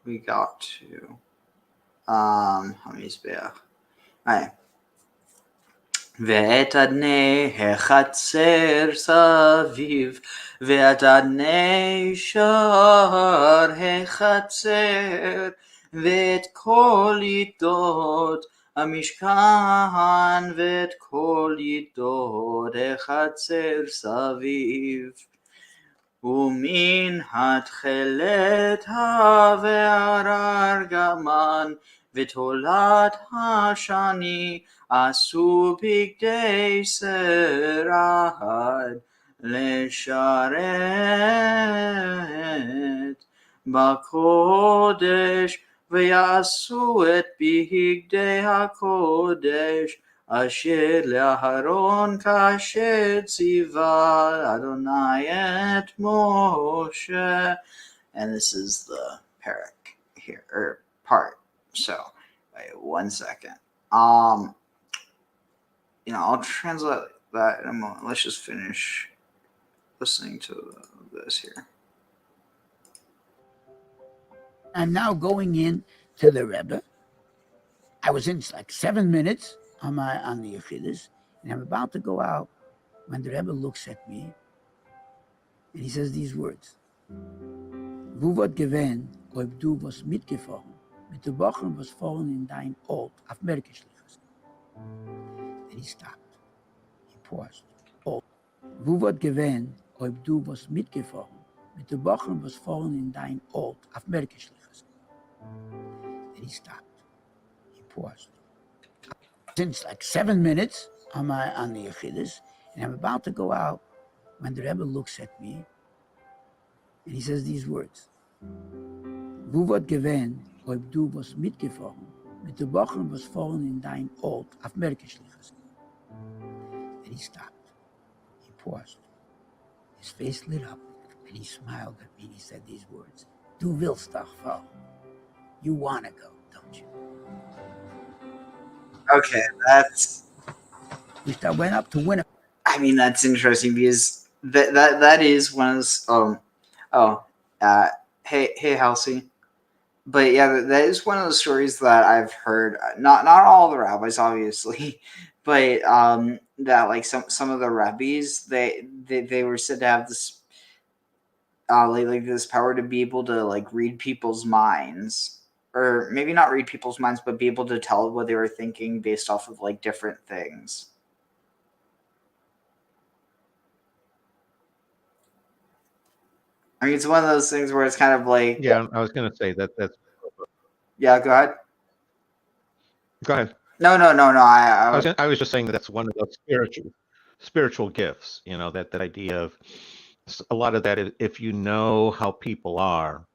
we got to המזבח. Alright. ואת אדני החצר סביב, ואת אדני שער החצר, ואת כל עדות המשכן, ואת כל עדות החצר סביב. ומן התכלת וער ארגמן, ותולת השני עשו בגדי שרד לשרת בקודש, ויעשו את בגדי הקודש אשר לאהרון כאשר ציווה אדוני את משה. And this is the parak here, or part. So, wait 1 second. I'll translate that in a moment. Let's just finish listening to this here. I'm now going in to the Rebbe. I was in like 7 minutes on the Yechidus, and I'm about to go out when the Rebbe looks at me and he says these words: "Wo wird gewähnt, ob du was mitgefahren, mit der Woche was fallen in dein Old, auf Merkschlichus." And he stopped. He paused. Old. "Wo wird gewähnt, ob du was mitgefahren, mit der Woche was fallen in dein Old, auf Merkschlichus." And he stopped. He paused. Since like 7 minutes on the Yechidus, and I'm about to go out when the Rebbe looks at me and he says these words: "Wo wird gewähnt, ob du was mitgefahren, mit der Woche was fallen in dein Old, auf Merkschlichus." And he stopped. He paused. His face lit up and he smiled at me and he said these words: "Du willst doch fahren. You want to go, don't you?" Okay, that's. I went up to Winnipeg. I mean, that's interesting because that is one of those. Hey, Halsey. But yeah, that is one of the stories that I've heard. Not all the rabbis, obviously, but that like some of the rabbis they were said to have this like this power to be able to like read people's minds, or maybe not read people's minds, but be able to tell what they were thinking based off of like different things. I mean, it's one of those things where it's kind of like. Yeah, I was going to say that's. Yeah, go ahead. Go ahead. No. I was just saying that's one of those spiritual gifts. That idea of a lot of that. If you know how people are,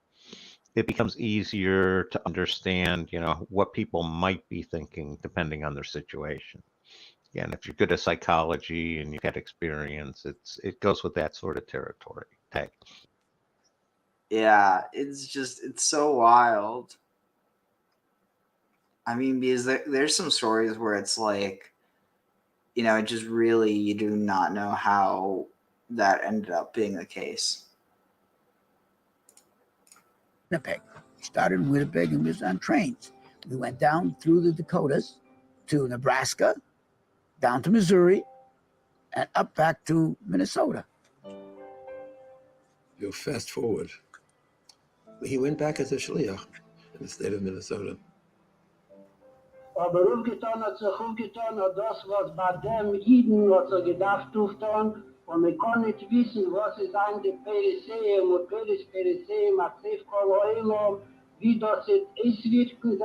it becomes easier to understand, what people might be thinking depending on their situation. Yeah, and if you're good at psychology and you've had experience, it goes with that sort of territory tag. Yeah, it's so wild. I mean, because there's some stories where it's like, it just really, you do not know how that ended up being the case. Winnipeg. We started in Winnipeg and we was on trains. We went down through the Dakotas to Nebraska, down to Missouri, and up back to Minnesota. You fast forward. He went back as a shliach in the state of Minnesota. Aber aufgetan hat sich aufgetan, das, was bei dem Jiden hat er gedacht aufgetan, und man kann nicht wissen, was ist eigentlich Periseum und Periseum, Aktiv Koloilom, wie das ist wirken,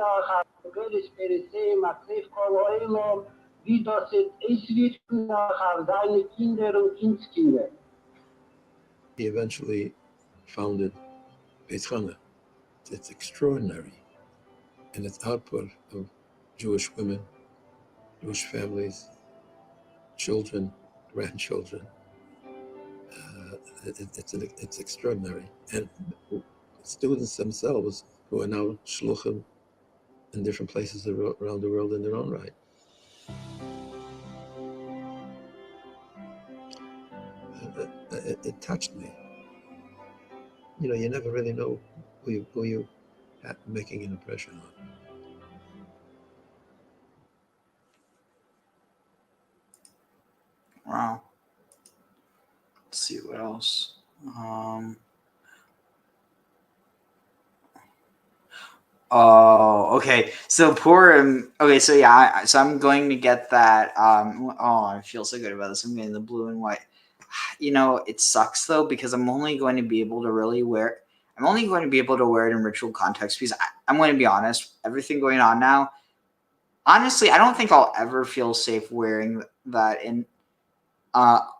Periseum, Aktiv Koloilom, wie das ist wirken, auf seine Kinder und Kindskinder. He eventually founded Beit Chana. It's extraordinary. And its output of Jewish women, Jewish families, children, grandchildren. It's extraordinary. And students themselves who are now shluchim in different places around the world in their own right. it touched me. You know, you never really know who you making an impression on. Wow. Let's see what else. Oh, okay. So Purim. Okay, so yeah, so I'm going to get that. Oh, I feel so good about this. I'm getting the blue and white. You know, it sucks though because I'm only going to be able to wear it in ritual context because I'm going to be honest. Everything going on now, honestly, I don't think I'll ever feel safe wearing that in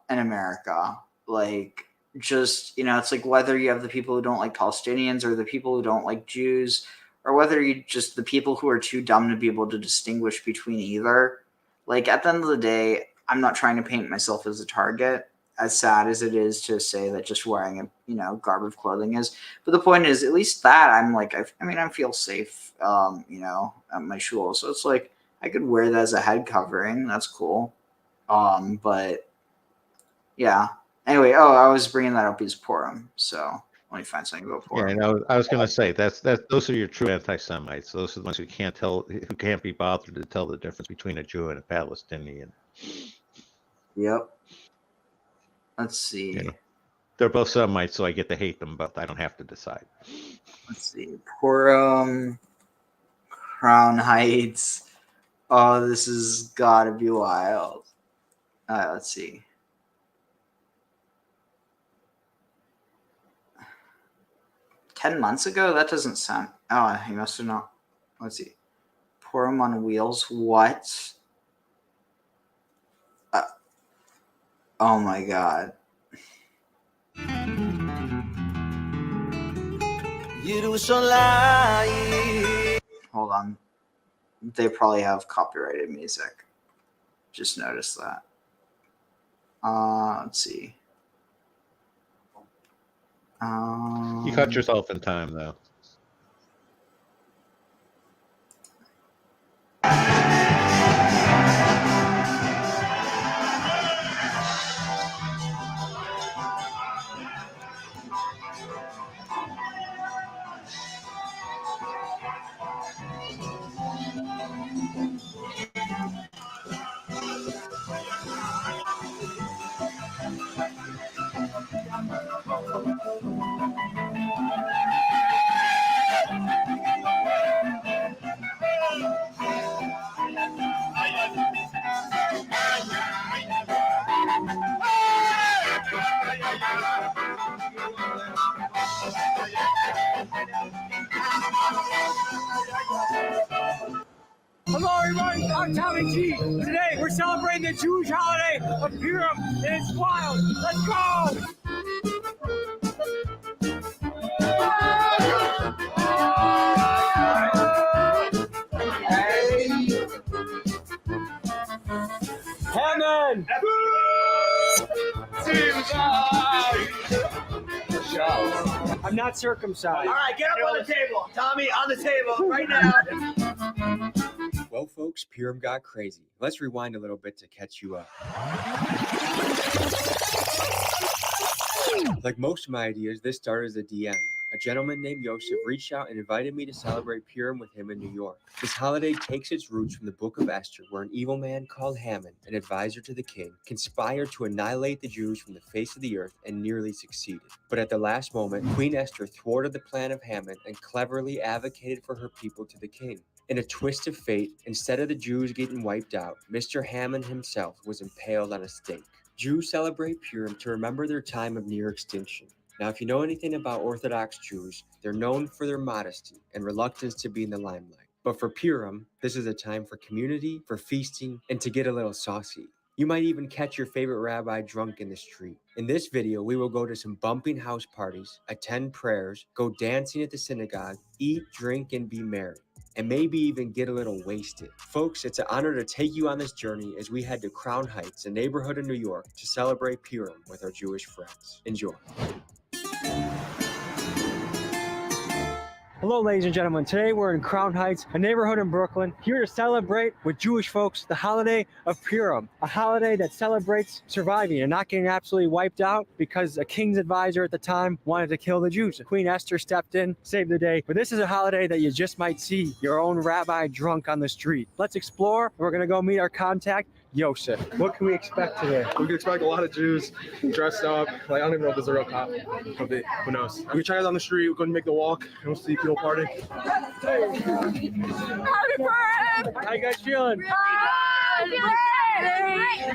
America. Like, just, you know, it's like whether you have the people who don't like Palestinians or the people who don't like Jews, or whether you just the people who are too dumb to be able to distinguish between either. Like, at the end of the day, I'm not trying to paint myself as a target, as sad as it is to say that just wearing a, you know, garb of clothing is. But the point is, at least that I'm like, I feel safe, you know, at my shul. So it's like, I could wear that as a head covering. That's cool. But yeah. Anyway, I was bringing that up as Purim. So let me find something about Purim. Yeah, I was going to say those are your true anti-Semites. Those are the ones who can't be bothered to tell the difference between a Jew and a Palestinian. Yep. Let's see. You know, they're both Semites, so I get to hate them both. I don't have to decide. Let's see. Purim, Crown Heights. Oh, this has got to be wild. All right, let's see. $10 ago? That doesn't sound... Oh, he must have not... Let's see. Purim on wheels. What? Oh my god. Hold on. They probably have copyrighted music. Just noticed that. Let's see. You cut yourself in time, though. Hello everyone, I'm Tommy G. Today we're celebrating the Jewish holiday of Purim, and it's wild. Let's go! Hammond! I'm not circumcised. All right, get up on the table. Tommy, on the table right now. Well, folks, Purim got crazy. Let's rewind a little bit to catch you up. Like most of my ideas, this started as a DM. A gentleman named Yosef reached out and invited me to celebrate Purim with him in New York. This holiday takes its roots from the book of Esther, where an evil man called Haman, an advisor to the king, conspired to annihilate the Jews from the face of the earth and nearly succeeded. But at the last moment, Queen Esther thwarted the plan of Haman and cleverly advocated for her people to the king. In a twist of fate, instead of the Jews getting wiped out, Mr. Haman himself was impaled on a stake. Jews celebrate Purim to remember their time of near extinction. Now, if you know anything about Orthodox Jews, they're known for their modesty and reluctance to be in the limelight. But for Purim, this is a time for community, for feasting, and to get a little saucy. You might even catch your favorite rabbi drunk in the street. In this video, we will go to some bumping house parties, attend prayers, go dancing at the synagogue, eat, drink, and be merry, and maybe even get a little wasted. Folks, it's an honor to take you on this journey as we head to Crown Heights, a neighborhood in New York, to celebrate Purim with our Jewish friends. Enjoy. Hello, ladies and gentlemen. Today we're in Crown Heights, a neighborhood in Brooklyn, here to celebrate with Jewish folks the holiday of Purim, a holiday that celebrates surviving and not getting absolutely wiped out because a king's advisor at the time wanted to kill the Jews. Queen Esther stepped in, saved the day. But this is a holiday that you just might see your own rabbi drunk on the street. Let's explore. We're going to go meet our contact, Yosef. What can we expect today? We can expect a lot of Jews dressed up. Like, I don't even know if there's a real cop. Who knows? We can check it on the street. We're going to make the walk and we'll see people party. Howdy, Brian! How you guys feeling? You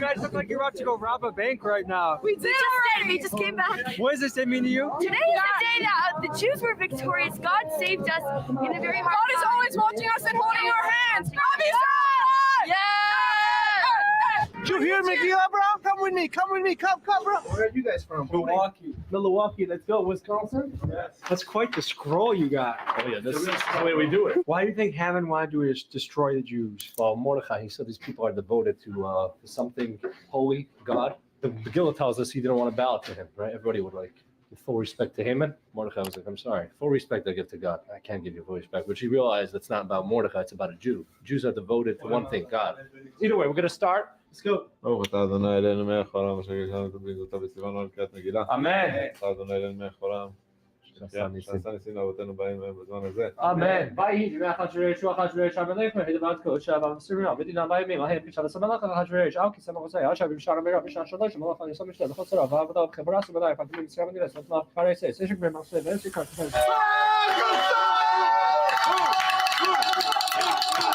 guys look like you're about to go rob a bank right now. We just came back. What does this day mean to you? Today is the day that the Jews were victorious. God saved us in a very hard time. God is always watching us and holding our hands. Yeah! You hear Megillah, bro? Come with me. Come, bro. Where are you guys from? Milwaukee. Let's go. Wisconsin? Yes. That's quite the scroll you got. Oh, yeah, this is the way we do it. Why do you think Haman wanted to destroy the Jews? Well, Mordechai, he said these people are devoted to something holy, God. The Megillah tells us he didn't want to bow to him, right? Everybody would like with full respect to Haman. Mordechai was like, I'm sorry, full respect I give to God. I can't give you full respect. But he realized it's not about Mordechai, it's about a Jew. Jews are devoted to one thing, God. Either way, we're going to start. Let's go. Amen. Amen.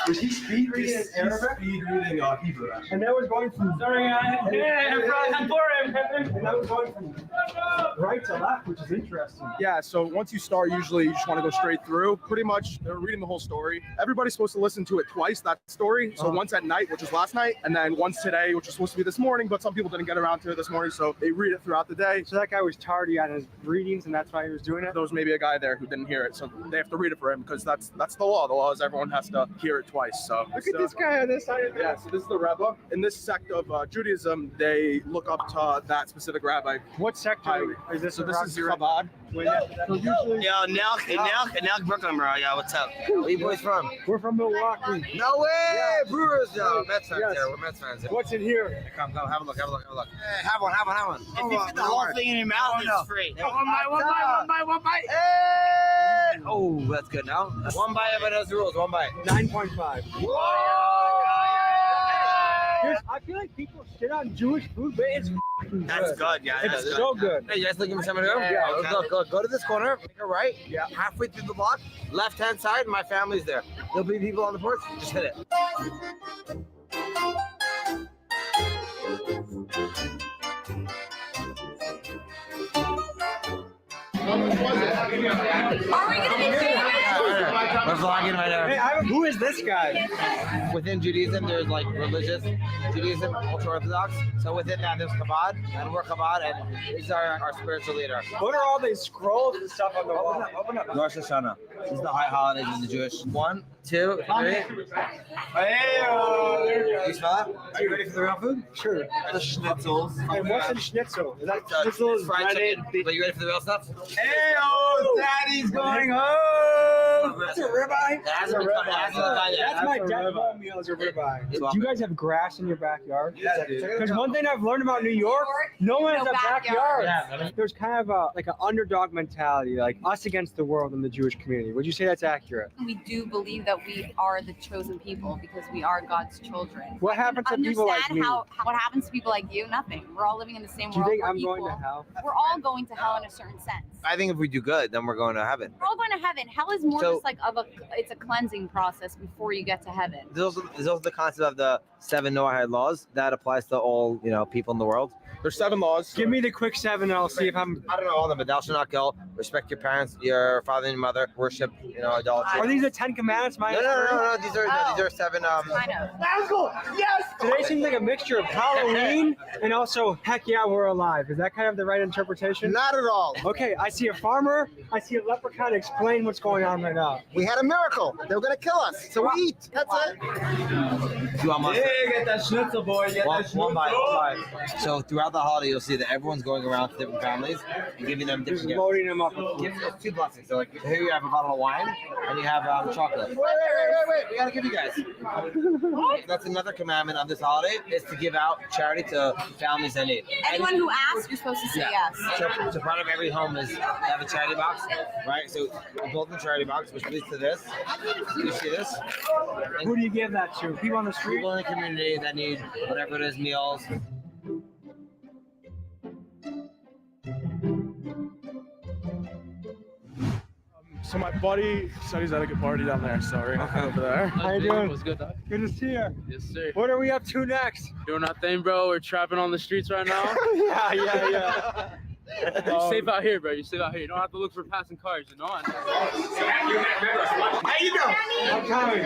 Was he speed reading in Arabic? Speed reading Hebrew. And that was going from right to left, which is interesting. Yeah, so once you start, usually you just want to go straight through. Pretty much, they're reading the whole story. Everybody's supposed to listen to it twice, that story. So once at night, which was last night, and then once today, which was supposed to be this morning, but some people didn't get around to it this morning, so they read it throughout the day. So that guy was tardy on his readings, and that's why he was doing it? There was maybe a guy there who didn't hear it, so they have to read it for him, because that's the law. The law is everyone has to hear it twice. So look at this guy on this side of the Yeah, so this is the Rebbe. In this sect of Judaism, they look up to that specific rabbi. What sect is this? So this is Chabad. Yo, Nelk, Brooklyn, bro. Yo, what's up? Where you boys from? We're from Milwaukee. No way! Yeah. Brewers, yo. Mets fans Yes. there. We're Mets fans. What's in here? Come, have a look. Hey, have one. If you fit the whole thing in your mouth, it's free. One bite. Hey! Oh, that's good now. One bite, everyone knows the rules. One bite. 9.5. I feel like people shit on Jewish food, but it's That's good, yeah. It's so good. Hey, you guys looking for something to do? Yeah. Okay. Look, go to this corner, make a right. Yeah. Halfway through the block, left-hand side, my family's there. There'll be people on the porch, just hit it. Are we gonna be famous? We're vlogging right now. Hey, who is this guy? Within Judaism, there's like religious Judaism, ultra-Orthodox. So within that, there's Chabad, and we're Chabad, and he's our spiritual leader. What are all these scrolls and stuff on the wall? Open up. Rosh Hashanah. This is the high holidays of the Jewish. 1, 2, 3. Hey, You smell that? Are you ready for the real food? Sure. The schnitzels. And what's in schnitzel? Is that Schnitzel schnitzel is fried breaded? chicken. But you ready for the real stuff? Hey, Daddy's going home! That's a ribeye? That's a ribeye. That's my death row meal is a ribeye. Do you guys have grass in your backyard? Yeah, dude. Because one thing I've learned about New York, no one has No a backyard. backyard. There's kind of like an underdog mentality, like us against the world in the Jewish community. Would you say that's accurate? We do believe that we are the chosen people because we are God's children. What happens to people like me? What happens to people like you? Nothing. We're all living in the same Do you world. think We're I'm going to equal. hell? We're all going to hell in a certain sense. I think if we do good, then we're going to heaven. We're all going to heaven. Hell is more So- just like it's a cleansing process before you get to heaven. There's also the concept of the 7 Noahide laws that applies to all people in the world. There's 7 laws. Give me the quick 7 and I'll see if I'm... I don't know all of them, but thou shalt not kill, respect your parents, your father and your mother, worship, idolatry. Are these the 10 Commandments? No. These are 7. Kind of. That's cool. Yes. Today seems like a mixture of Halloween and also heck yeah, we're alive. Is that kind of the right interpretation? Not at all. Okay, I see a farmer. I see a leprechaun. Explain what's going on right now. We had a miracle. They were going to kill us, so we eat. That's it. You want mustard? Get that schnitzel, boy. One bite. So throughout the holiday, you'll see that everyone's going around to different families and giving them different gifts. Loading them up. Gifts, it's 2 blessings. So like here you have a bottle of wine and you have chocolate. Wait! We gotta give you guys. That's another commandment of this holiday is to give out charity to families in need. Anyone who asks, you're supposed to say yes. So part of every home is to have a charity box, right? So we built the charity box, which leads to this. You see this? And who do you give that to? People on the street? People in the community that need whatever it is, meals. So my buddy said he's at a good party down there, so we're gonna head over there. How you doing? What's good, dog? Good to see you. Yes, sir. What are we up to next? Doing nothing, bro. We're trapping on the streets right now. yeah. You're safe out here, bro. You're safe out here. You don't have to look for passing cars, you know? How you doing? I'm coming.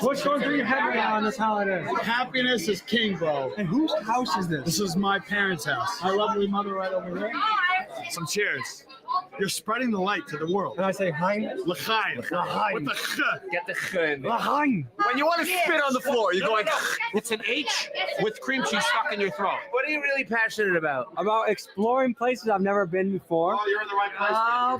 What's going through your head right now on this holiday? Happiness is king, bro. And whose house is this? This is my parents' house. My lovely mother right over there. Some cheers. You're spreading the light to the world. Can I say Hein? L'chaim. With the ch. Get the ch in. L'chaim. When you want to spit on the floor, you're going, it's an H with cream cheese stuck in your throat. What are you really passionate about? About exploring places I've never been before. Oh, you're in the right place. Oh,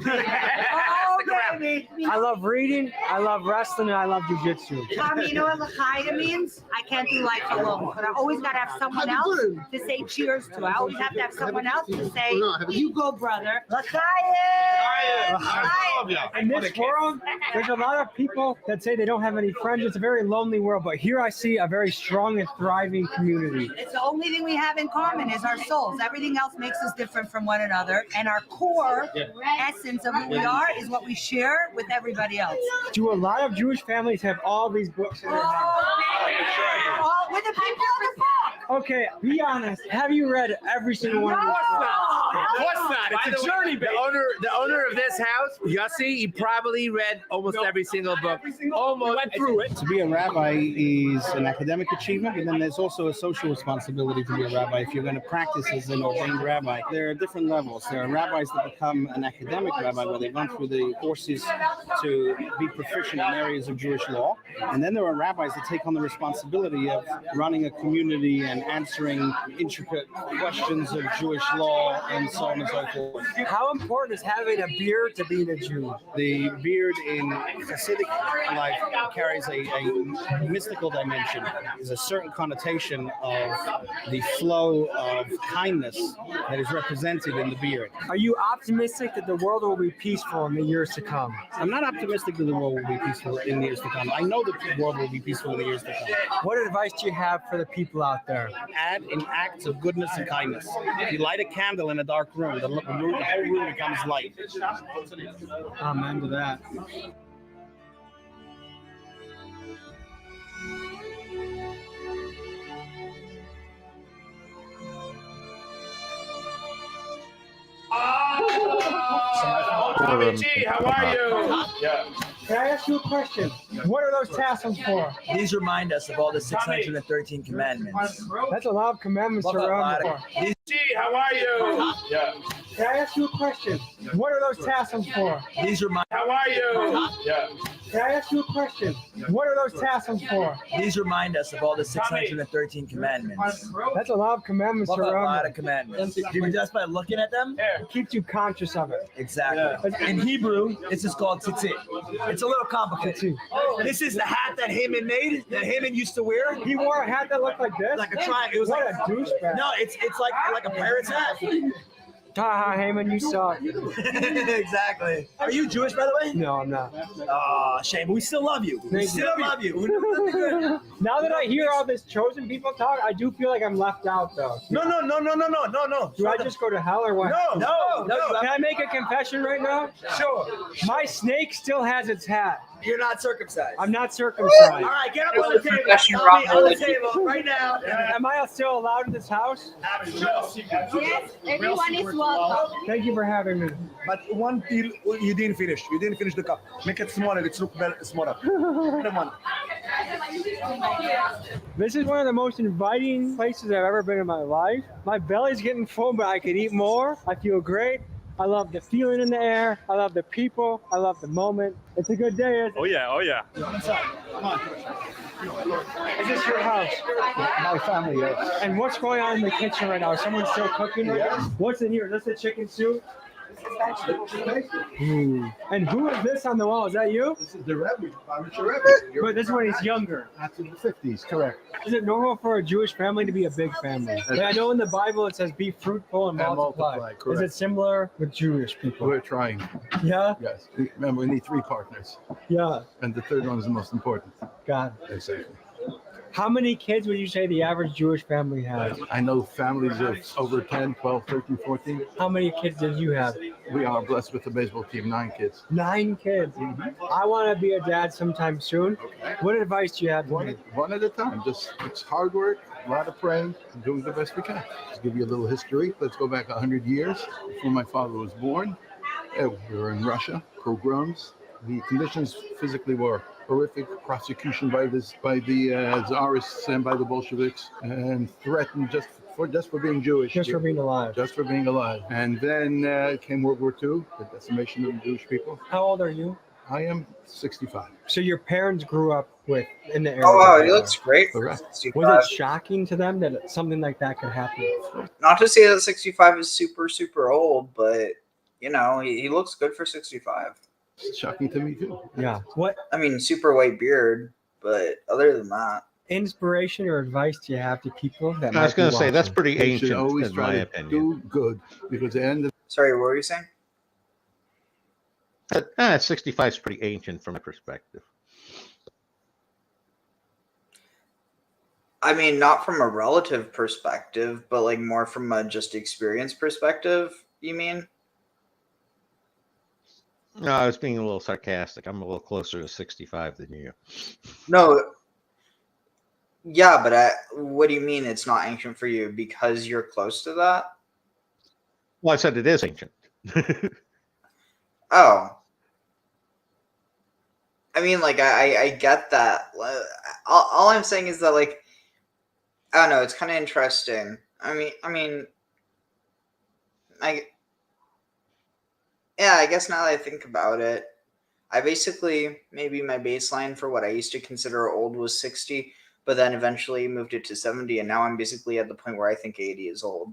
baby. I love reading, I love wrestling, and I love jiu-jitsu. You know what l'chaim means? I can't do life alone, but I always got to have someone else to say cheers to. I always have to have someone else to say, you go, brother. L'chaim! In this world, there's a lot of people that say they don't have any friends. It's a very lonely world, but here I see a very strong and thriving community. It's the only thing we have in common is our souls. Everything else makes us different from one another, and our core essence of who we are is what we share with everybody else. Do a lot of Jewish families have all these books in their house? All with the people on the book. Okay, be honest. Have you read every single one of these books? Of course not. It's a journey, baby. The owner of this house, Yossi, he probably read almost every single book. Almost went through it. To be a rabbi is an academic achievement, and then there's also a social responsibility to be a rabbi. If you're going to practice as an ordained rabbi, there are different levels. There are rabbis that become an academic rabbi where they've gone through the courses to be proficient in areas of Jewish law. And then there are rabbis that take on the responsibility of running a community and answering intricate questions of Jewish law and so on and so forth. How important is having a beard to being a Jew? The beard in Hasidic life carries a mystical dimension. There's a certain connotation of the flow of kindness that is represented in the beard. Are you optimistic that the world will be peaceful in the years to come? I'm not optimistic that the world will be peaceful in the years to come. I know that the world will be peaceful in the years to come. What advice do you have for the people out there? Add in acts of goodness and kindness. If you light a candle in a dark room, the whole room becomes light. Amen to that. Tommy G, how are you? Yeah. Can I ask you a question? What are those tassels for? These remind us of all the 613 commandments. That's a lot of commandments to remember. G, how are you? Yeah. Can I ask you a question? What are those tassels for? These remind. How are you? Yeah. Can I ask you a question? What are those tassels for? These remind us of all the 613 commandments. That's a lot of commandments to remember. A lot of commandments. Just by looking at them, it keeps you conscious of it. Exactly. In Hebrew, it's just called tzitzit. It's a little complicated. This is the hat that Haman made, that Haman used to wear. He wore a hat that looked like this? Like a triangle. It was what like a douchebag. No, it's like a pirate's hat. Ha, Haman, you suck. Exactly. Are you Jewish, by the way? No, I'm not. Oh, shame. We still love you. We still love you. Now that I hear all this chosen people talk, I do feel like I'm left out, though. No. Do I just go to hell or what? No. Can I make a confession right now? Sure. My snake still has its hat. You're not circumcised. I'm not circumcised. All right, get up on the table. On the table right now. Am I still allowed in this house? Yes, everyone is welcome. Thank you for having me. But one deal you didn't finish. You didn't finish the cup. Make it smaller. It's look smaller. Come on. This is one of the most inviting places I've ever been in my life. My belly's getting full, but I could eat more. I feel great. I love the feeling in the air. I love the people. I love the moment. It's a good day, isn't it? Oh yeah, oh yeah. Come on. Is this your house? My family, yes. And what's going on in the kitchen right now? Is someone still cooking? Yes. What's in here? Is this a chicken soup? Ooh. And who is this on the wall? Is that you? This is the Rebbe, Parsha Rebbe. But this one, he's younger. That's in the 50s, correct. Is it normal for a Jewish family to be a big family? Like, I know in the Bible it says be fruitful and multiply. Is correct. it similar with Jewish people? We're trying. Yeah? Yes. Remember, we need 3 partners. Yeah. And the third one is the most important. God. Exactly. How many kids would you say the average Jewish family has? I know families of over 10, 12, 13, 14. How many kids did you have? We are blessed with the baseball team, 9 kids. 9 kids. I want to be a dad sometime soon. What advice do you have for me? One at a time. Just it's hard work, a lot of praying, and doing the best we can. Just give you a little history. Let's go back 100 years before my father was born. We were in Russia, pogroms. The conditions physically were horrific. Prosecution by the Tsarists and by the Bolsheviks, and threatened just for being Jewish. Just for being alive. Just for being alive. And then came World War II, the decimation of the Jewish people. How old are you? I am 65. So your parents grew up in the area. Oh wow, he looks great. Correct. Was it shocking to them that something like that could happen? Not to say that 65 is super, super old, but you know, he looks good for 65. It's shocking to me too. Yeah. What? I mean, super white beard, but other than that, inspiration or advice do you have to people that? I was going to say that's pretty They should ancient, always in try my to opinion. do good, because at the end of sorry, what were you saying? 65 is pretty ancient from my perspective. I mean, not from a relative perspective, but like more from a just experience perspective. You mean? No, I was being a little sarcastic. I'm a little closer to 65 than you. No. Yeah, but what do you mean it's not ancient for you? Because you're close to that? Well, I said it is ancient. Oh. I mean, like, I get that. All I'm saying is that, like, I don't know, it's kind of interesting. Yeah, I guess now that I think about it, I basically, maybe my baseline for what I used to consider old was 60, but then eventually moved it to 70, and now I'm basically at the point where I think 80 is old.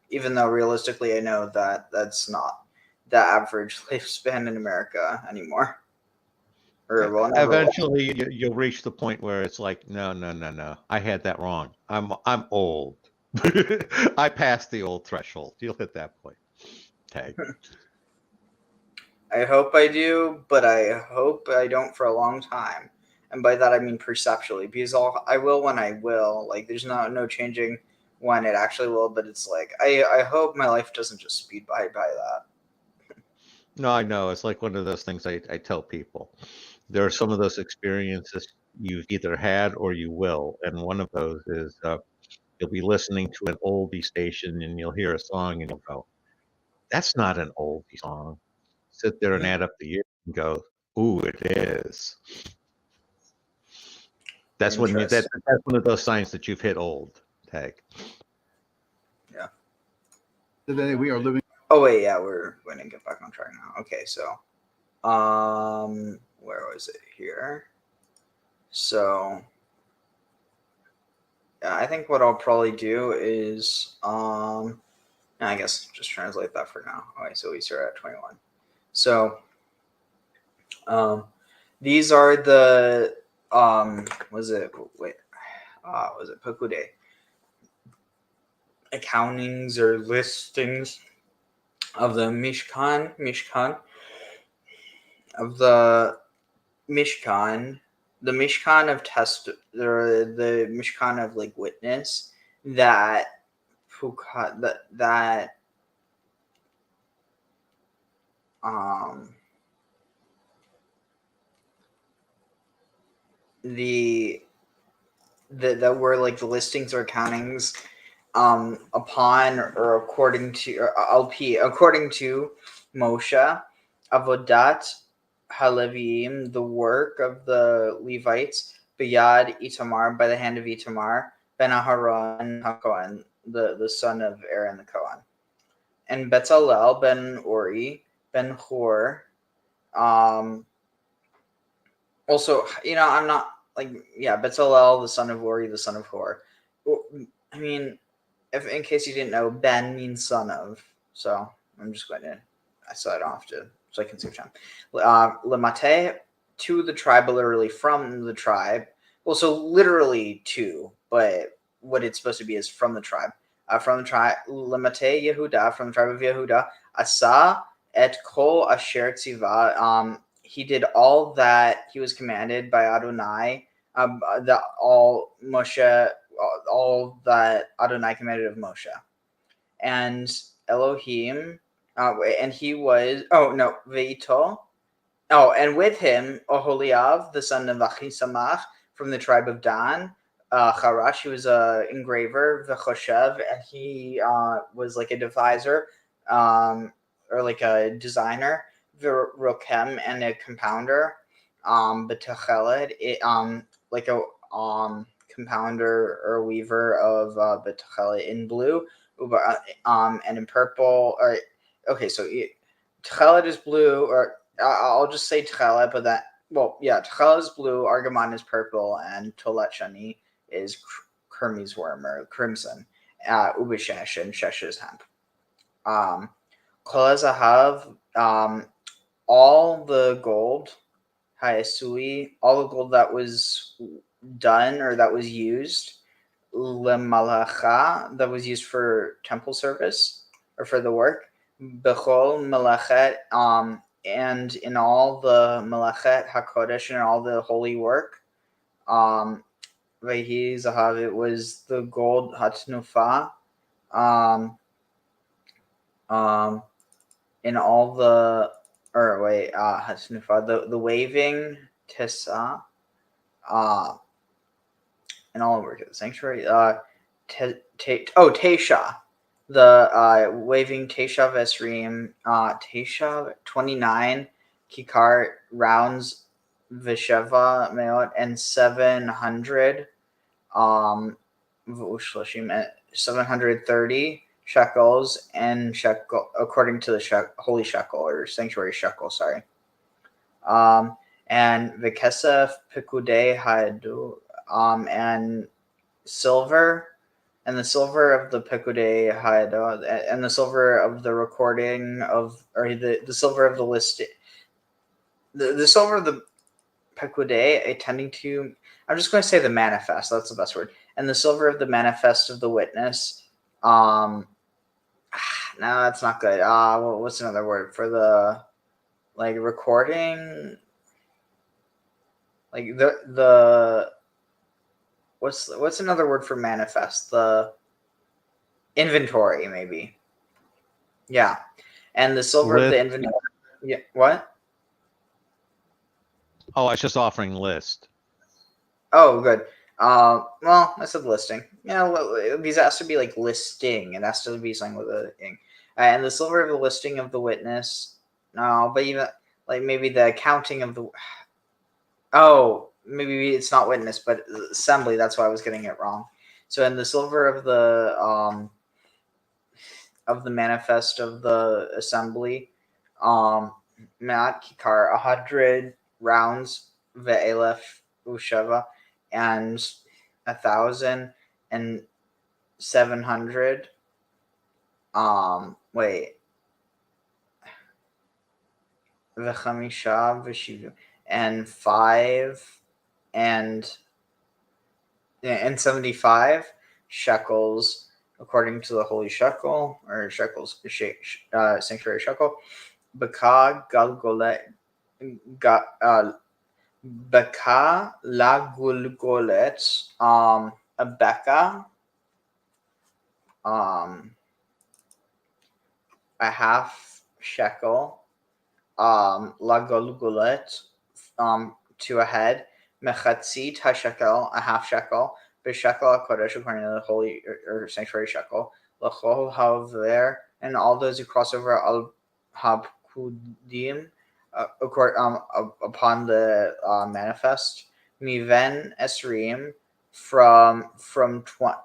Even though realistically I know that that's not the average lifespan in America anymore. Or well, never will. Eventually, you'll reach the point where it's like, no, I had that wrong. I'm old. I passed the old threshold. You'll hit that point. Tag. I hope I do, but I hope I don't for a long time. And by that I mean perceptually, because I will when I will. Like, there's no changing when it actually will, but it's like I hope my life doesn't just speed by that. No, I know. It's like one of those things I tell people. There are some of those experiences you've either had or you will. And one of those is you'll be listening to an oldie station and you'll hear a song and you'll go, that's not an oldie song. Sit there and add up the years and go, ooh, it is. That's when that's one of those signs that you've hit old. Tag. Yeah. today we are living. Oh wait, yeah, we're going to get back on track now. Okay, so where was it here? So yeah, I think what I'll probably do is I guess just translate that for now. Okay, so we start at 21. So these are the was it Pekudei accountings or listings of the Mishkan of the Mishkan of test, the Mishkan of like witness that that were like the listings or countings upon or according to Moshe, Avodat HaLeviim, the work of the Levites, B'yad Itamar, by the hand of Itamar, Ben Aharon HaKohen, the son of Aaron the Kohen. and Bezalel ben Uri ben Hur. Also, I'm not Bezalel, the son of Uri, the son of Hur. I mean, if in case you didn't know, Ben means son of. So I'm just going to, so I don't have to, so I can save time. Lemate, to the tribe, literally from the tribe. Well, so literally to, but what it's supposed to be is from the tribe. From the tribe, Lemate Yehuda, from the tribe of Yehuda, Asa et kol asher tziva. He did all that he was commanded by Adonai. All that Adonai commanded of Moshe. And Elohim, and he was, Veito. And with him, Oholiav, the son of Achisamach, from the tribe of Dan. Charash, he was an engraver, V'choshev, and he was like a deviser, or like a designer, V'rokem, and a compounder, B'tacheled, like a compounder or weaver of B'tacheled in blue, and in purple. Or okay, so Tacheled is blue, or I'll just say Tacheled, but that, Tacheled is blue, Argamon is purple, and Tolet Shani is Kermes worm or crimson. Ubishesh, and Shesh is hemp. Kol Zahav, all the gold, Hayasui, all the gold that was done or that was used, Lemalacha, that was used for temple service or for the work, Bechol Melachet, and in all the Melachet HaKodesh and all the holy work, Vehi Zahav, it was the gold Hatnufa, in all the, Hatnufa, the waving Tessa, in all the work of the sanctuary, Tesha, the waving Tesha Vesrim, Tesha 29 Kikar rounds Visheva Meot, and 700 730 shekels, and shekel according to the holy shekel or sanctuary shekel, sorry. And Vikesef Pekudei Hadu, and silver, and the silver of the Pekudei Hadu, and the silver of the recording of, or the silver of the list, the silver of the Pekudei, attending to, I'm just going to say the manifest, that's the best word, and the silver of the manifest of the witness. No, that's not good. What's another word for the, like, recording? Like the what's another word for manifest? The inventory, maybe. Yeah, and the silver of the inventory. Yeah, what? Oh, I was just offering list. Oh, good. Well, I said listing. Yeah, these has to be like listing. It has to be something with a ing. And the silver of the listing of the witness. No, but even like maybe the accounting of the. Oh, maybe it's not witness, but assembly. That's why I was getting it wrong. So, in the silver of the manifest of the assembly, Mat Kikar 100 rounds ve'elef usheva, and 1,700. V'chamisha v'shivu, and 5 and 75 shekels according to the holy shekel, or shekels, sanctuary shekel. Baka galgolet, baka la gulgolet, a beka, a half shekel, la gulgolet, to a head, mechatzit hashekel, a half shekel, b'shekel hakodesh, according to the holy or sanctuary shekel, l'chol haver, and all those who cross over al habkudim, upon the manifest, miven esrim, from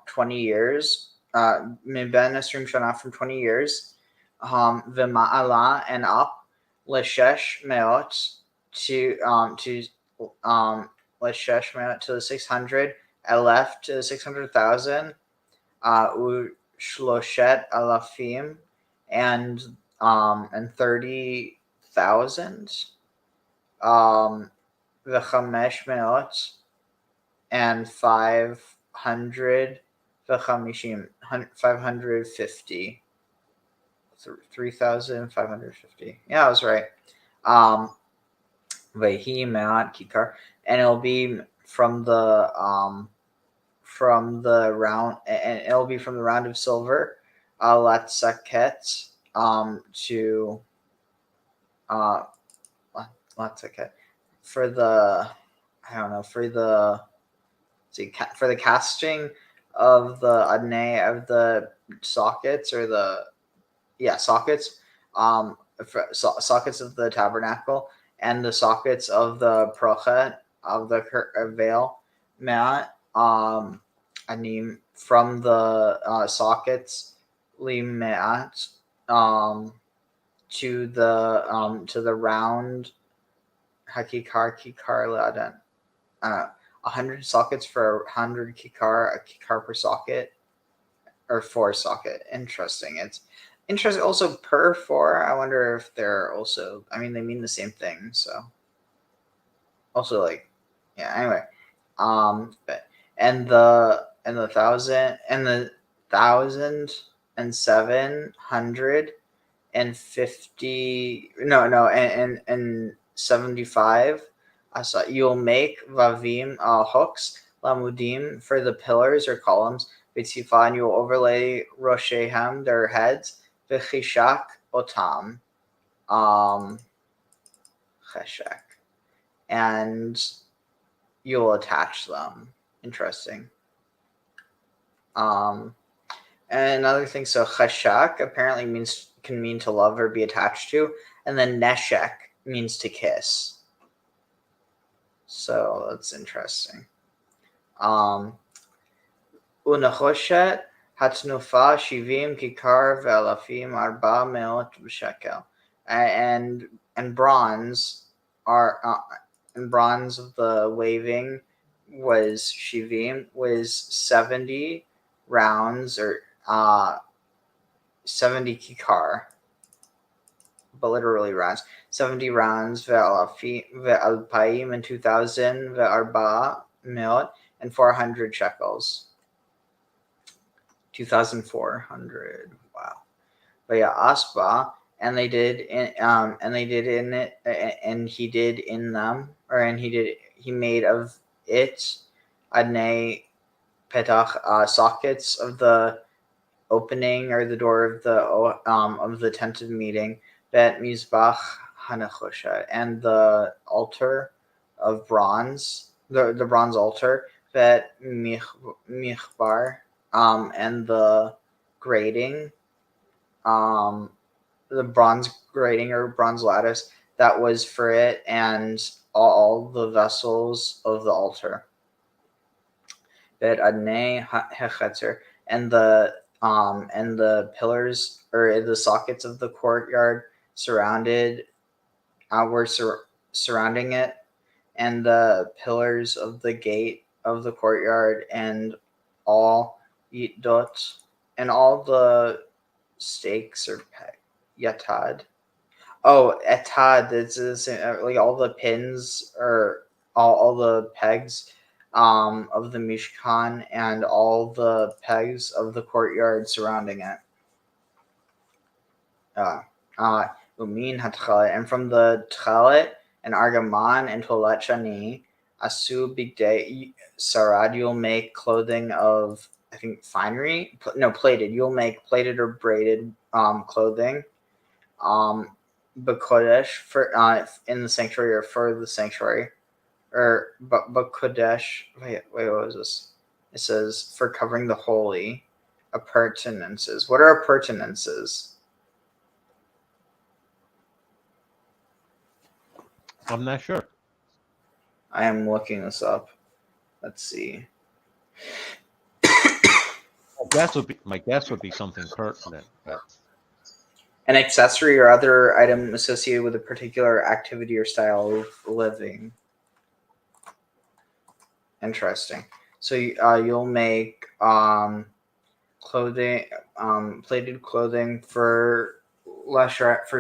20 years, miven esrim shana, from 20 years, v'ma'ala, and up, l'shesh meot to l'shesh meot to the 600, elef to the 600,000, shloshet alafim, and 30,000, v'chamesh meot, and 500, v'chamishim, 550, 3,550. Yeah, I was right. Vehi me'at kikar, and it'll be from the round, and it'll be from the round of silver, latzaket, to latzaket, for the, I don't know, for the casting of the adnei of the sockets, or the sockets, sockets of the tabernacle, and the sockets of the prochet of the veil, mat, anim, from the sockets, limat, to the round, kikar ladan, 100 sockets for 100 kikar, a kikar per socket, or 4 socket. Interesting. It's interesting. Also per 4. I wonder if they're also, I mean, they mean the same thing. So also, like, yeah. Anyway, but and the 1,000 and the 1,750. No, and 75. So you'll make vavim, hooks, lamudim, for the pillars or columns. V'tzifa, and you'll overlay roshehem, their heads. V'chishak otam, cheshek, and you'll attach them. Interesting. And another thing, so cheshak apparently can mean to love or be attached to, and then neshek means to kiss. So that's interesting. Unachoshet hatnufa shivim kikar ve'alafim arba meot b'shekel, and bronze and bronze of the waving was shivim, was 70 rounds, or 70 kikar, but literally rounds. 70 rounds, ve'alpaim, and 2,000, ve'arba meot, and 400 shekels. 2,400. Wow. But yeah, aspa, and he did in them, he made of it adnei petach, sockets of the opening, or the door of the tent of meeting, bet mizbach hanachosha, and the altar of bronze, the bronze altar, bet michbar, and the grating, the bronze grating or bronze lattice that was for it, and all the vessels of the altar. Bet adnei hechetzer, and the pillars, or the sockets of the courtyard surrounding it, and the pillars of the gate of the courtyard, and all yitdot, and all the stakes or yatad. Oh, etad. It's the same, like all the pins, or all the pegs of the Mishkan, and all the pegs of the courtyard surrounding it. Umin hatchalet, and from the tchalet and argaman and tolet shani, asu bigdei sarad, you'll make clothing of, I think, finery. No, plated. You'll make plated or braided clothing. B'kodesh, for in the sanctuary, or for the sanctuary, or b'kodesh. Wait, what was this? It says for covering the holy, appurtenances. What are appurtenances? I'm not sure. I am looking this up. Let's see. My guess would be something pertinent. But... an accessory or other item associated with a particular activity or style of living. Interesting. So you'll make clothing, plated clothing for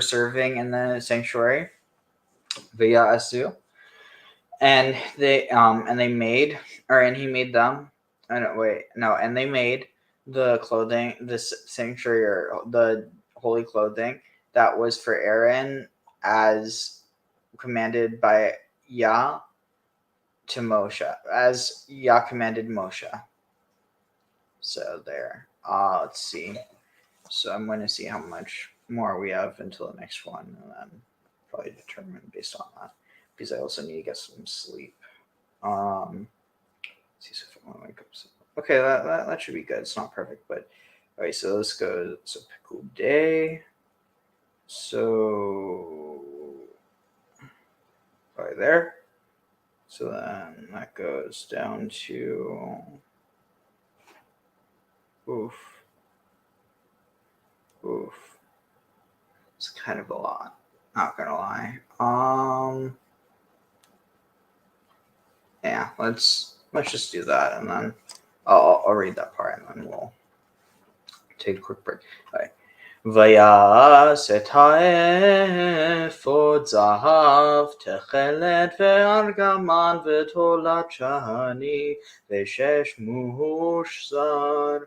serving in the sanctuary via asu, and they made the clothing, this sanctuary or the holy clothing that was for Aaron as commanded by Yah to Moshe, as Yah commanded Moshe. So there. Let's see. So I'm going to see how much more we have until the next one, and then probably determine based on that, because I also need to get some sleep. Let's see if I want to wake up. Okay, that should be good. It's not perfect, but all right. So let's go. So Pekudei. So right there. So then that goes down to oof. It's kind of a lot. Not gonna lie. Yeah. Let's just do that, and then I'll read that part, and then we'll take a quick break. All right. ויעש האפוד זהב תכלת וארגמן ותולת שני ושש מושזר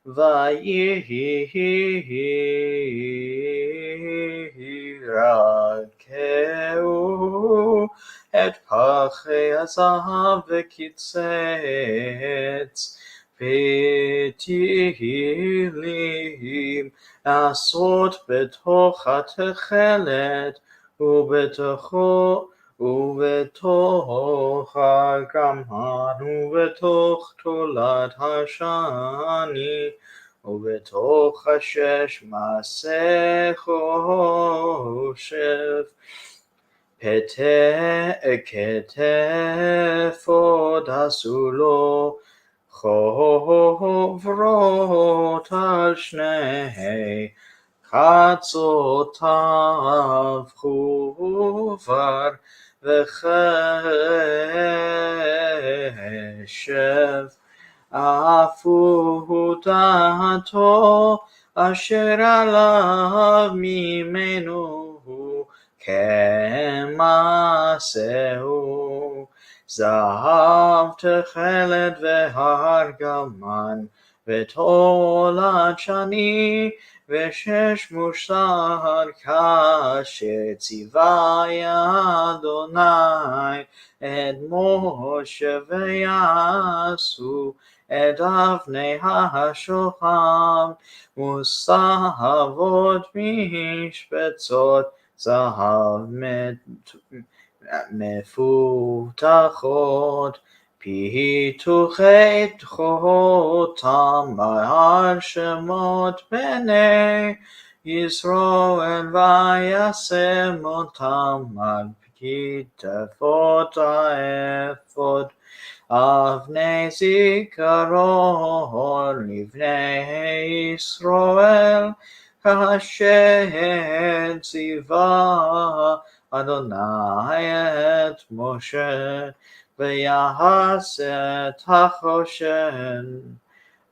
וירקעו את פחי הזהב וקיצץ ותהילים לעשות בתוך התכלת ובתוך הגמן ובתוך תולת השני ובתוך השש מעשה חושב כתף עוד עשו לו חוברות על שני חצותיו חובר וחשב עפותתו אשר עליו ממנו כמעשהו זהב תכלת והרגמן ותולת שני ושש מושר כאשר ציווה אדוני את משה ויעשו את אבני השוכב מוסבות משבצות זהב מפותחות פיתוחי תחותם על שמות בני ישראל וישם אותם על כתפות האפוד אבני זיכרון לבני ישראל כאשר ציווה אדוני את משה ויעשה את החושן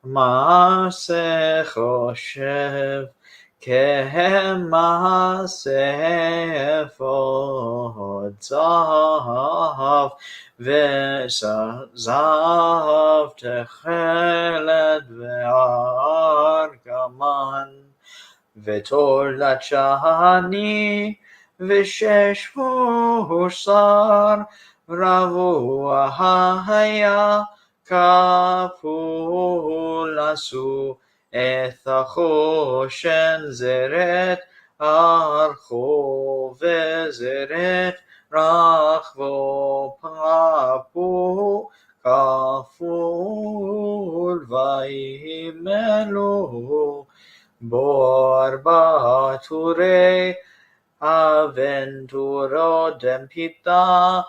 מעשה חושב כמעשה אפוד זהב וזהב תכלת וארגמן ותולת שני ושש מושר רבוע היה כפול עשו את החושן זרת ארכו וזרת רחבו פרפו כפול וימלו בו 4 טורי אבנטורו דמפיתה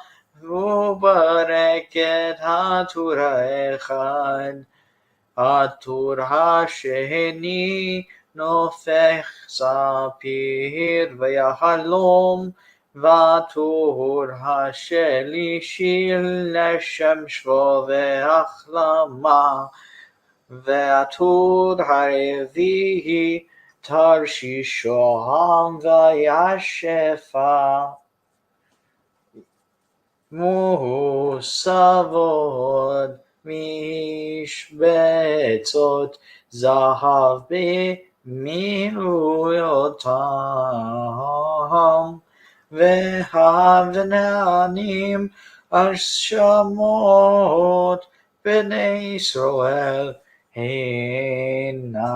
וברקת הטור האחד הטור השני נופך ספיר ויהלום והטור השלישי לשם שבו והחלמה והטור הרביעי תרשישו וישפה מוסבות משבצות זהב במילויותם והאבנים על שמות בני ישראל הנה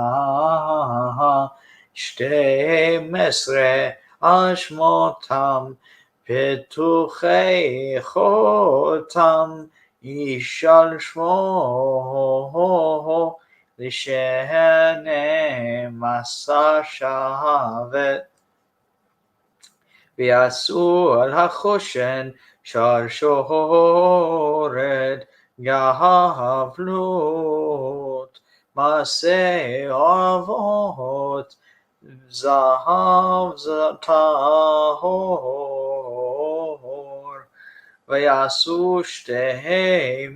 12 על שמותם פתוחי חותם איש על שמו ל12 שבט ויעשו על החושן שרשורת גבלות מעשה אבות זהב טהור ויעשו שתי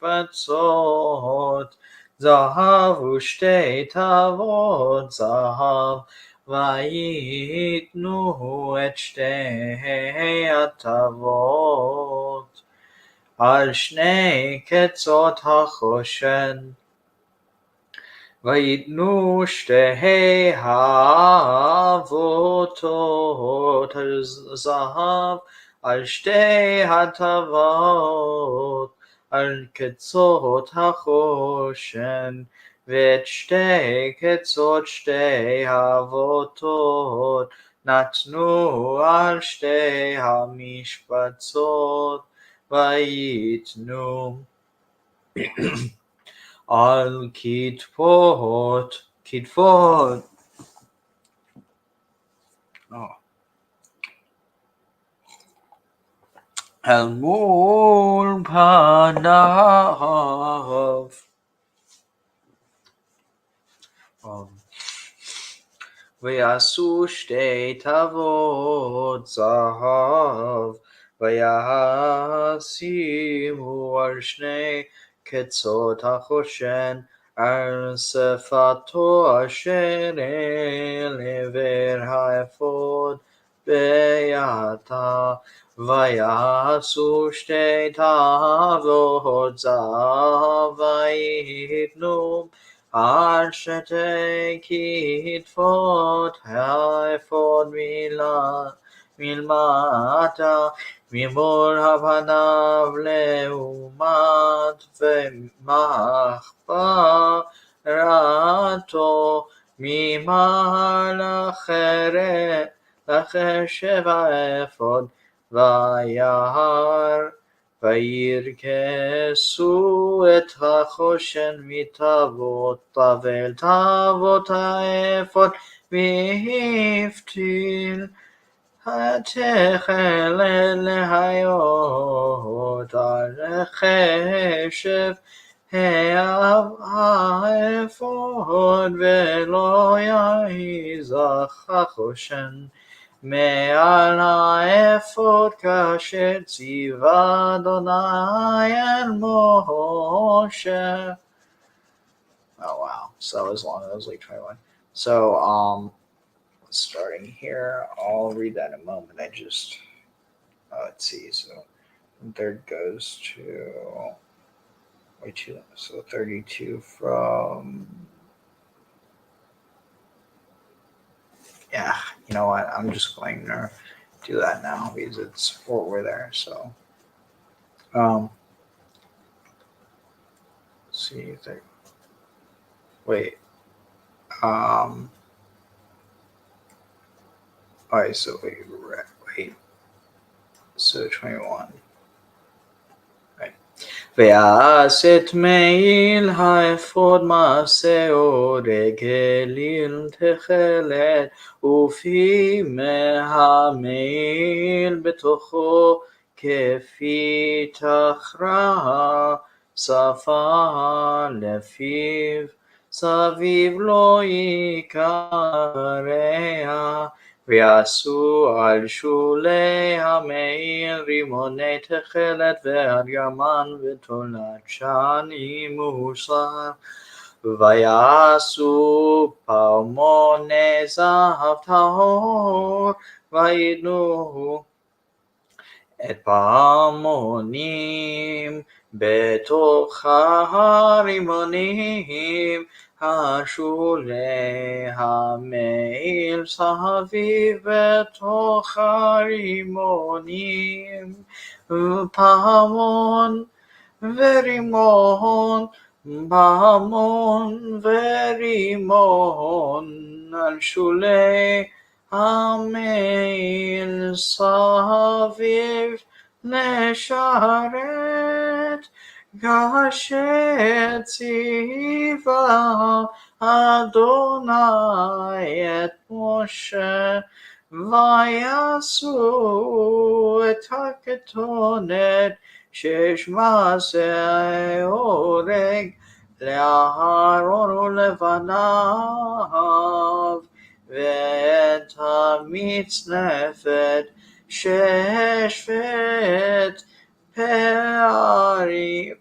משבצות זהב ושתי תבות זהב ויתנו את שתי התבות על שני קצות החושן ויתנו שתי האבותות הזהב על שתי התבות על קצות החושן ואת שתי קצות שתי האבותות נתנו על שתי המשבצות ויתנו על כתפות אל מול פניו ויעשו שתי תבות זהב וישימו על שני קצות החושן על שפתו אשר אל עבר האפוד ביתה ויעשו שתי תבות זהב ויתנו על שתי כתפות האפוד מלמטה ממול הפניו לעומת ומחפרתו ממעל לחשב האפוד וירכסו את החושן מתבות תבל תבות האפוד והפתיל התכלת להיות על חשב האפוד ולא יזך החושן מעל האפוד כאשר ציווה אדוני אל משה. Oh wow, so as long as it was like 21. So starting here, I'll read that in a moment. I just let's see, so third goes to wait two, so 32 from yeah, you know what, I'm just going to do that now because it's we're there. So see if they wait alright, so wait so 21 right. ועשת מעיל האפוד מעשהו רגליל תכלת ופי מהמעיל בתוכו כפי תחרה שפה לפיו סביב לא יקרע, ויעשו על שולי המעיל רימוני תכלת וארגמן ותולת שני מוסר. ויעשו פעמוני זהב טהור, ויתנו את פעמונים בתוך הרימונים, השולי המעיל סביב בתוך הרימונים, פעמון ורימון, פעמון ורימון על שולי המעיל סביב לשרת, כאשר ציווה אדוני את משה. ויעשו את הכתונת ששמה זה אורג לאהרון ולבניו, ואת המצנפת ששת פערי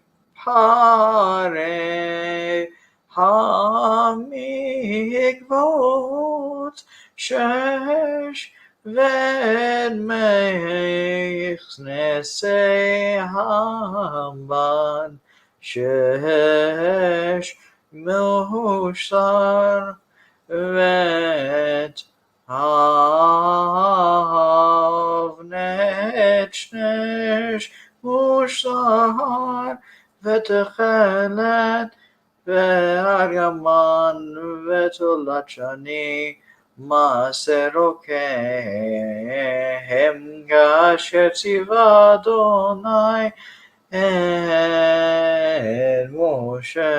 המקוות שש, ואת מכנסי המבן שש מוסר, ואת אבנת שש מוסר, ותכלת וארגמן ותולת שני מעשרו כהם, כאשר ציווה אדוני את משה.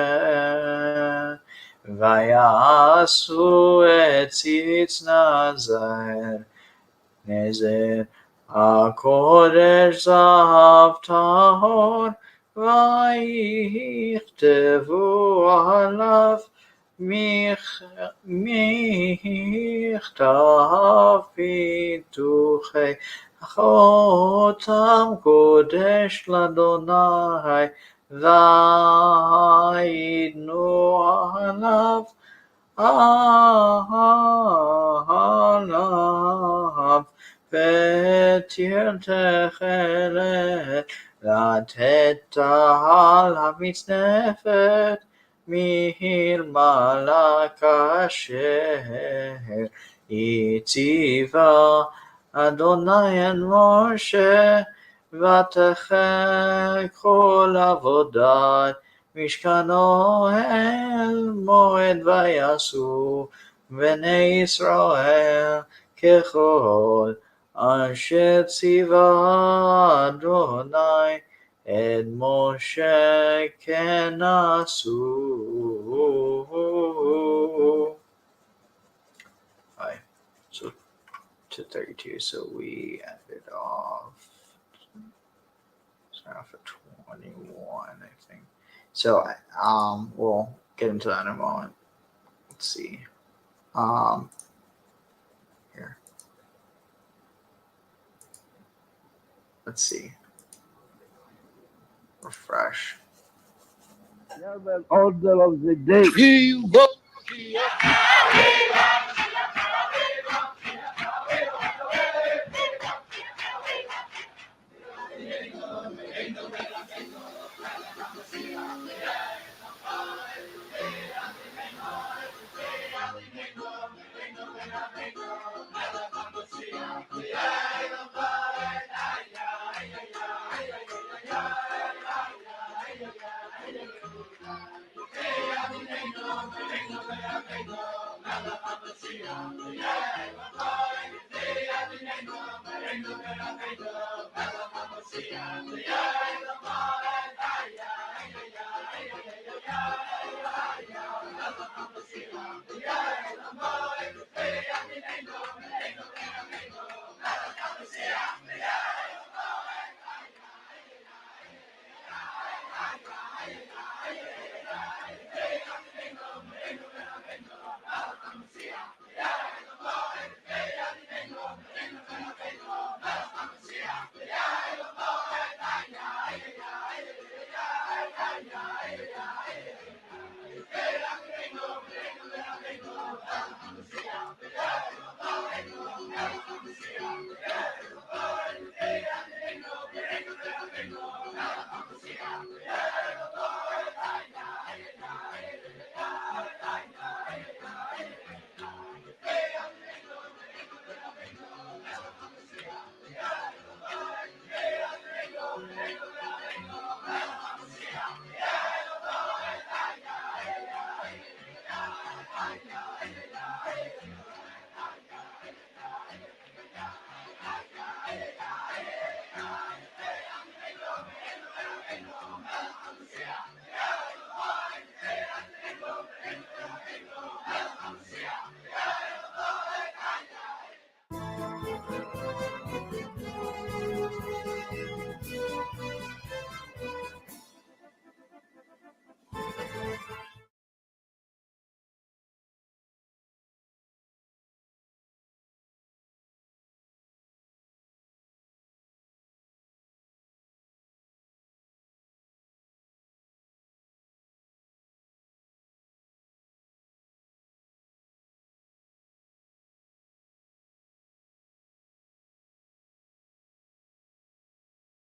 ויעשו את ציץ נזר הקודש זהב טהור, ויכתבו עליו מכתב פיתוחי חותם קודש לאדוני, ויתנו עליו ותיר תכלת, לתת על המצנפת מלמעלה, כאשר הציווה אדוני את משה. ותחל כל עבודת משכנו אל מועד, ויעשו בני ישראל ככל אשר ציווה אדוני את משה כן עשו. Alright, so to 32, so we ended off for 21, I think. So we'll get into that in a moment. Let's see. Here. Let's see. Refresh. Order of the day.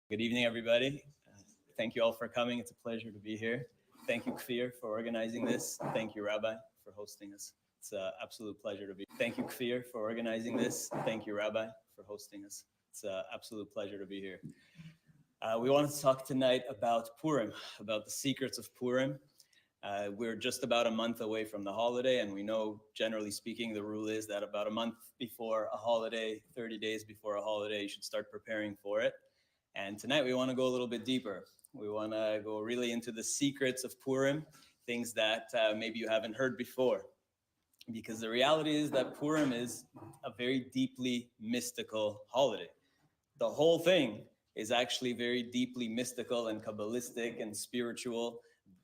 Good evening, everybody. Thank you all for coming. It's a pleasure to be here. Thank you, 𤐤𝒃, for organizing this. Thank you, Rabbi, for hosting us. It's an absolute pleasure to be here. Thank you, 𐤤�, for organizing this. Thank you, Rabbi, for hosting us. It's an absolute pleasure to be here. We want to talk tonight about Purim, about the secrets of Purim. We're just about a month away from the holiday, and we know, generally speaking, the rule is that about a month before a holiday, 30 days before a holiday, you should start preparing for it. And tonight we want to go a little bit deeper. We want to go really into the secrets of Purim, things that maybe you haven't heard before. Because the reality is that Purim is a very deeply mystical holiday. The whole thing is actually very deeply mystical and Kabbalistic and spiritual.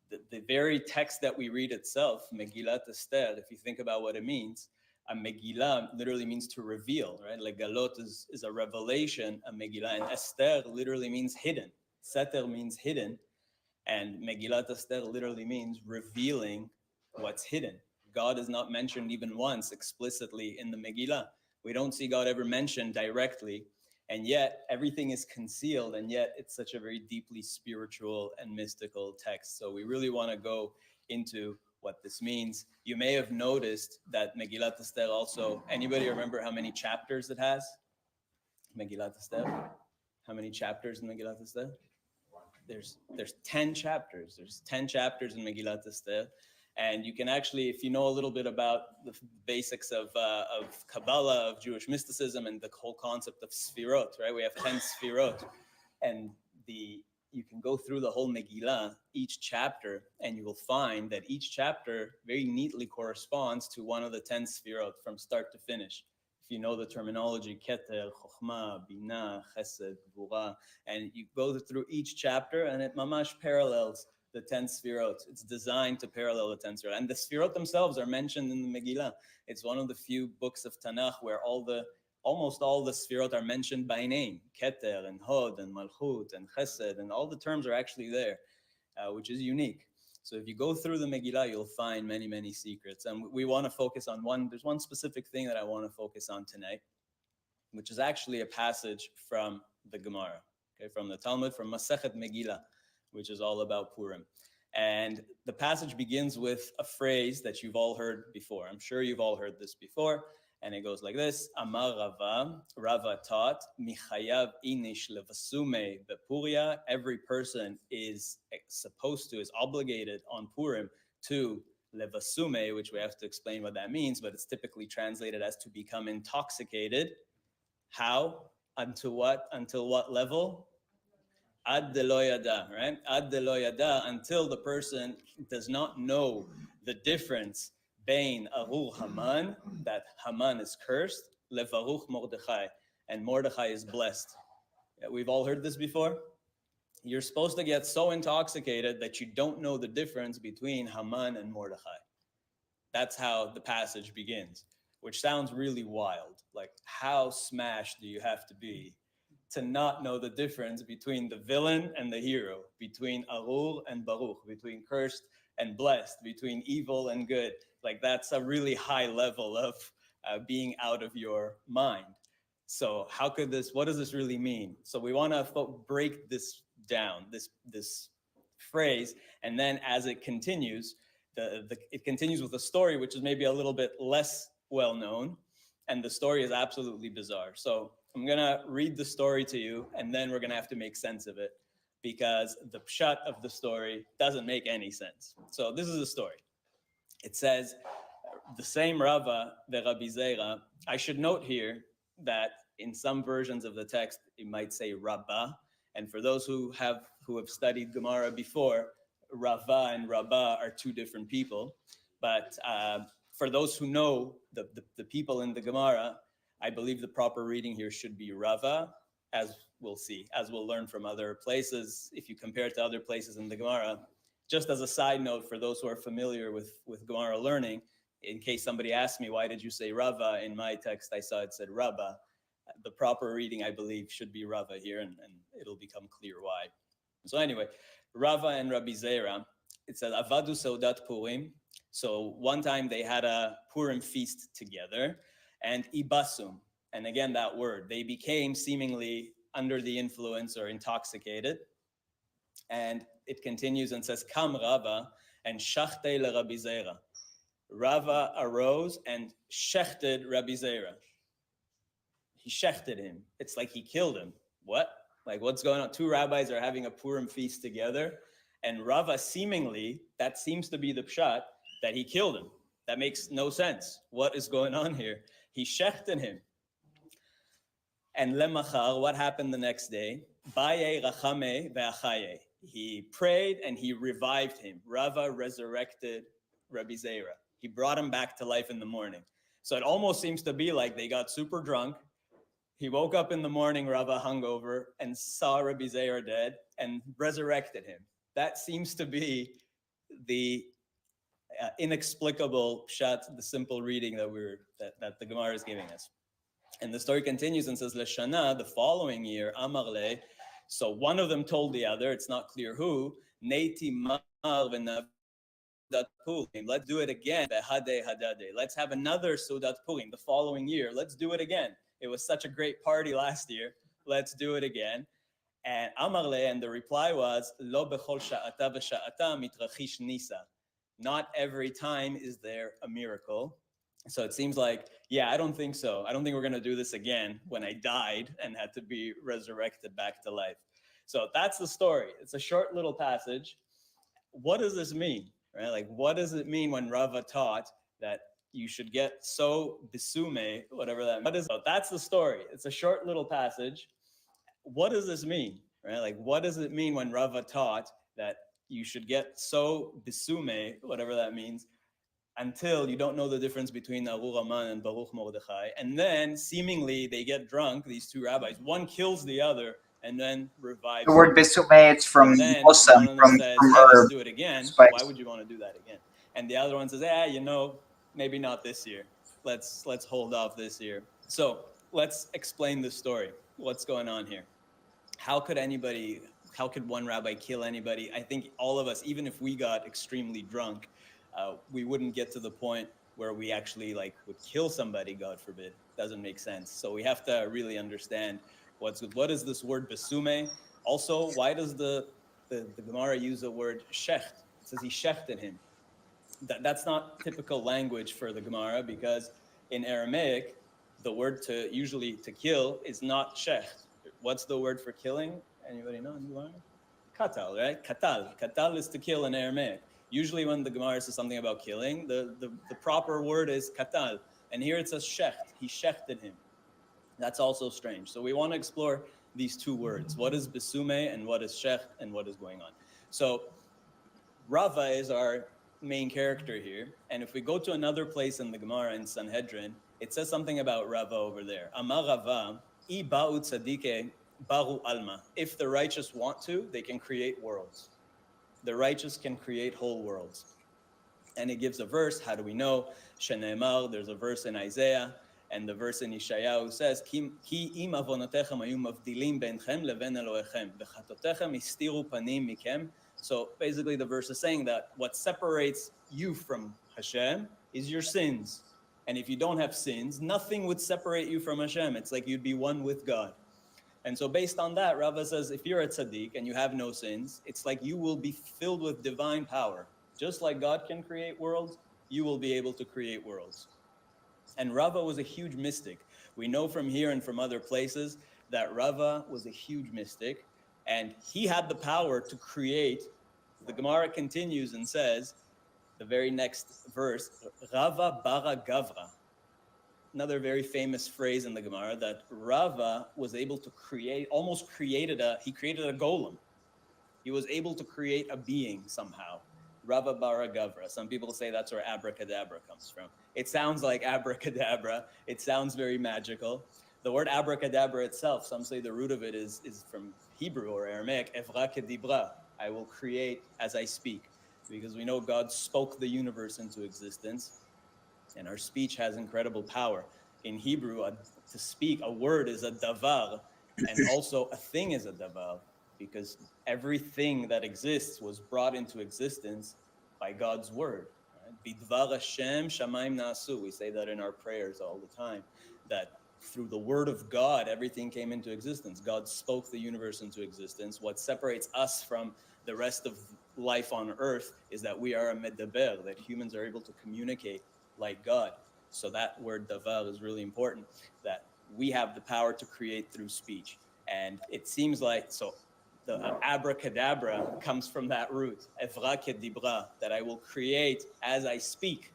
The very text that we read itself, Megillat Esther, if you think about what it means, a Megillah literally means to reveal, right? Like Galot is a revelation, a Megillah, and Esther literally means hidden. Seter means hidden, and Megillat Esther literally means revealing what's hidden. God is not mentioned even once explicitly in the Megillah. We don't see God ever mentioned directly, and yet everything is concealed, and yet it's such a very deeply spiritual and mystical text. So we really want to go into what this means. You may have noticed that Megillat Esther also, anybody remember how many chapters it has? Megillat Esther? How many chapters in Megillat Esther? There's 10 chapters. There's 10 chapters in Megillat Esther. And you can actually, if you know a little bit about the basics of Kabbalah, of Jewish mysticism, and the whole concept of Sfirot, right? We have 10 Sfirot. And you can go through the whole Megillah, each chapter, and you will find that each chapter very neatly corresponds to one of the 10 Sfirot from start to finish. If you know the terminology, Keter, Chokhmah, Binah, Chesed, Gvura, and you go through each chapter and it mamash parallels the 10 Sfirot. It's designed to parallel the 10 Sfirot. And the Sfirot themselves are mentioned in the Megillah. It's one of the few books of Tanakh where almost all the Sfirot are mentioned by name. Keter and Hod and Malchut and Chesed, and all the terms are actually there, which is unique. So if you go through the Megillah, you'll find many, many secrets. And we want to focus on there's one specific thing that I want to focus on tonight, which is actually a passage from the Gemara, okay, from the Talmud, from Masechet Megillah, which is all about Purim. And the passage begins with a phrase that you've all heard before. I'm sure you've all heard this before. And it goes like this: Amar Rava, Rava taught, Michayav inish levasume bepuria. Every person is obligated on Purim to levasume, which we have to explain what that means, but it's typically translated as to become intoxicated. How? Until what level? Ad de lo yada, right? Ad de lo yada, until the person does not know the difference Bain Arur Haman, that Haman is cursed, Levaruch Mordechai, and Mordechai is blessed. Yeah, we've all heard this before. You're supposed to get so intoxicated that you don't know the difference between Haman and Mordechai. That's how the passage begins, which sounds really wild. Like, how smashed do you have to be to not know the difference between the villain and the hero, between Arur and Baruch, between cursed and blessed, between evil and good? Like, that's a really high level of being out of your mind. So what does this really mean? So we want to break this down, this phrase. And then as it continues, it continues with a story, which is maybe a little bit less well known. And the story is absolutely bizarre. So I'm going to read the story to you, and then we're going to have to make sense of it, because the pshat of the story doesn't make any sense. So this is the story. It says, the same Rava, the Rabbi Zera. I should note here that in some versions of the text, it might say Rabbah. And for those who have studied Gemara before, Rava and Rabbah are two different people. But for those who know the people in the Gemara, I believe the proper reading here should be Rava, as we'll see, as we'll learn from other places. If you compare it to other places in the Gemara, just as a side note for those who are familiar with Gemara learning, in case somebody asks me, why did you say Rava? In my text, I saw it said Rabbah. The proper reading, I believe, should be Rava here, and it'll become clear why. So anyway, Rava and Rabbi Zera, it says, Avadu Seudat Purim. So one time they had a Purim feast together, and Ibasum, and again that word, they became seemingly under the influence or intoxicated. And it continues and says, Kam Rava and Shachtei le Rabbi Zera. Rava arose and shechted Rabbi Zera. He shechted him. It's like he killed him. What? Like, what's going on? Two rabbis are having a Purim feast together, and Rava seemingly, that seems to be the pshat, that he killed him. That makes no sense. What is going on here? He shechted him. And lemachar, what happened the next day? Baye rachame ve'achaye. He prayed and he revived him. Rava resurrected Rabbi Zera. He brought him back to life in the morning. So it almost seems to be like they got super drunk. He woke up in the morning, Rava hungover, and saw Rabbi Zera dead and resurrected him. That seems to be the inexplicable pshat, the simple reading that the Gemara is giving us. And the story continues and says, Leshana, the following year, Amarle, so one of them told the other, it's not clear who, Neiti Mar v'Nav Purim. Let's do it again. Let's have another Sudat Purim the following year. Let's do it again. It was such a great party last year. Let's do it again. And Amarle, and the reply was, Lo bechol sha'ata v'sha'ata mitrachish nisa. Not every time is there a miracle. So it seems like, yeah, I don't think so. I don't think we're going to do this again when I died and had to be resurrected back to life. So that's the story. It's a short little passage. What does this mean? Right? Like, what does it mean when Rava taught that you should get so bisume, whatever that means? So that's the story. It's a short little passage. What does this mean? Right? Like, what does it mean when Rava taught that you should get so bisume, whatever that means, until you don't know the difference between Arur Aman and Baruch Mordechai. And then seemingly they get drunk, these two rabbis. One kills the other and then revives. The word bisume, it's from Musam, from says, herb. hey, let's do it again. Spice. Why would you want to do that again? And the other one says, maybe not this year. Let's hold off this year. So let's explain the story. What's going on here? How could one rabbi kill anybody? I think all of us, even if we got extremely drunk, we wouldn't get to the point where we actually would kill somebody, God forbid. Doesn't make sense. So we have to really understand what is this word besume. Also, why does the Gemara use the word shecht? It says he shechted him. That's not typical language for the Gemara, because in Aramaic, the word to kill is not shecht. What's the word for killing? Anybody know? Katal, right? Katal. Katal is to kill in Aramaic. Usually when the Gemara says something about killing, the proper word is katal. And here it says shecht. He shechted him. That's also strange. So we want to explore these two words. What is besume and what is shecht and what is going on? So Rava is our main character here. And if we go to another place in the Gemara in Sanhedrin, it says something about Rava over there. Amar Rava, I ba'u tzadike baru alma. If the righteous want to, they can create worlds. The righteous can create whole worlds. And it gives a verse. How do we know? Shene'emar, there's a verse in Isaiah, and the verse in Yeshayahu says, Ki im avonotechem hayu mavdilim beinchem leven Elohechem, v'chatotechem istiru panim mikem. So basically the verse is saying that what separates you from Hashem is your sins. And if you don't have sins, nothing would separate you from Hashem. It's like you'd be one with God. And so based on that, Rava says, if you're a tzaddik and you have no sins, it's like you will be filled with divine power. Just like God can create worlds, you will be able to create worlds. And Rava was a huge mystic. We know from here and from other places that Rava was a huge mystic, and he had the power to create. The Gemara continues and says, the very next verse, Rava bara gavra. Another very famous phrase in the Gemara, that Rava was able to create, he created a golem. He was able to create a being somehow. Rava bara gavra. Some people say that's where abracadabra comes from. It sounds like abracadabra. It sounds very magical. The word abracadabra itself, some say the root of it is from Hebrew or Aramaic, evra kedibra. I will create as I speak. Because we know God spoke the universe into existence, and our speech has incredible power. In Hebrew, to speak, a word is a davar, and also a thing is a davar, because everything that exists was brought into existence by God's word. Bidvar Hashem shamayim na'asu. We say that in our prayers all the time, that through the word of God, everything came into existence. God spoke the universe into existence. What separates us from the rest of life on earth is that we are a medaber, that humans are able to communicate like God. So that word davar is really important, that we have the power to create through speech. And it seems like, so the abracadabra comes from that root, evra kedibra, that I will create as I speak.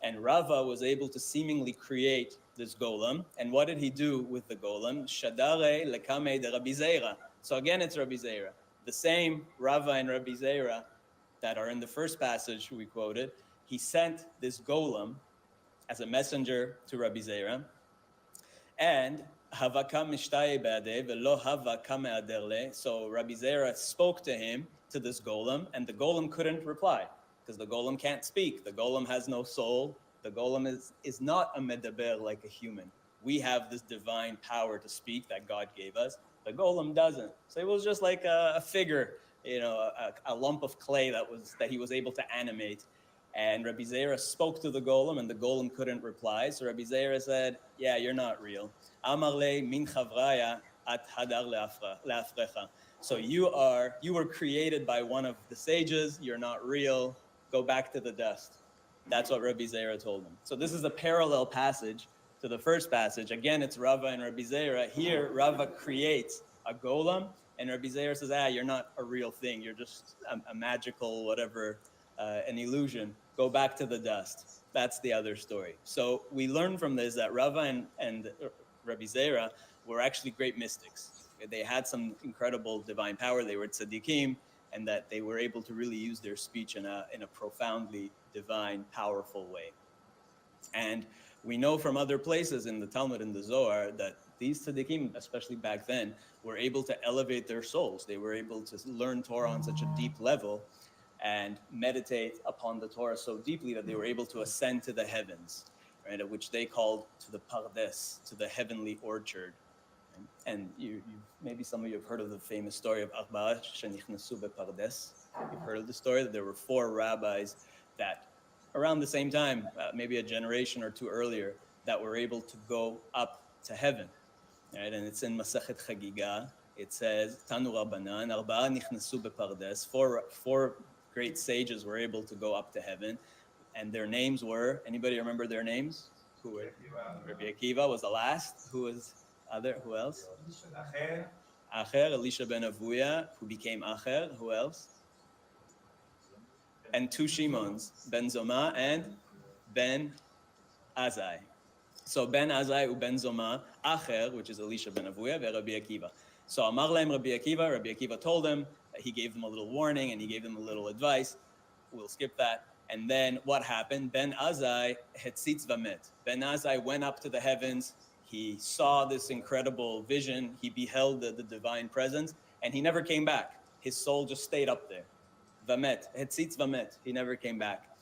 And Rava was able to seemingly create this golem. And what did he do with the golem? Shadare lekame de Rabbi Zeira. So again, it's Rabbi Zeira. The same Rava and Rabbi Zeira that are in the first passage we quoted, he sent this golem as a messenger to Rabbi Zeira, and havaka mishtaye be'adeh velo havaka me'ader le. So Rabbi Zeira spoke to him, to this golem, and the golem couldn't reply, because the golem can't speak. The golem has no soul. The golem is not a medaber like a human. We have this divine power to speak that God gave us. The golem doesn't. So it was just like a figure, a lump of clay that he was able to animate. And Rabbi Zeira spoke to the golem, and the golem couldn't reply. So Rabbi Zeira said, yeah, you're not real. Amar le min chavraya at hadar leafrecha. So you were created by one of the sages. You're not real. Go back to the dust. That's what Rabbi Zeira told him. So this is a parallel passage to the first passage. Again, it's Rava and Rabbi Zeira. Here, Rava creates a golem, and Rabbi Zeira says, you're not a real thing. You're just a magical whatever, an illusion. Go back to the dust. That's the other story. So we learn from this that Rava and Rabbi Zeira were actually great mystics. They had some incredible divine power. They were tzaddikim, and that they were able to really use their speech in a profoundly divine, powerful way. And we know from other places in the Talmud and the Zohar that these tzaddikim, especially back then, were able to elevate their souls. They were able to learn Torah on such a deep level and meditate upon the Torah so deeply that they were able to ascend to the heavens, right? Which they called to the Pardes, to the heavenly orchard. And maybe some of you have heard of the famous story of Arba'a shenichnasu bePardes. You've heard of the story that there were 4 rabbis that around the same time, maybe a generation or two earlier, that were able to go up to heaven, right? And it's in Masechet Chagiga. It says, Tanu Rabbanan, Arba'a nichnasu bePardes. 4 great sages were able to go up to heaven, and their names were, anybody remember their names? Who were? Rabbi Akiva was the last. Who else? Acher, Elisha ben Avuya, who became Acher. Who else? And 2 Shimons, Ben Zoma and Ben Azai. So Ben Azai u Ben Zoma, Acher, which is Elisha ben Avuya, ve Rabbi Akiva. So Amar lahem Rabbi Akiva told him, he gave them a little warning and he gave them a little advice. We'll skip that. And then what happened? Ben Azai hetzitz vamet. Ben Azai went up to the heavens. He saw this incredible vision. He beheld the divine presence, and he never came back. His soul just stayed up there. Vamet, hetzitz vamet. He never came back.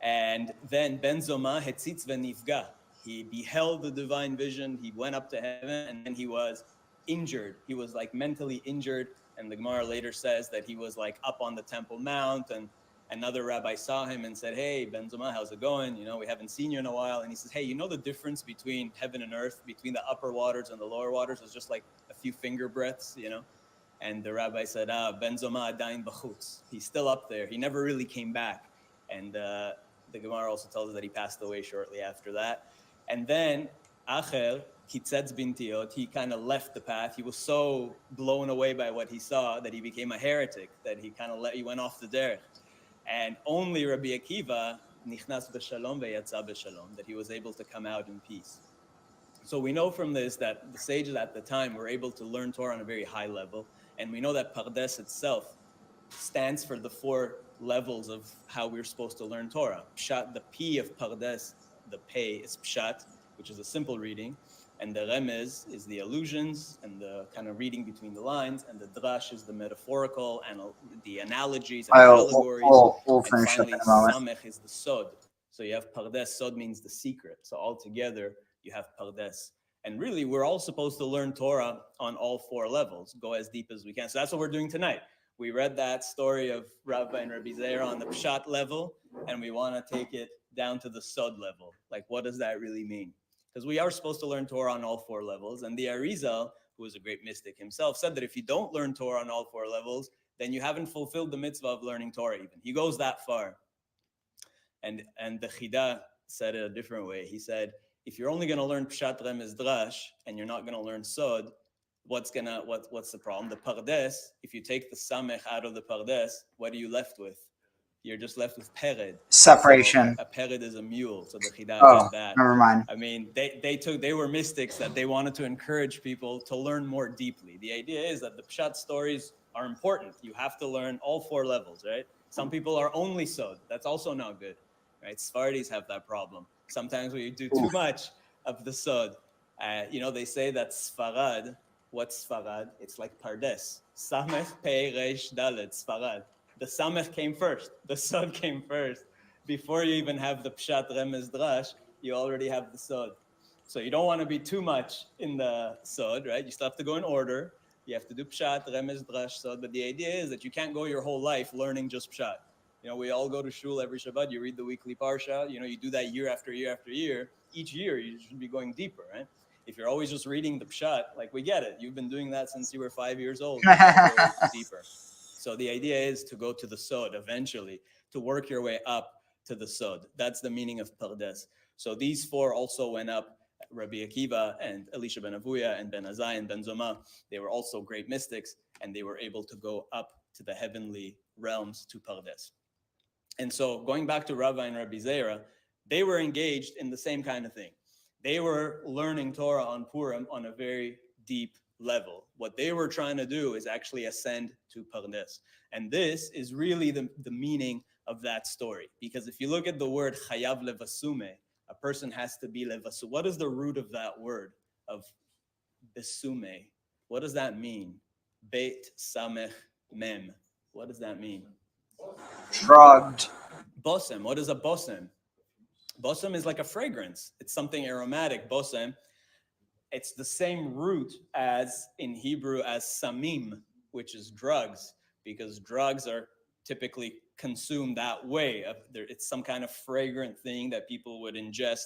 And then Ben Zoma hetzitz venifga. He beheld the divine vision. He went up to heaven, and then he was injured. He was like mentally injured. And the Gemara later says that he was like up on the Temple Mount, and another rabbi saw him and said, hey, Ben Zoma, how's it going? We haven't seen you in a while. And he says, hey, the difference between heaven and earth, between the upper waters and the lower waters is just like a few finger breaths, you know. And the rabbi said, Ben Zoma adayin b'chutz. He's still up there. He never really came back. And the Gemara also tells us that he passed away shortly after that. And then Acher, 𐤐𤒃 bintiot, he kind of left the path. He was so blown away by what he saw that he became a heretic, that he went off the derech. And only Rabbi Akiva nichnas b'shalom ve'yatza b'shalom, that he was able to come out in peace. So we know from this that the sages at the time were able to learn Torah on a very high level. And we know that Pardes itself stands for the 4 levels of how we're supposed to learn Torah. Pshat, the P of Pardes, the Pei is Pshat, which is a simple reading. And the Remez is the allusions and the kind of reading between the lines. And the Drash is the metaphorical and the analogies and allegories. We'll and finish finally, up in a moment. Samech is the Sod. So you have Pardes, Sod means the secret. So altogether, you have Pardes. And really, we're all supposed to learn Torah on all 4 levels, go as deep as we can. So that's what we're doing tonight. We read that story of Rabbi and Rabbi Zera on the Pshat level, and we want to take it down to the Sod level. Like, what does that really mean? Because we are supposed to learn Torah on all 4 levels. And the Arizal, who was a great mystic himself, said that if you don't learn Torah on all 4 levels, then you haven't fulfilled the mitzvah of learning Torah even. He goes that far. And the Chida said it a different way. He said, if you're only going to learn Pshat, Remez, Drash, and you're not going to learn Sod, what's the problem? The Pardes, if you take the Samech out of the Pardes, what are you left with? You're just left with Pered. Separation. So a Pered is a mule, so the Chida had that. Never mind. I mean, they were mystics that they wanted to encourage people to learn more deeply. The idea is that the Pshat stories are important. You have to learn all 4 levels, right? Some people are only Sod. That's also not good, right? Sfardis have that problem. Sometimes we do too much of the Sod. They say that Sfarad, what's Sfarad? It's like Pardes. Samech Pei Reish Dalet, Sfarad. The Samech came first. The Sod came first. Before you even have the Pshat, Remez, Drash, you already have the Sod. So you don't want to be too much in the Sod, right? You still have to go in order. You have to do Pshat, Remez, Drash, Sod. But the idea is that you can't go your whole life learning just Pshat. We all go to shul every Shabbat. You read the weekly Parsha. You do that year after year after year. Each year, you should be going deeper, right? If you're always just reading the Pshat, we get it. You've been doing that since you were 5 years old. You go deeper. So the idea is to go to the Sod eventually, to work your way up to the Sod. That's the meaning of Pardes. So these 4 also went up. Rabbi Akiva and Elisha ben Avuya and Ben Azai and Ben Zoma, they were also great mystics, and they were able to go up to the heavenly realms to Pardes. And so going back to Rabbi and Rabbi Zera, they were engaged in the same kind of thing. They were learning Torah on Purim on a very deep level. What they were trying to do is actually ascend to Pardes. And this is really the meaning of that story. Because if you look at the word chayav levasume, a person has to be levasu. What is the root of that word of besume? What does that mean? Beit samech mem. What does that mean? Shrugged. Bosem. What is a bosem? Bosem is like a fragrance. It's something aromatic. Bosem. It's the same root as in Hebrew as samim, which is drugs, because drugs are typically consumed that way. It's some kind of fragrant thing that people would ingest,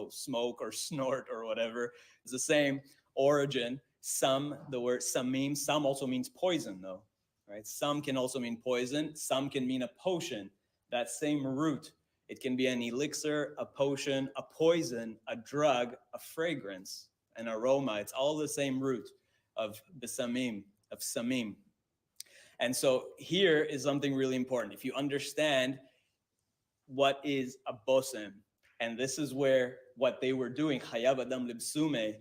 smoke or snort or whatever. It's the same origin. The word samim, sam also means poison, though. Right? Some can also mean poison. Some can mean a potion. That same root. It can be an elixir, a potion, a poison, a drug, a fragrance, an aroma. It's all the same root of besamim, of samim. And so here is something really important. If you understand what is a bosem, and this is where what they were doing, chayav adam libsume,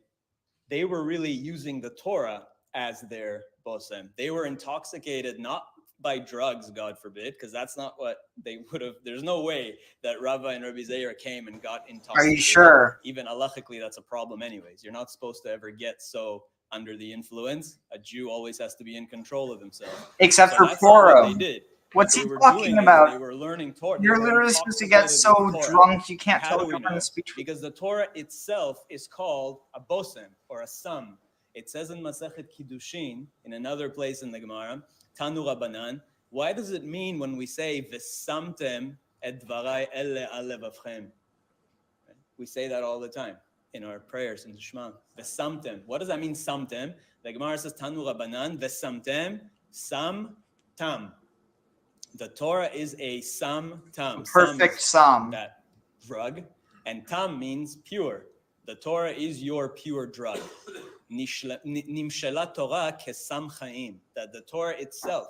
they were really using the Torah as their bosem. They were intoxicated not by drugs, God forbid, because that's not what they would have. There's no way that Rabbi and Rabbi Zera came and got intoxicated. Are you sure? Even halachically, that's a problem anyways. You're not supposed to ever get so under the influence. A Jew always has to be in control of himself. Except for that's not what Purim. they did. What's What he they were talking doing is about? They were learning Torah. You're literally supposed to get so drunk you can't How tell do the we know? difference between. Because the Torah itself is called a bosem or a sum. It says in Masechet Kiddushin, in another place in the Gemara, Tanu Rabbanan. Why does it mean when we say V'samtem et dvarai elle al levavchem? We say that all the time. in our prayers in the Shema. V'samtem. What does that mean, samtem? The Gemara says, Tanu Rabbanan, v'samtem, sam, tam. The Torah is a sam, tam. Perfect sum. That drug. And tam means pure. The Torah is your pure drug. Nimshela Torah kesam chaim. That the Torah itself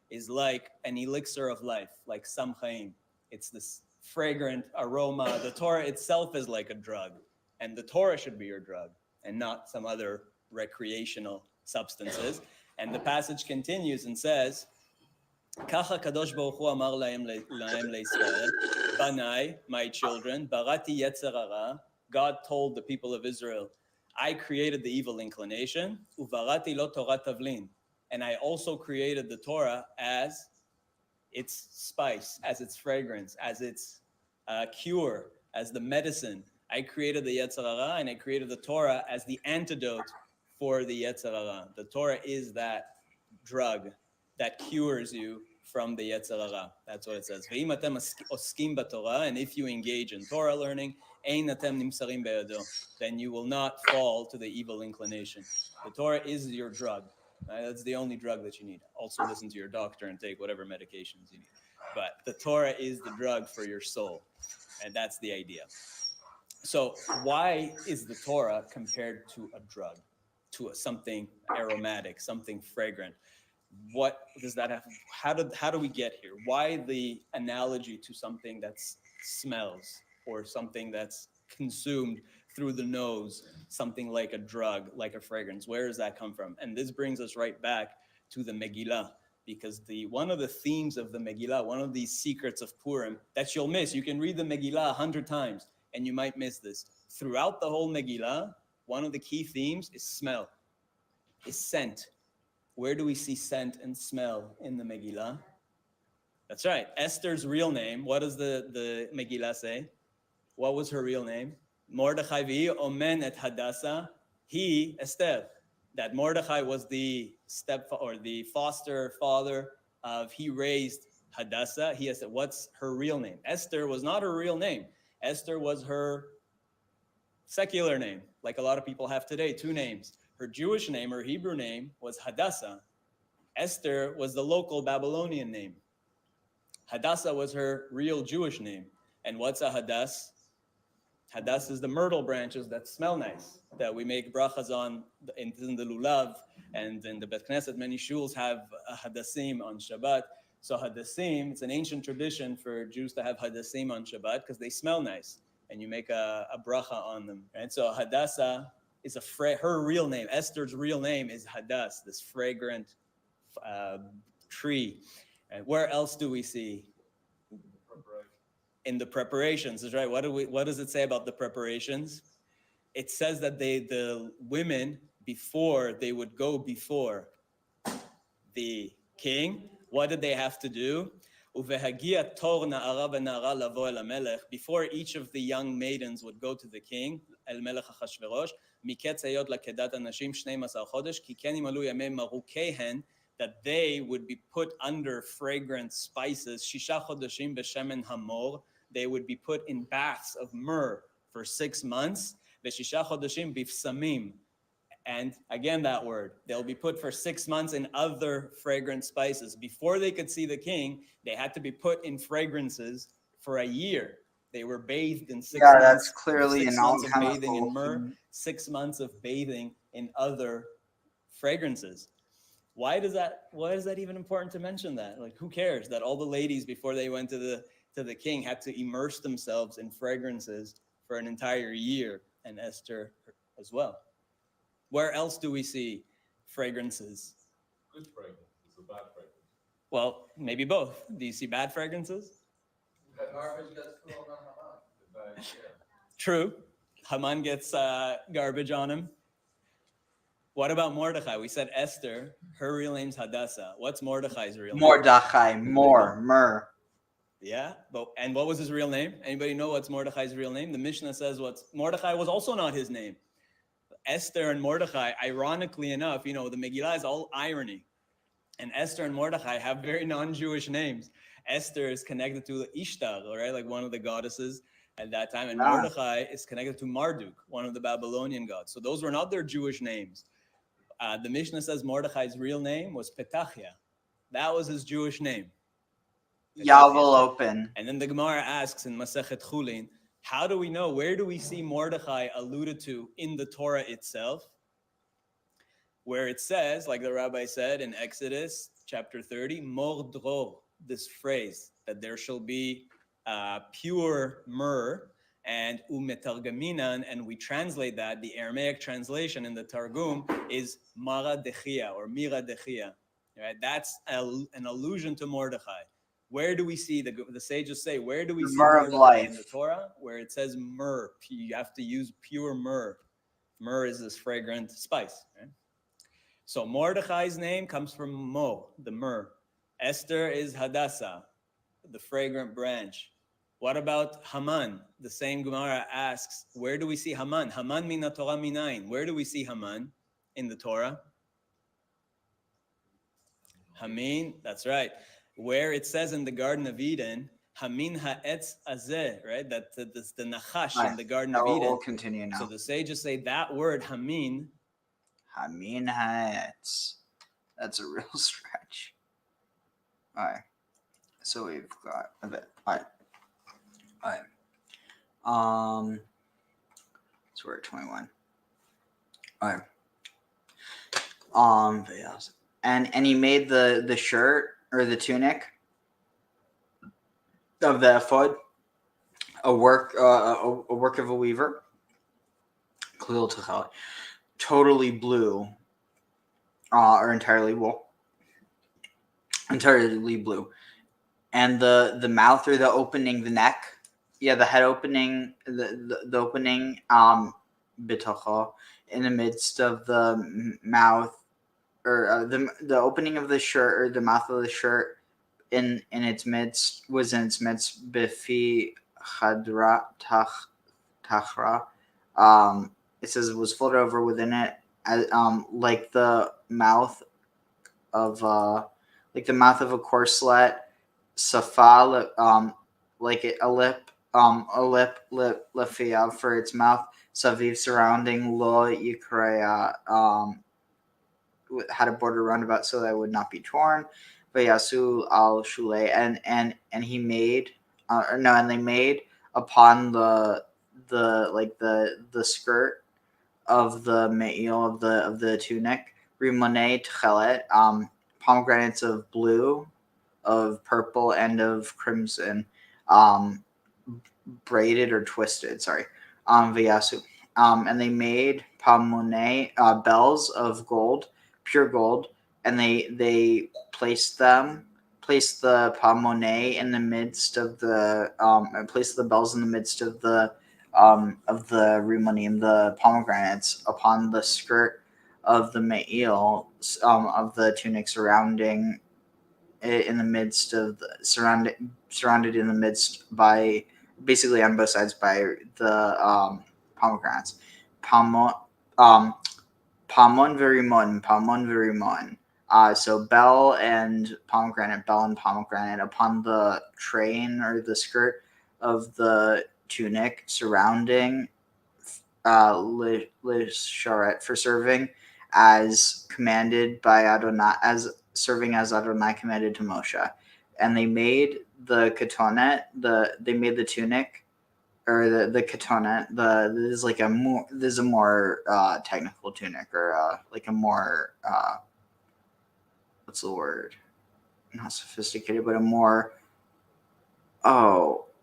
is like an elixir of life, like sam chaim. It's this fragrant aroma. The Torah itself is like a drug. And the Torah should be your drug and not some other recreational substances. And the passage continues and says, Kacha Kadosh Baruch Hu amar lahem leIsrael, Banai, my children, barati yetzer hara. God told the people of Israel, I created the evil inclination, uvarati lo Torah tavlin, and I also created the Torah as its spice, as its fragrance, as its cure, as the medicine. I created the yetzer hara, and I created the Torah as the antidote for the yetzer hara. The Torah is that drug that cures you from the yetzer hara. That's what it says. Ve'im atem oskim b'Torah, and if you engage in Torah learning, ein atem nimsarim be'yado, then you will not fall to the evil inclination. The Torah is your drug. Right? That's the only drug that you need. Also listen to your doctor and take whatever medications you need. But the Torah is the drug for your soul. And that's the idea. So why is the Torah compared to a drug, to something aromatic, something fragrant? What does that have? How do we get here? Why the analogy to something that smells or something that's consumed through the nose, something like a drug, like a fragrance? Where does that come from? And this brings us right back to the Megillah, because one of the themes of the Megillah, one of these secrets of Purim that you'll miss, you can read the Megillah 100 times and you might miss this. Throughout the whole Megillah, one of the key themes is smell, is scent. Where do we see scent and smell in the Megillah? That's right. Esther's real name, what does the Megillah say? What was her real name? Mordechai v'hi omen et Hadassah. He, Esther. That Mordechai was the the foster father of, he raised Hadassah. He said, what's her real name? Esther was not her real name. Esther was her secular name, like a lot of people have today, 2 names. Her Jewish name, her Hebrew name, was Hadassah. Esther was the local Babylonian name. Hadassah was her real Jewish name. And what's a Hadass? Hadass is the myrtle branches that smell nice, that we make brachas on in the lulav, and in the Bet Knesset, many shuls have a Hadassim on Shabbat. So Hadassim, it's an ancient tradition for Jews to have Hadassim on Shabbat because they smell nice, and you make a bracha on them. And so Hadassah is her real name. Esther's real name is Hadass, this fragrant tree. And where else do we see? In the preparations, is right. What does it say about the preparations? It says that the women, before they would go before the king, what did they have to do? Before each of the young maidens would go to the king, אל מלך אחשוורוש, מקץ היות לעקדת הנשים 12 חודש, כי כן ימלאו ימי מרוכיהן, that they would be put under fragrant spices, 6 חודשים בשמן המור, they would be put in baths of myrrh for 6 months, ו6 חודשים בפסמים, and again that word, they'll be put for 6 months in other fragrant spices. Before they could see the king, they had to be put in fragrances for a year. They were bathed in 6 months. Yeah, that's clearly 6 an months of alchemical bathing in myrrh, 6 months of bathing in other fragrances. Why is that even important to mention that? Like, who cares that all the ladies before they went to the king had to immerse themselves in fragrances for an entire year, and Esther as well. Where else do we see fragrances? Good fragrances or bad fragrances? Well, maybe both. Do you see bad fragrances? Garbage gets thrown on Haman. True. Haman gets garbage on him. What about Mordechai? We said Esther, her real name's Hadassah. What's Mordechai's real name? Mordechai, myrrh. Yeah, and what was his real name? Anybody know what's Mordechai's real name? The Mishnah says Mordechai was also not his name. Esther and Mordechai, ironically enough, the Megillah is all irony. And Esther and Mordechai have very non-Jewish names. Esther is connected to Ishtar, right? Like one of the goddesses. at that time. And Ah. Mordechai is connected to Marduk, one of the Babylonian gods. So those were not their Jewish names. The Mishnah says Mordechai's real name was Petachia. That was his Jewish name. Yah will open. And then the Gemara asks in Masechet Chulin, how do we know, where do we see Mordechai alluded to in the Torah itself? Where it says, like the rabbi said in Exodus chapter 30, Mordro, this phrase, that there shall be pure myrrh, and umetargaminan, and we translate that, the Aramaic translation in the Targum is mara dechia or mira dechia. Right? That's an allusion to Mordechai. Where do we see, the sages say, where do we see Myrrh of Mordechai in life. the Torah? Where it says myrrh, you have to use pure myrrh. Myrrh is this fragrant spice. Right? So Mordechai's name comes from Mo, the myrrh. Esther is Hadassah, the fragrant branch. What about Haman? The same Gemara asks, where do we see Haman? Haman mina Torah minayin. Where do we see Haman in the Torah? Hamin, that's right. Where it says in the Garden of Eden, Hamin ha'etz azeh, right? That's the Nachash in the Garden of Eden. We'll continue now. So the sages say that word Hamin. Hamin ha'etz. That's a real stretch. All right. So we've got a bit. All right. So we're at 21. All right. Yes. And he made the shirt or the tunic of the ephod, a work of a weaver, totally blue, or entirely wool, entirely blue, and the mouth or the opening, the neck, the head opening, the opening, bitocho, in the midst of the mouth, or the opening of the shirt or the mouth of the shirt in its midst bifi chadra tachra. It says it was folded over within it, as, like the mouth of a corselet, safa, like a lip lefiav for its mouth, saviv surrounding lo yikreya, had a border roundabout so that it would not be torn. Vayasu al shule, and he made, and they made upon the skirt of the me'il of the tunic, rimonei tchelet, pomegranates of blue, of purple, and of crimson, braided or twisted. Sorry, vayasu, and they made pamonei, bells of gold, pure gold, and they placed the pamonei in the midst of the and placed the bells in the midst of the rimonim, the pomegranates, upon the skirt of the me'il, of the tunic, surrounding it in the midst of the surrounded in the midst by, basically on both sides, by the pomegranates. Pamon verimon. So bell and pomegranate upon the train or the skirt of the tunic, surrounding lisharet, for serving as commanded by Adonai, as serving as Adonai commanded to Moshe. And they made the ketonet, they made the tunic, or the ketonet. This is a more technical tunic, or like a more what's the word? Not sophisticated, but a more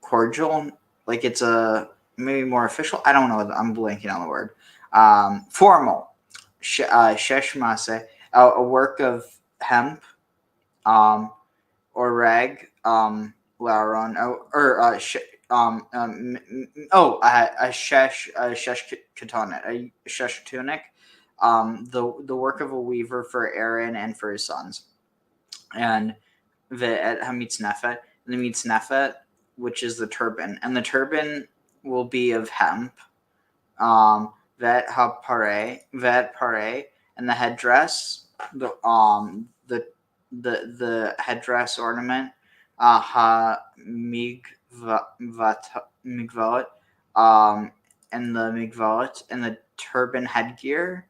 cordial. Like it's a maybe more official. I don't know. I'm blanking on the word. Formal. Shesh maseh, a work of hemp, or rag, laron, or a shesh ketonet, a shesh tunic, the work of a weaver for Aaron and for his sons, and the hamitznefet, the mitznefet, which is the turban, and the turban will be of hemp, vet pare, and the headdress, the headdress ornament migvalot, and the migvalot, and the turban headgear.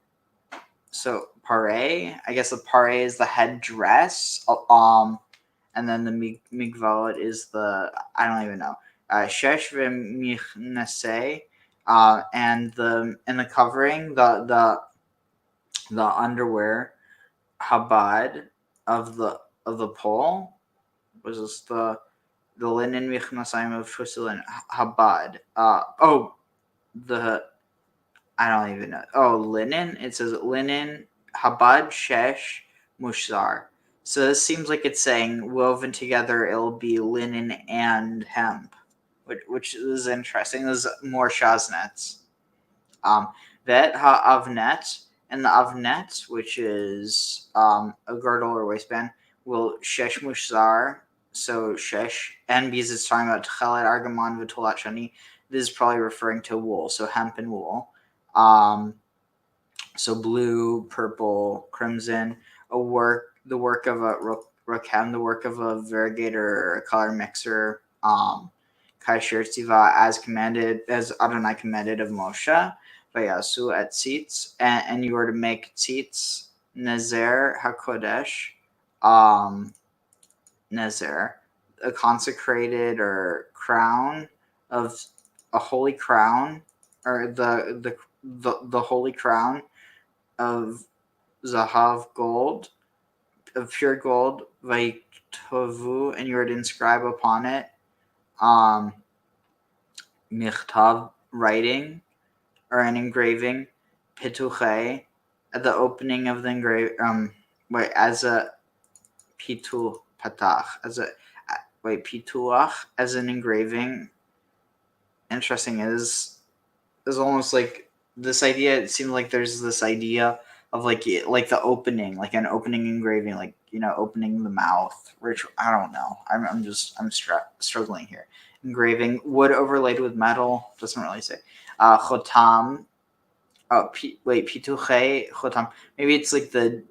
So paré, I guess the paré is the headdress. And then the migvalot is the, I don't even know. Shesh v'michnasei, and the covering, the underwear, habad of the pole, was this the linen michnasayim of Switzerland, habad. I don't even know. Oh, linen. It says linen, habad, shesh, mushar. So this seems like it's saying woven together, it'll be linen and hemp, which is interesting. There's more shaznets. Vet ha-avnet, and the avnet, which is a girdle or waistband, will shesh mushar, so shesh, and because it's talking about tchelet, argamon, v'tolat shani, this is probably referring to wool, so hemp and wool. So blue, purple, crimson, the work of a rokem, the work of a variegator or a color mixer, kaishir tziva, as Adonai commanded of Moshe, vayasu at tzitz, and you were to make tzitz, nezer hakodesh, nezer, a consecrated or crown of a holy crown, or the holy crown of zahav, gold, of pure gold, vaitovu, and you are to inscribe upon it michtav, writing, or an engraving, pituche, at the opening of the as a pitu patach, pituach, as an engraving. Interesting is almost like this idea. It seemed like there's this idea of like the opening, like an opening engraving, like, opening the mouth, which I don't know. I'm struggling here. Engraving, wood overlaid with metal, doesn't really say. Chotam. Pituche chotam. Maybe it's like the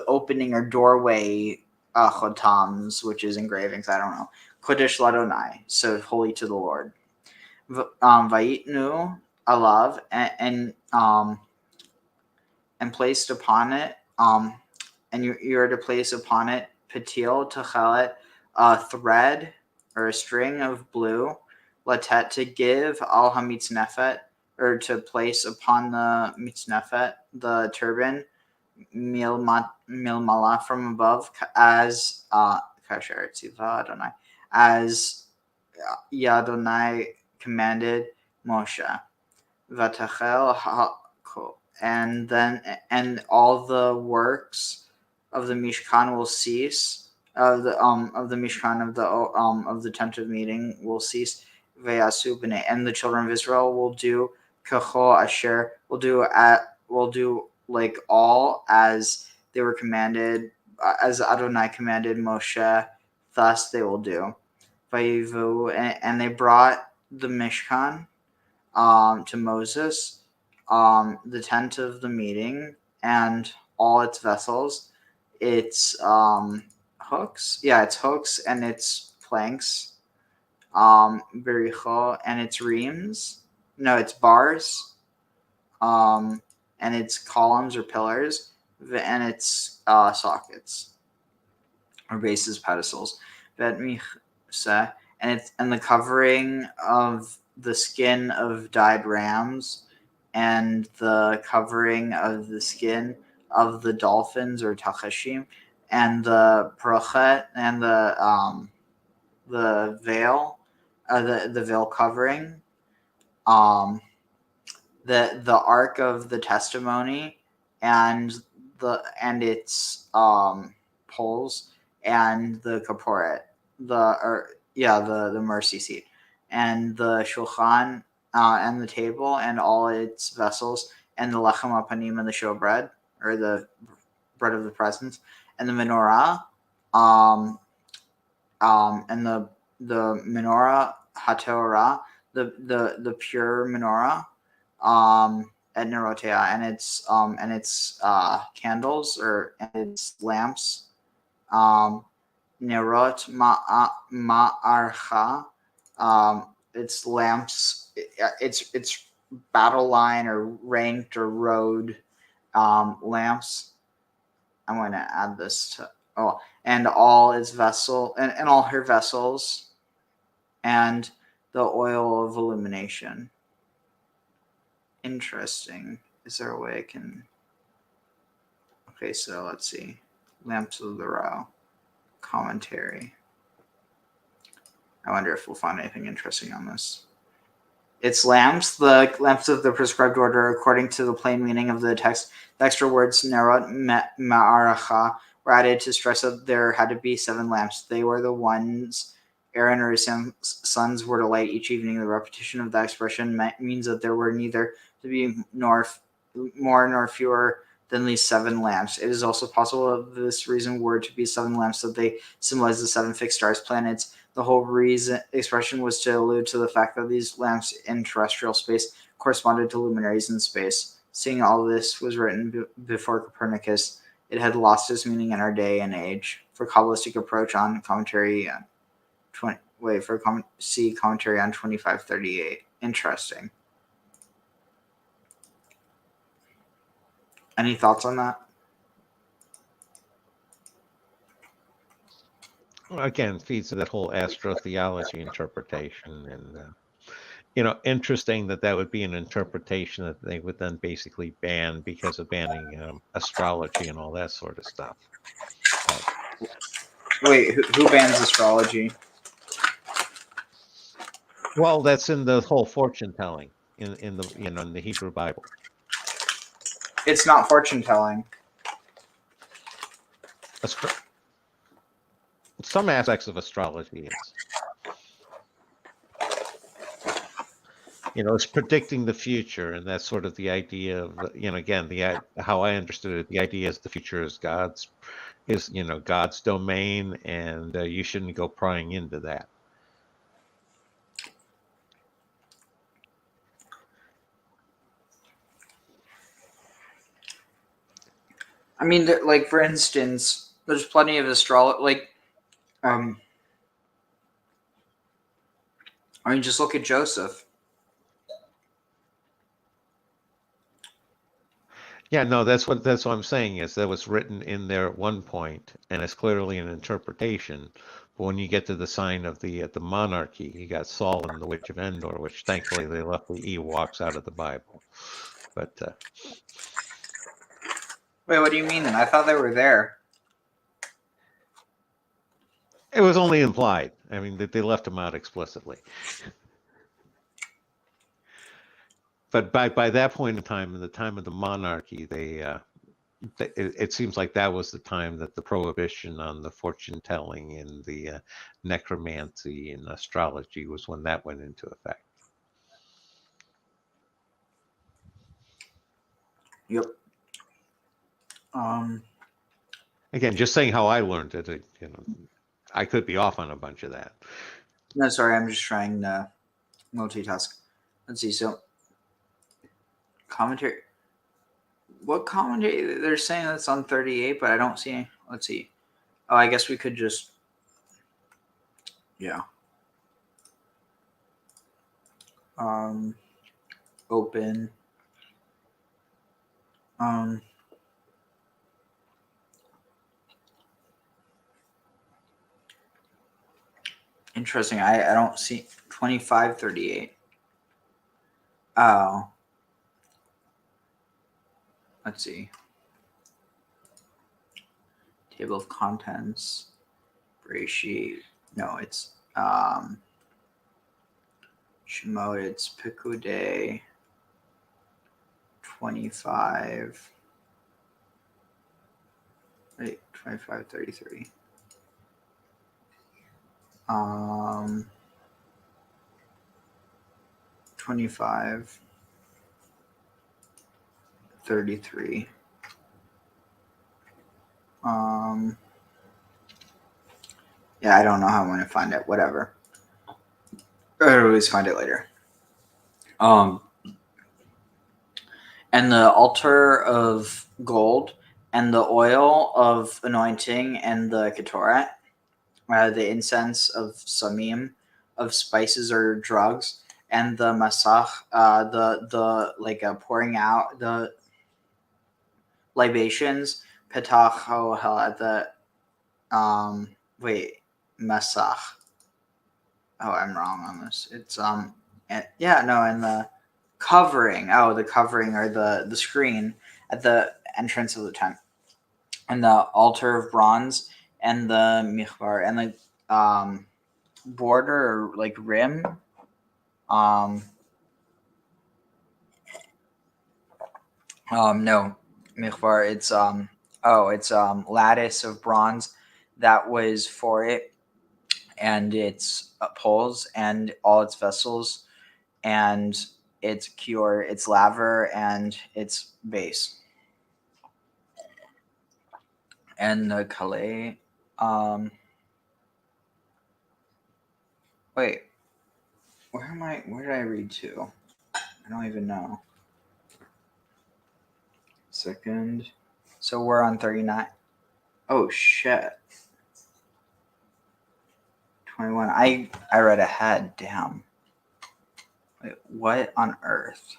opening or doorway chotams, which is engravings. I don't know. Kodesh ladonai, so holy to the Lord. Vayitnu alav, and placed upon it, and you are to place upon it patil techelet, a thread or a string of blue, latet, to give, al hamitznefet, or to place upon the mitznefet, the turban, milmala, from above, as kasher tziva Adonai, as Yadonai commanded Moshe. Vatachel ha'kol, and all the works of the Mishkan will cease. Of the Mishkan, of the tent of meeting will cease. Ve'asu b'nei, and the children of Israel will do kachol asher, will do like all as they were commanded, as Adonai commanded Moshe. Thus they will do. Vayivu, and they brought the Mishkan to Moses, the tent of the meeting, and all its vessels, its hooks, its hooks and its planks, bericho, and its reams, its bars, and its columns or pillars, and its sockets or bases, pedestals. And the covering of the skin of dyed rams, and the covering of the skin of the dolphins or tachashim, and the prochet, and the veil, the veil covering, the ark of the testimony, and its poles, and the kaporet, the mercy seat, and the shulchan, and the table, and all its vessels, and the lechem apanim, and the showbread, or the bread of the presence, and the menorah, and the menorah hatorah, the pure menorah, at Nerotea, and its candles, and its lamps, nerot ma'archa. It's lamps. It's battle line or ranked or road lamps. I'm going to add this to and all its vessel and all her vessels, and the oil of illumination. Interesting. Is there a way I can? Okay, so let's see. Lamps of the row. Commentary. I wonder if we'll find anything interesting on this. It's lamps, the lamps of the prescribed order, according to the plain meaning of the text. The extra words nerot ma'aracha were added to stress that there had to be 7 lamps. They were the ones Aaron or his sons were to light each evening. The repetition of that expression means that there were neither to be more nor fewer than these 7 lamps. It is also possible that this reason were to be 7 lamps, that they symbolize the 7 fixed stars, planets. The whole expression was to allude to the fact that these lamps in terrestrial space corresponded to luminaries in space. Seeing all this was written before Copernicus, it had lost its meaning in our day and age. For Kabbalistic approach on commentary, see commentary on 2538. Interesting. Any thoughts on that? Again, feeds to that whole astrotheology interpretation, and interesting that would be an interpretation that they would then basically ban because of banning astrology and all that sort of stuff. Wait, who bans astrology? Well, that's in the whole fortune telling in the in the Hebrew Bible. It's not fortune telling. Some aspects of astrology is. It's predicting the future, and that's sort of the idea of, again, how I understood it, the idea is the future is God's domain, and you shouldn't go prying into that. I mean, like, for instance, there's plenty of astrology, I mean, just look at Joseph. Yeah, no, that's what I'm saying is that was written in there at one point, and it's clearly an interpretation. But when you get to the sign of the monarchy, you got Saul and the Witch of Endor, which thankfully they left the Ewoks out of the Bible. But wait, what do you mean? Then I thought they were there. It was only implied. I mean, they left them out explicitly. But by that point in time, in the time of the monarchy, it seems like that was the time that the prohibition on the fortune telling and the necromancy and astrology was when that went into effect. Yep. Again, just saying how I learned it. I could be off on a bunch of that. No, sorry, I'm just trying to multitask. Let's see. So, commentary. What commentary? They're saying that's on 38, but I don't see any. Let's see. Oh, I guess we could just. Yeah. Open. Interesting. I don't see 2538. Oh. Let's see. Table of contents. Breshit. No, it's Shemot. It's Pekudei. 25. Wait, 2533. 2533. Yeah, I don't know how I'm going to find it. Whatever. I'll always find it later. And the altar of gold and the oil of anointing and the ketoret. the incense of samim, of spices or drugs, and the masach, the like pouring out the libations, petach ohel at the masach. Oh, I'm wrong on this. It's and the covering. Oh, the covering or the screen at the entrance of the tent, and the altar of bronze, and the michvar, and the border or like rim. No, michvar. It's lattice of bronze that was for it, and its poles and all its vessels, and its cure, its laver, and its base, and the kalei. Wait, where am I? Where did I read to? I don't even know. Second. So we're on 39. Oh shit. 21. I read ahead. Damn. Wait, what on earth?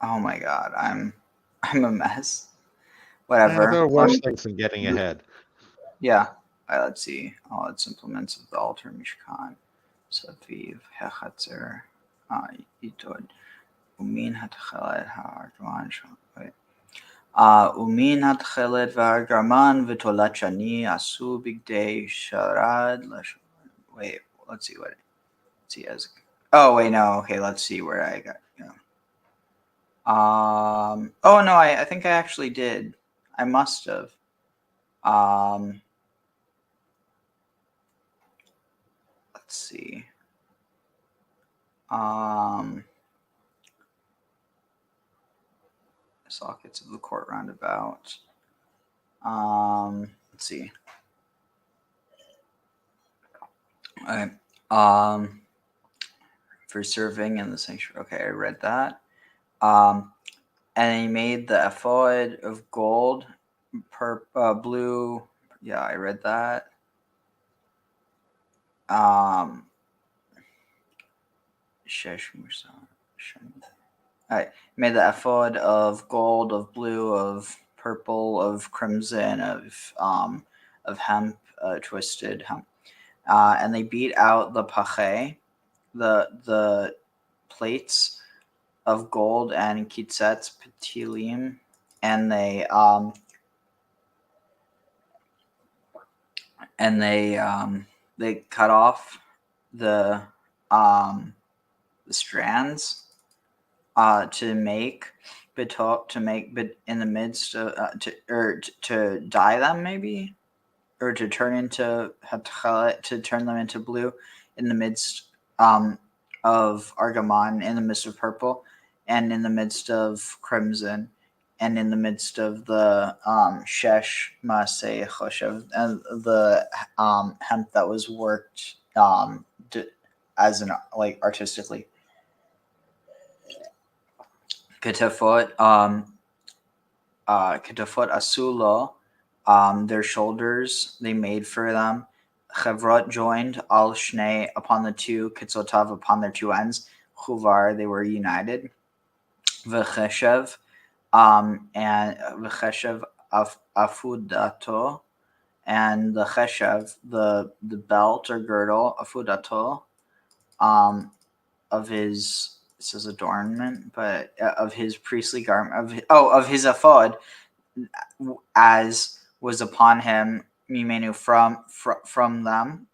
Oh my god, I'm a mess. Whatever. There are worse things than getting ahead. Yeah. Let's see. All its implements of the altar Mishkan. Saviv, Hechatzer, Yitod. Umin hatchelet ha'argaman. Wait. Umin hatchelet v'argaman v'tolat shani asu bigdei sharad. Wait, let's see what. Let's see as. Oh wait, no. Okay, let's see where I got. Oh no, I think I actually did. I must have. Let's see. Sockets of the court roundabout. Let's see. Okay. For serving in the sanctuary. Okay, I read that. And he made the ephod of gold, blue. Yeah, I read that. I made the ephod of gold, of blue, of purple, of crimson, of hemp, twisted hemp. And they beat out the pachei, the plates of gold, and kitzetz petilim, and they cut off the strands to make in the midst of to dye them, maybe, or to turn them into blue in the midst of argaman, in the midst of purple, and in the midst of crimson, and in the midst of the shesh maseh choshev, and the hemp that was worked as an artistically. Ketafot asulo, their shoulders they made for them. Chevrot joined al shnei upon the two, kitzotav upon their two ends. Chuvar, they were united. V'cheshev, and v'cheshev afudato, and the cheshev, the belt or girdle, afudato, of his, it says adornment, but of his priestly garment, of his ephod, as was upon him, mimenu, from them,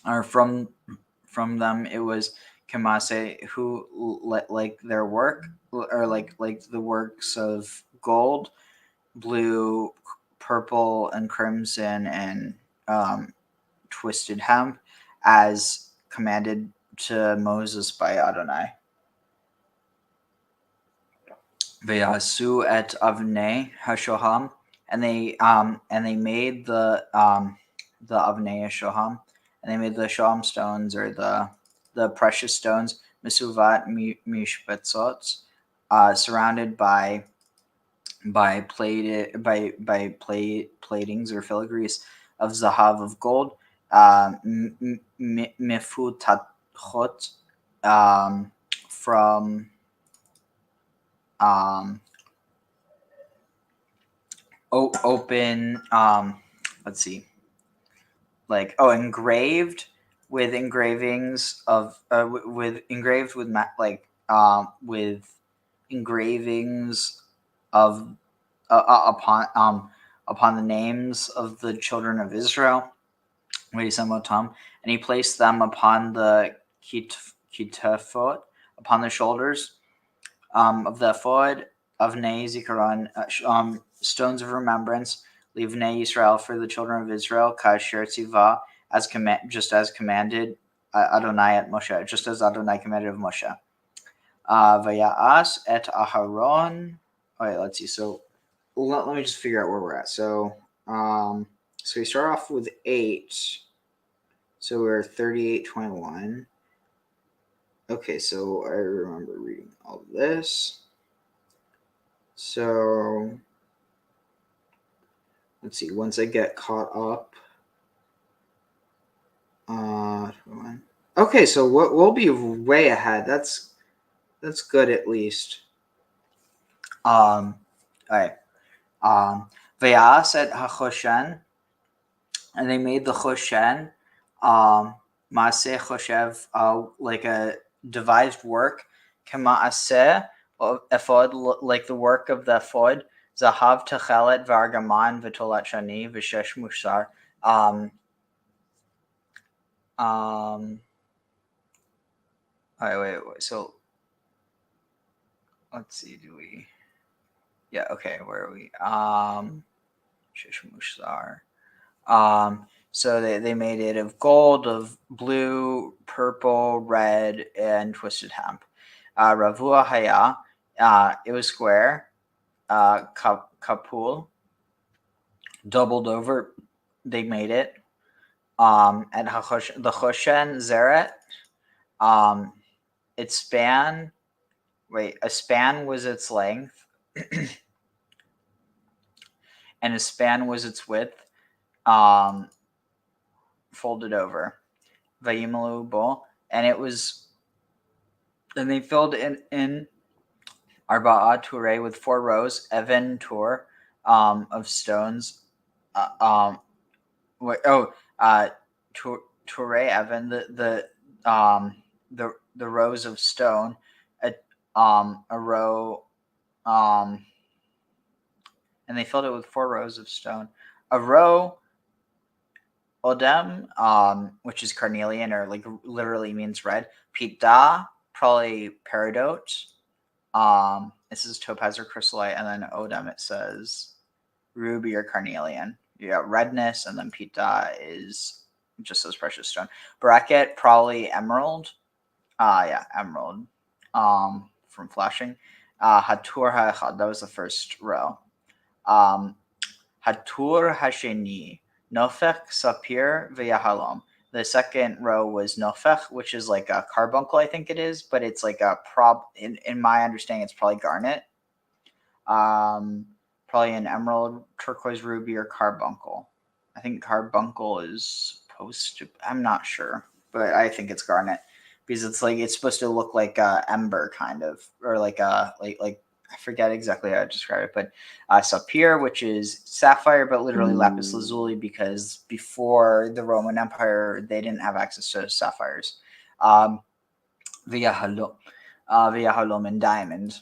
or from them, it was kamase, who like their work, or like the works of gold, blue, purple, and crimson, and twisted hemp, as commanded to Moses by Adonai. Ve'asu et avnei hashoham, and they made the avnei hashoham, and they made the shoham stones, or the precious stones, misuvat mishbetzot, surrounded by by platings or filigrees of zahav of gold, mifutachot, from open, let's see, like, engraved with engravings of with engraved with with engravings of upon the names of the children of Israel. And he placed them upon the kitafot, upon the shoulders of the ephod of Nei Zikaron, stones of remembrance, Livnei Yisrael, for the children of Israel, Kasher Tzivah, just as commanded Adonai at Moshe, just as Adonai commanded of Moshe. Vaya'as et Aharon. All right, let's see. So let me just figure out where we're at. So so we start off with 8. So we're 38:21. Okay, so I remember reading all of this. So let's see. Once I get caught up, okay, so we'll be way ahead. That's good, at least. All right. Vayas et hachoshen, and they made the choshen, maaseh choshev, like a devised work, kamaaseh ephod, like the work of the ephod, zahav techelet vargaman v'tolat shani v'shesh musar. All right, wait. So let's see. Yeah. Okay. Where are we? Shesh musar. So they made it of gold, of blue, purple, red, and twisted hemp. Ravua haya, it was square. Kapul, doubled over. They made it. And the choshen zeret, its span. Wait, a span was its length, and a span was its width. Folded over. Vayimalu bo, and it was. Then they filled in Arba'a Ture with 4 rows, Evan Tur, of stones. Ture Evan, the rows of stone, a row, and they filled it with 4 rows of stone. A row, Odem, which is carnelian, or like literally means red. Pita, probably peridot. This is topaz or chrysolite, and then Odem, it says ruby or carnelian. You got redness, and then Pita is just as precious stone. Bracket, probably emerald. Emerald. From flashing. Hatur ha'echad, that was the first row. Hatur hasheni, nofech, sapir, v'yahalom. The second row was nofech, which is like a carbuncle, I think it is, but it's like a in my understanding, it's probably garnet. Probably an emerald, turquoise, ruby, or carbuncle. I think carbuncle is supposed to. I'm not sure, but I think it's garnet because it's supposed to look like ember, kind of, or like I forget exactly how to describe it, but sapphire, which is sapphire, but literally lapis lazuli, because before the Roman Empire, they didn't have access to sapphires. V'yahalom and diamond.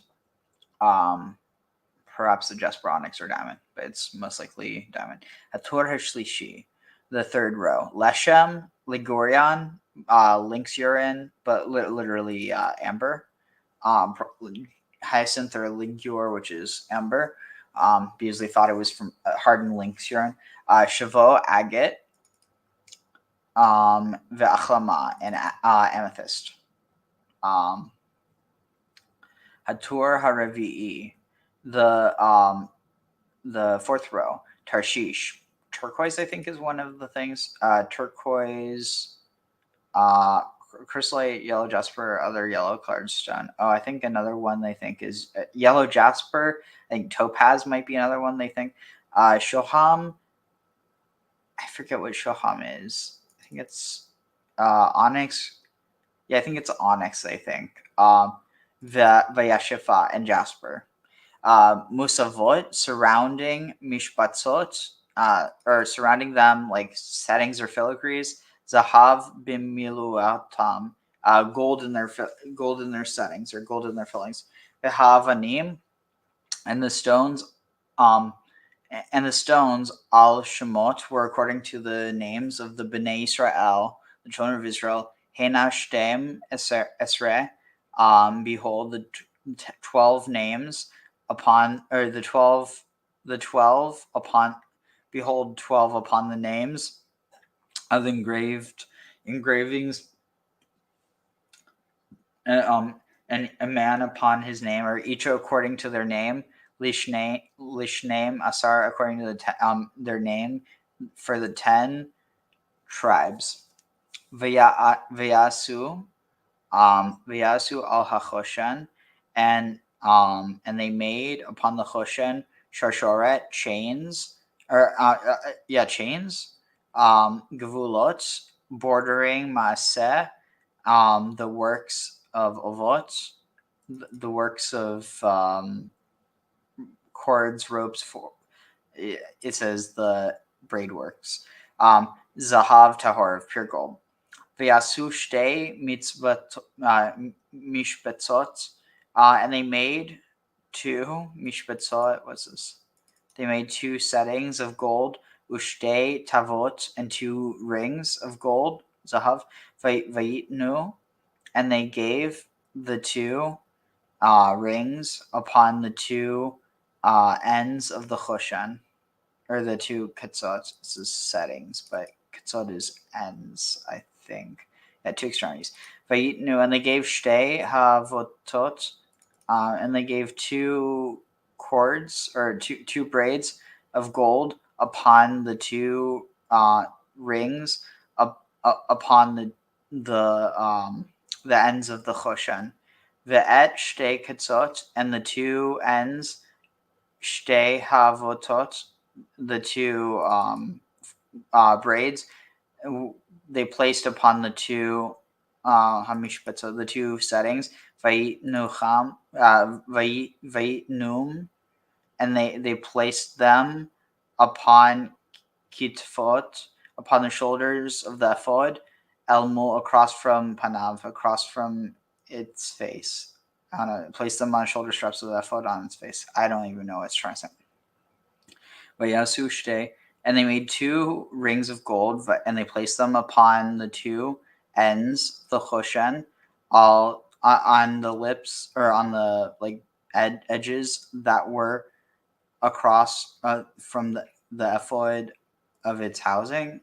Perhaps the jasper, onyx, or diamond, but it's most likely diamond. Hatur hashlishi, the third row. Leshem, ligurion, lynx urine, but literally amber. Hyacinth or ligure, which is amber, because they thought it was from hardened lynx urine. Chavo, agate, ve'achlama, and amethyst. Hatur haravi'i, the fourth row. Tarshish, turquoise, I think, is one of the things. Turquoise, chrysolite, yellow jasper, other yellow colored stone. Oh, I think another one they think is yellow jasper. I think topaz might be another one they think. Shoham, I forget what shoham is. I think it's onyx. Yeah, I think it's onyx, they think. Vayashifa and jasper. Musavot, surrounding mishpatzot, or surrounding them like settings or filigrees. Zahav bimiluatam, gold in their settings or gold in their fillings. Behavanim, and the stones, al shemot were according to the names of the Bnei Israel, the children of Israel. Hena shtem esre, behold the 12 names upon, or the 12 upon, behold 12 upon the names of the engravings, and a man upon his name, or each according to their name. Lishneim asar, according to their name for the 10 tribes. Vayasu al hachoshen, and they made upon the choshen sharshoret, chains, or chains, gevulot, bordering maaseh, the works of ovot, the works of cords, ropes, for it says the braid works. Zahav tahor, of pure gold. V'yasu shtei mishbetzot, and they made 2 mishbetzot. What's this? They made 2 settings of gold. Ushtei tavot, and 2 rings of gold. Zahav. Vayitnu, and they gave the 2 rings upon the 2 ends of the choshen, or the 2 ketzot. This is settings, but ketzot is ends, I think. Yeah, 2 extremities. Vayitnu, and they gave shtei havotot, and they gave 2 cords, or two braids of gold upon the 2 rings upon the ends of the choshen. Ve'et shtei ketzot, and the 2 ends, shtei havotot, the 2 braids, they placed upon the 2 hamishbetzot, the 2 settings. Vayitnum, and they placed them upon kitfot, upon the shoulders of the ephod. Elmo, across from panav, across from its face. I don't know, place them on shoulder straps of the ephod, on its face. I don't even know what it's trying to say. Vayasu shtei, and they made 2 rings of gold, and they placed them upon the 2 ends, the choshen, all on the lips, or on the edges that were across from the ephod of its housing.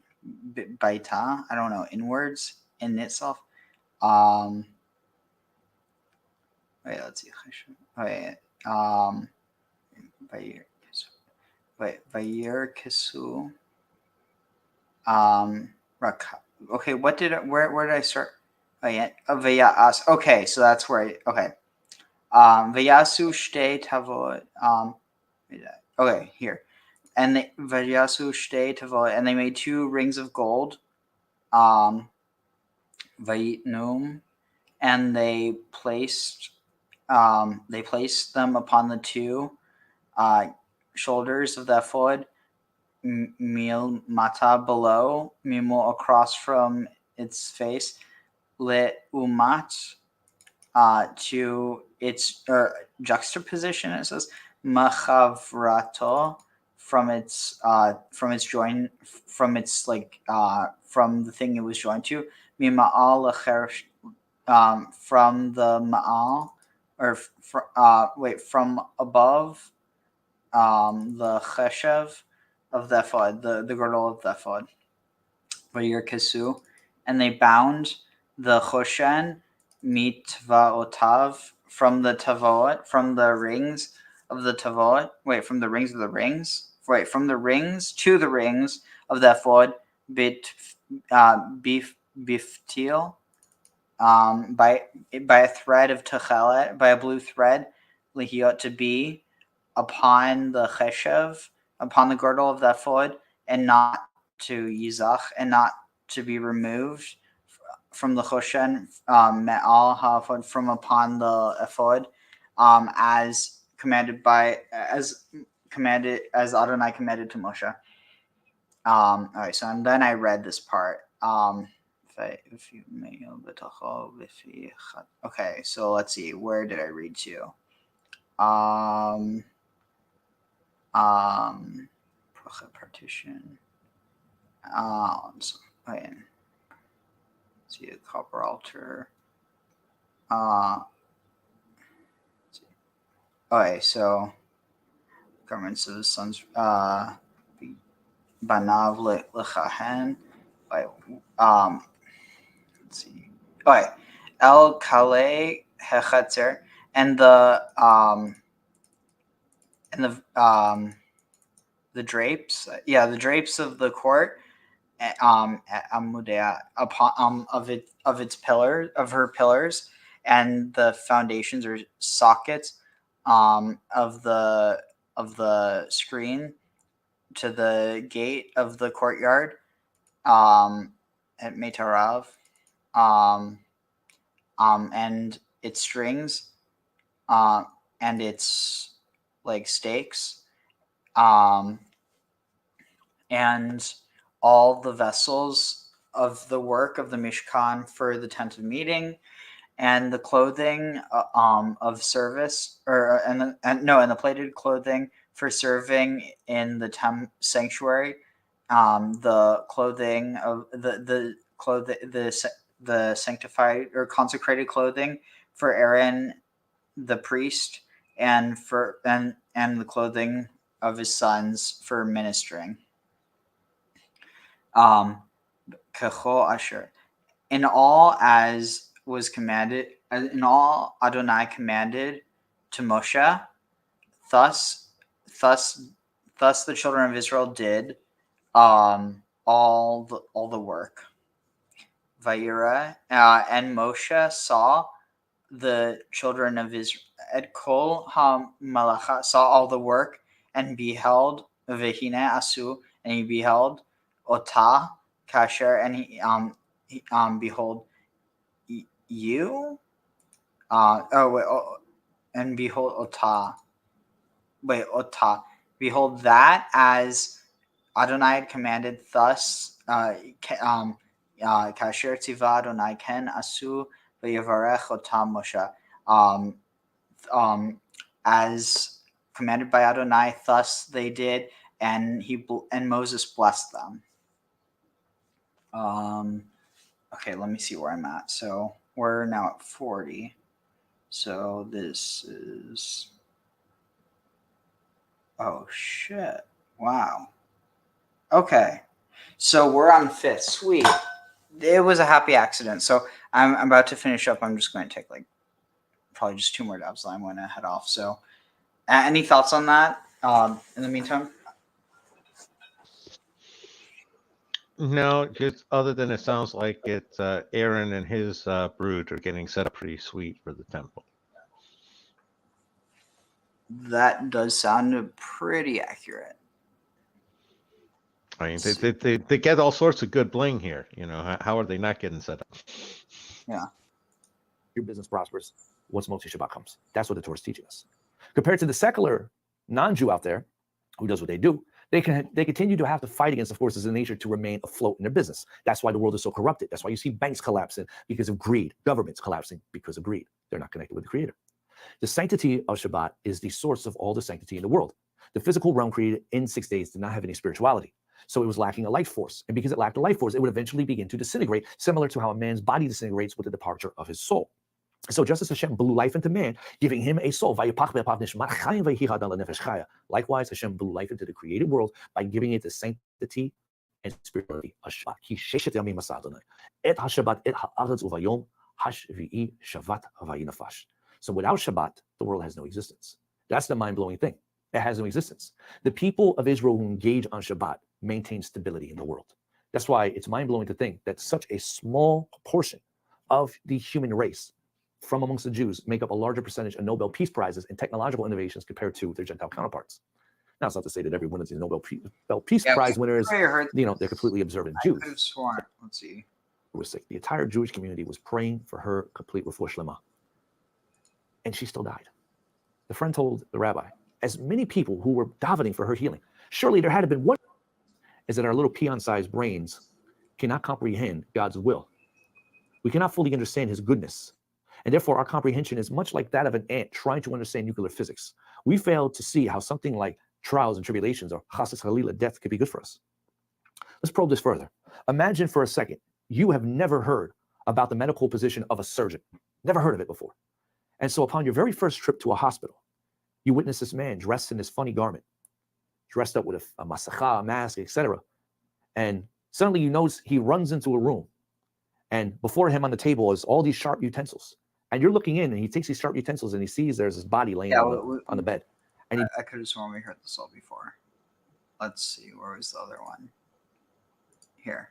Baita, I don't know, inwards in itself. Wait, let's see. Wait, Vayir Kisu. Okay, where did I start? Vayas. Okay, so that's where Vayasu shtei tavot. Okay, here. And they Vayasu shtei tavot, and they made 2 rings of gold. Vayitnum, and they placed them upon the 2 shoulders of the ephod, mil mata, below, mimo, across from its face, le umat, to its juxtaposition. It says machavrato, from its join, from its from the thing it was joined to, mima'al lecher, from the ma'al, or from above the cheshev of the ephod, the girdle of the ephod. Vayir Kisu, and they bound the choshen mitvaotav, from the tavot, from the rings of the tavot. From the rings of the rings. From the rings to the rings of the ephod. Biftil, by a thread of techelet, by a blue thread, lihiot, to be upon the cheshev, upon the girdle of the ephod, and not to yizach, and not to be removed from the choshen, me'al ha'ephod, from upon the ephod, as Adonai commanded to Moshe. All right, so and then I read this part. Okay, so let's see, where did I read to? Partition. Okay. See a copper altar. Okay, so garments of the sons, banav lechahen. Let's see. Okay, el kale hechatzer, and the drapes. Yeah, the drapes of the court. Amudea, upon of its pillars, of her pillars, and the foundations or sockets of the screen to the gate of the courtyard at Meitarav, and its strings, and its like stakes, and all the vessels of the work of the Mishkan for the tent of meeting, and the clothing of service, and the plaited clothing for serving in the sanctuary, the clothing of the sanctified or consecrated clothing for Aaron the priest, and the clothing of his sons for ministering. Kachol Asher, in all as was commanded, in all Adonai commanded to Moshe, thus the children of Israel did all the work. Vayira, and Moshe saw the children of Israel, et kol ha-malacha, saw all the work, and beheld vehine asu, and he beheld Otah kasher, and he behold you, and behold Otah, behold that as Adonai had commanded. Thus, kasher tiva Adonai ken asu v'yavarech Otah Moshe, as commanded by Adonai, thus they did, and Moses blessed them. Okay, let me see where I'm at. So we're now at 40. So this is, oh shit, wow. Okay, so we're on 5th. Sweet. It was a happy accident. So I'm about to finish up. I'm just going to take like probably just 2 more dabs, then I'm going to head off. So any thoughts on that in the meantime? No, just other than it sounds like it's Aaron and his brood are getting set up pretty sweet for the temple. That does sound pretty accurate. I mean, they get all sorts of good bling here. You know, how are they not getting set up? Yeah. Your business prospers once Motzi Shabbat comes. That's what the Torah is teaching us. Compared to the secular non-Jew out there who does what they do, they continue to have to fight against the forces of nature to remain afloat in their business. That's why the world is so corrupted. That's why you see banks collapsing because of greed, governments collapsing because of greed. They're not connected with the Creator. The sanctity of Shabbat is the source of all the sanctity in the world. The physical realm created in 6 days did not have any spirituality. So it was lacking a life force. And because it lacked a life force, it would eventually begin to disintegrate, similar to how a man's body disintegrates with the departure of his soul. So just as Hashem blew life into man, giving him a soul, likewise Hashem blew life into the created world by giving it the sanctity and spirituality of Shabbat. So without Shabbat, the world has no existence. That's the mind-blowing thing. It has no existence. The people of Israel who engage on Shabbat maintain stability in the world. That's why it's mind-blowing to think that such a small portion of the human race from amongst the Jews make up a larger percentage of Nobel Peace Prizes and technological innovations compared to their Gentile counterparts. Now, it's not to say that every one of these Nobel Peace Prize winners, they're completely observant Jews. I could have sworn. Let's see. Was sick. The entire Jewish community was praying for her complete refuah shlema, and she still died. The friend told the rabbi, as many people who were davening for her healing, surely there had to been one, is that our little peon-sized brains cannot comprehend God's will. We cannot fully understand his goodness. And therefore, our comprehension is much like that of an ant trying to understand nuclear physics. We fail to see how something like trials and tribulations or chasas halila, death, could be good for us. Let's probe this further. Imagine for a second, you have never heard about the medical position of a surgeon. Never heard of it before. And so upon your very first trip to a hospital, you witness this man dressed in this funny garment, dressed up with a masacha, a mask, etc. And suddenly you notice he runs into a room. And before him on the table is all these sharp utensils. And you're looking in and he takes these sharp utensils and he sees there's his body laying on the bed. And I could have sworn we heard this all before. Let's see, where was the other one? Here.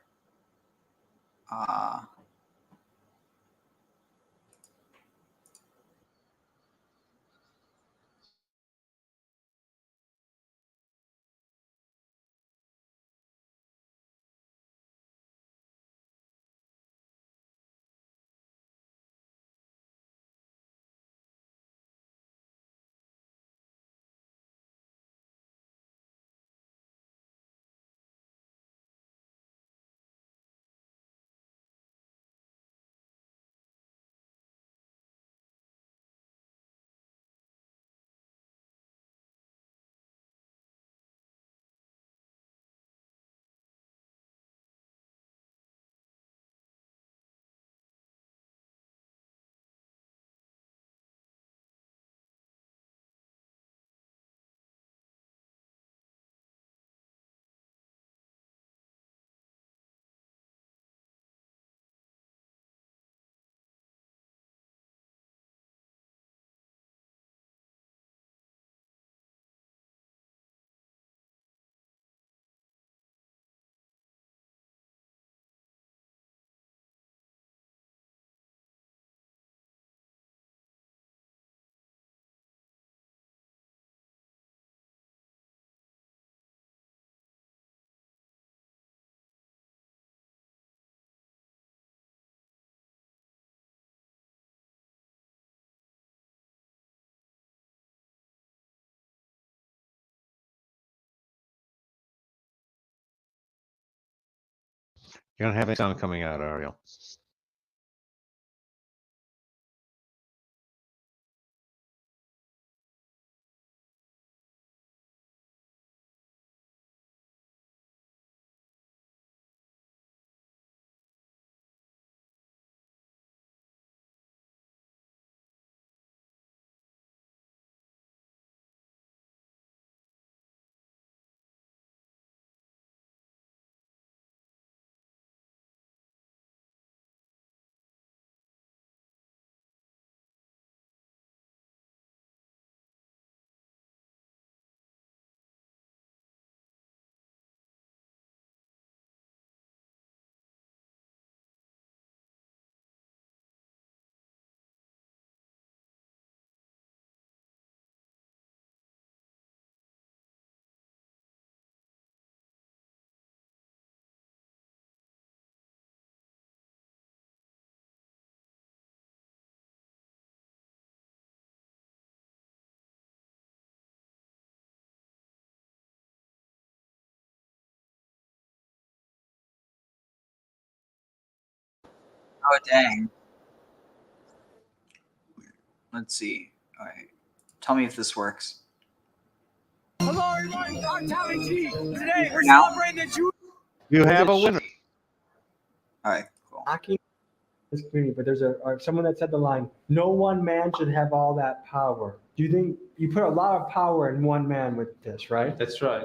You don't have any sound coming out, Ariel. Oh, dang. Let's see. All right. Tell me if this works. Hello, everybody. I'm Tommy G. Today, we're Now? celebrating the Jewish. You have a winner. All right, cool. This community, but there's someone that said the line, no one man should have all that power. Do you think you put a lot of power in one man with this, right? That's right.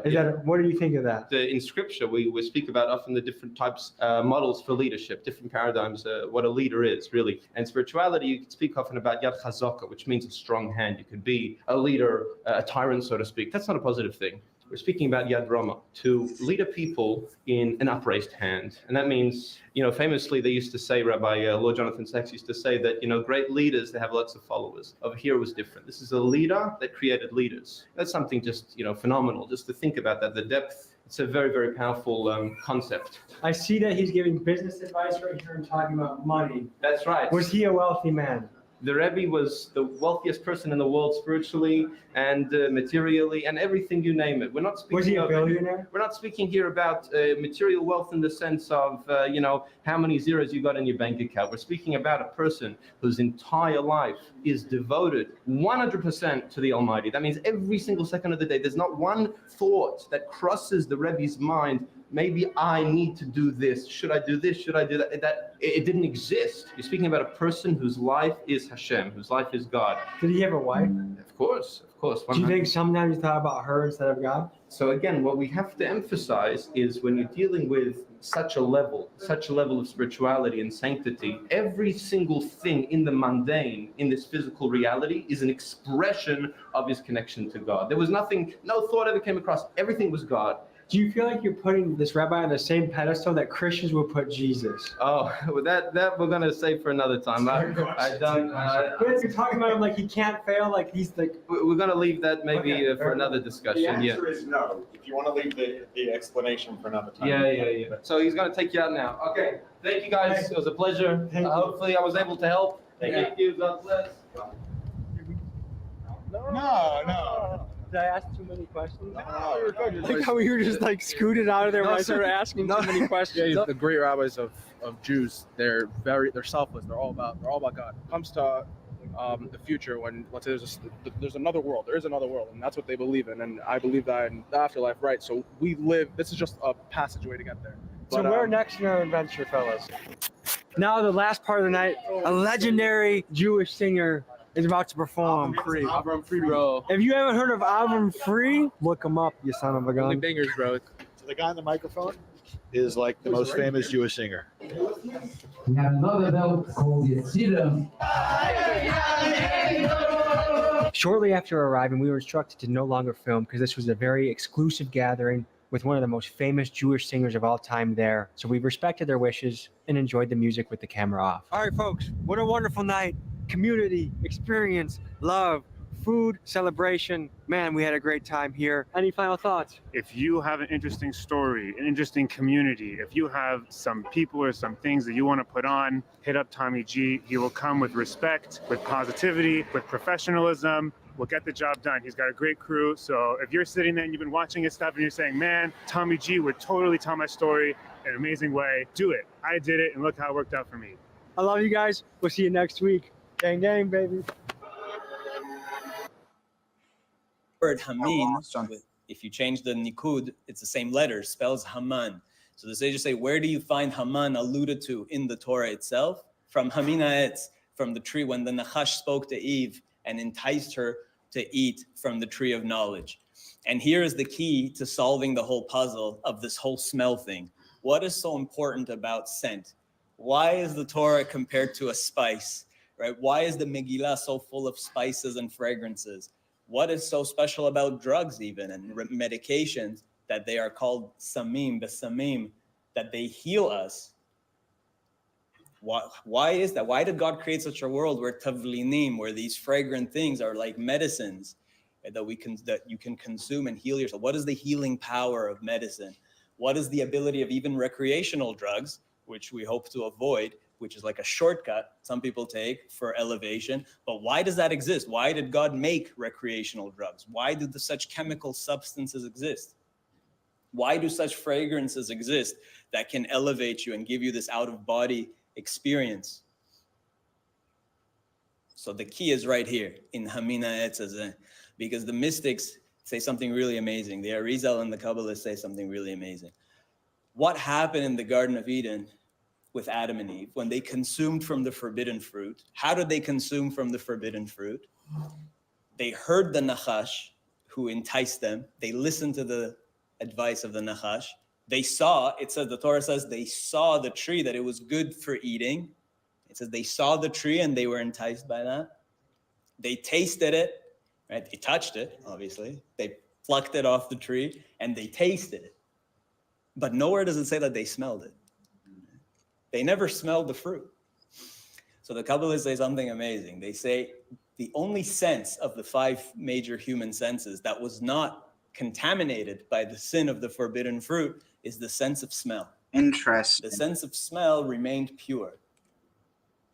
What do you think of that? In scripture, we speak about often the different types, models for leadership, different paradigms, what a leader is, really. And spirituality, you can speak often about yad chazaka, which means a strong hand. You could be a leader, a tyrant, so to speak. That's not a positive thing. We're speaking about Yad Rama, to lead a people in an upraised hand. And that means, famously they used to say, Rabbi Lord Jonathan Sacks used to say that, great leaders, they have lots of followers. Over here it was different. This is a leader that created leaders. That's something just, phenomenal, just to think about that, the depth. It's a very, very powerful concept. I see that he's giving business advice right here and talking about money. That's right. Was he a wealthy man? The Rebbe was the wealthiest person in the world spiritually and materially and everything, you name it. We're not speaking. Was he a billionaire? We're not speaking here about material wealth in the sense of, how many zeros you got in your bank account. We're speaking about a person whose entire life is devoted 100% to the Almighty. That means every single second of the day, there's not one thought that crosses the Rebbe's mind. Maybe I need to do this. Should I do this? Should I do that? That it didn't exist. You're speaking about a person whose life is Hashem, whose life is God. Did he have a wife? Of course. Do you think sometimes he thought about her instead of God? So again, what we have to emphasize is when you're dealing with such a level of spirituality and sanctity, every single thing in the mundane, in this physical reality, is an expression of his connection to God. There was nothing, no thought ever came across. Everything was God. Do you feel like you're putting this rabbi on the same pedestal that Christians will put Jesus? Oh, well, that we're gonna save for another time. I don't. But if you're talking about him like he can't fail, like he's like. We're gonna leave that maybe for another discussion. The answer is no. If you want to leave the explanation for another time. Yeah. So he's gonna take you out now. Okay. Thank you guys. It was a pleasure. Hopefully I was able to help. Thank you. God bless. No. Did I ask too many questions? No, you're good. Like how we were just like scooted out of there when I started asking too many questions. Yeah, the great rabbis of Jews, they're selfless. They're all about God. It comes to the future, when let's say there's another world, there is another world, and that's what they believe in, and I believe that in the afterlife, right? So we live. This is just a passageway to get there. So where next in our adventure, fellas? Now the last part of the night, a legendary Jewish singer is about to perform. Avram Free, bro. If you haven't heard of Avram Free, look him up, you son of a gun. Only bangers, bro. So the guy on the microphone is like the most famous Jewish singer. We have another belt called the Yetzidah. Shortly after arriving, we were instructed to no longer film because this was a very exclusive gathering with one of the most famous Jewish singers of all time there. So we respected their wishes and enjoyed the music with the camera off. All right, folks, what a wonderful night. Community, experience, love, food, celebration. Man, we had a great time here. Any final thoughts? If you have an interesting story, an interesting community, if you have some people or some things that you want to put on, hit up Tommy G. He will come with respect, with positivity, with professionalism. We'll get the job done. He's got a great crew. So if you're sitting there and you've been watching his stuff and you're saying, man, Tommy G would totally tell my story in an amazing way, do it. I did it, and look how it worked out for me. I love you guys. We'll see you next week. Gang, gang, baby. Word Hamin, if you change the nikud, it's the same letter, spells Haman. So the sages say, where do you find Haman alluded to in the Torah itself? From Hamin ha'etz, from the tree when the Nachash spoke to Eve and enticed her to eat from the tree of knowledge. And here is the key to solving the whole puzzle of this whole smell thing. What is so important about scent? Why is the Torah compared to a spice? Right? Why is the Megillah so full of spices and fragrances? What is so special about drugs even and medications that they are called samim, besamim, that they heal us? Why is that? Why did God create such a world where tavlinim, where these fragrant things are like medicines that you can consume and heal yourself? What is the healing power of medicine? What is the ability of even recreational drugs, which we hope to avoid, which is like a shortcut some people take for elevation? But why does that exist? Why did God make recreational drugs? Why do such chemical substances exist? Why do such fragrances exist that can elevate you and give you this out-of-body experience? So the key is right here in Hamina Etzazeh, because the mystics say something really amazing. The Arizal and the Kabbalists say something really amazing. What happened in the Garden of Eden with Adam and Eve when they consumed from the forbidden fruit? How did they consume from the forbidden fruit? They heard the Nachash who enticed them. They listened to the advice of the Nachash. They saw, it says, the Torah says, they saw the tree, that it was good for eating. It says they saw the tree and they were enticed by that. They tasted it, right? They touched it, obviously. They plucked it off the tree, and they tasted it. But nowhere does it say that they smelled it. They never smelled the fruit. So the Kabbalists say something amazing. They say the only sense of the 5 major human senses that was not contaminated by the sin of the forbidden fruit is the sense of smell. Interesting. The sense of smell remained pure.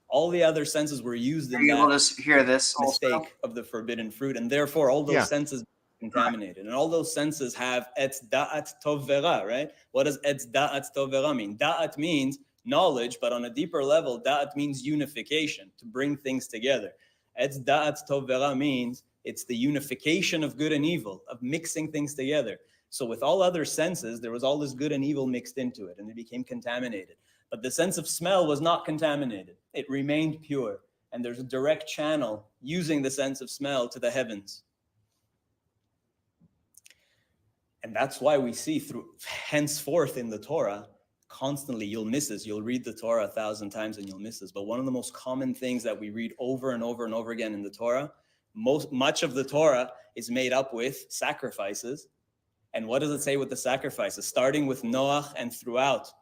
All the other senses were used in Are you able that to hear this mistake also? of the forbidden fruit, and therefore all those senses contaminated. And all those senses have etz da'at tov vera, right? What does etz da'at tov vera mean? Da'at means knowledge, but on a deeper level, da'at means unification, to bring things together. Etz da'at tov vera means it's the unification of good and evil, of mixing things together. So with all other senses, there was all this good and evil mixed into it, and it became contaminated. But the sense of smell was not contaminated. It remained pure. And there's a direct channel using the sense of smell to the heavens. And that's why we see through henceforth in the Torah, constantly you'll miss this. You'll read the Torah 1,000 times and you'll miss this. But one of the most common things that we read over and over and over again in the Torah, much of the Torah is made up with sacrifices. And what does it say with the sacrifices? Starting with Noach and throughout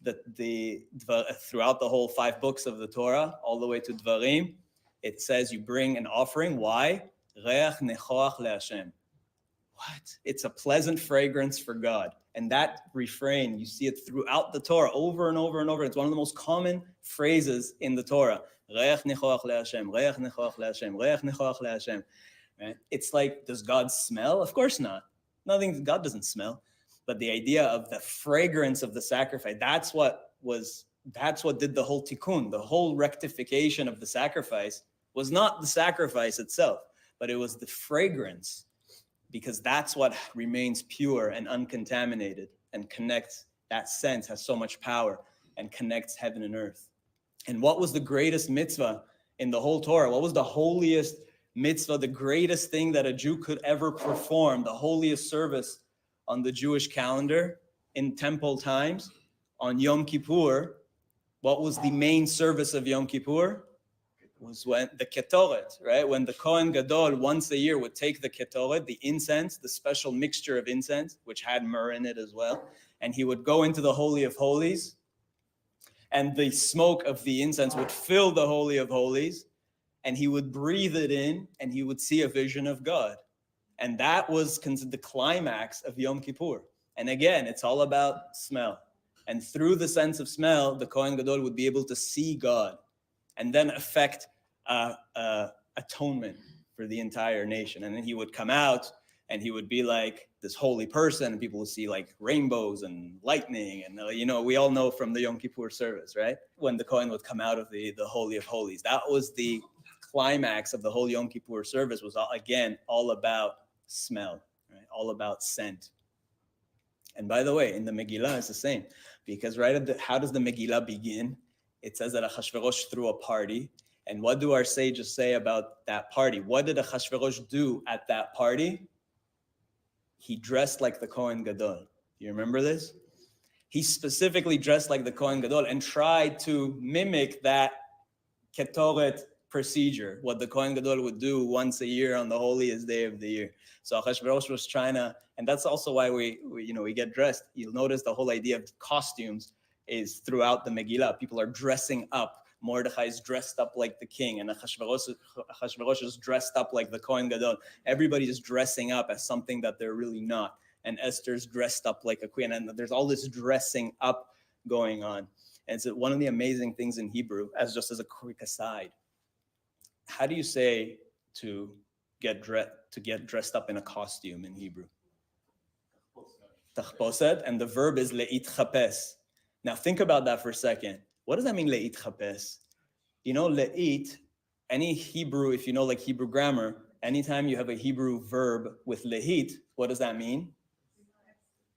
throughout the whole 5 books of the Torah, all the way to Dvarim, it says you bring an offering. Why? Reach nechoach leHashem. What? It's a pleasant fragrance for God. And that refrain, you see it throughout the Torah over and over and over. It's one of the most common phrases in the Torah. Reach nechoach leHashem, reach nechoach leHashem, reach nechoach leHashem. Right? It's like, does God smell? Of course not. Nothing, God doesn't smell. But the idea of the fragrance of the sacrifice, that's what did the whole tikkun, the whole rectification of the sacrifice was not the sacrifice itself, but it was the fragrance, because that's what remains pure and uncontaminated and connects, that sense has so much power and connects heaven and earth. And what was the greatest mitzvah in the whole Torah? What was the holiest mitzvah, the greatest thing that a Jew could ever perform, the holiest service on the Jewish calendar in temple times? On Yom Kippur, what was the main service of Yom Kippur? Was when the ketoret, right? When the Kohen Gadol once a year would take the ketoret, the incense, the special mixture of incense, which had myrrh in it as well, and he would go into the Holy of Holies, and the smoke of the incense would fill the Holy of Holies, and he would breathe it in, and he would see a vision of God. And that was considered the climax of Yom Kippur. And again, it's all about smell. And through the sense of smell, the Kohen Gadol would be able to see God and then affect atonement for the entire nation. And then he would come out and he would be like this holy person, and people would see like rainbows and lightning. And, we all know from the Yom Kippur service, right? When the Kohen would come out of the Holy of Holies. That was the climax of the whole Yom Kippur service, was all about smell, right? All about scent. And by the way, in the Megillah, it's the same, because how does the Megillah begin? It says that Achashverosh threw a party. And what do our sages say about that party? What did Achashverosh do at that party? He dressed like the Kohen Gadol. You remember this? He specifically dressed like the Kohen Gadol and tried to mimic that ketoret procedure, what the Kohen Gadol would do once a year on the holiest day of the year. So Achashverosh was trying to, and that's also why we get dressed. You'll notice the whole idea of costumes is throughout the Megillah. People are dressing up. Mordechai is dressed up like the king, and Achashverosh is dressed up like the Kohen Gadol. Everybody is dressing up as something that they're really not. And Esther's dressed up like a queen, and there's all this dressing up going on. And it's one of the amazing things in Hebrew, as a quick aside. How do you say to get dressed up in a costume in Hebrew? Tachposet, and the verb is le'itchapes. Now think about that for a second. What does that mean, le'itchapes? Le'it, any Hebrew, if you know like Hebrew grammar, anytime you have a Hebrew verb with lehit, what does that mean?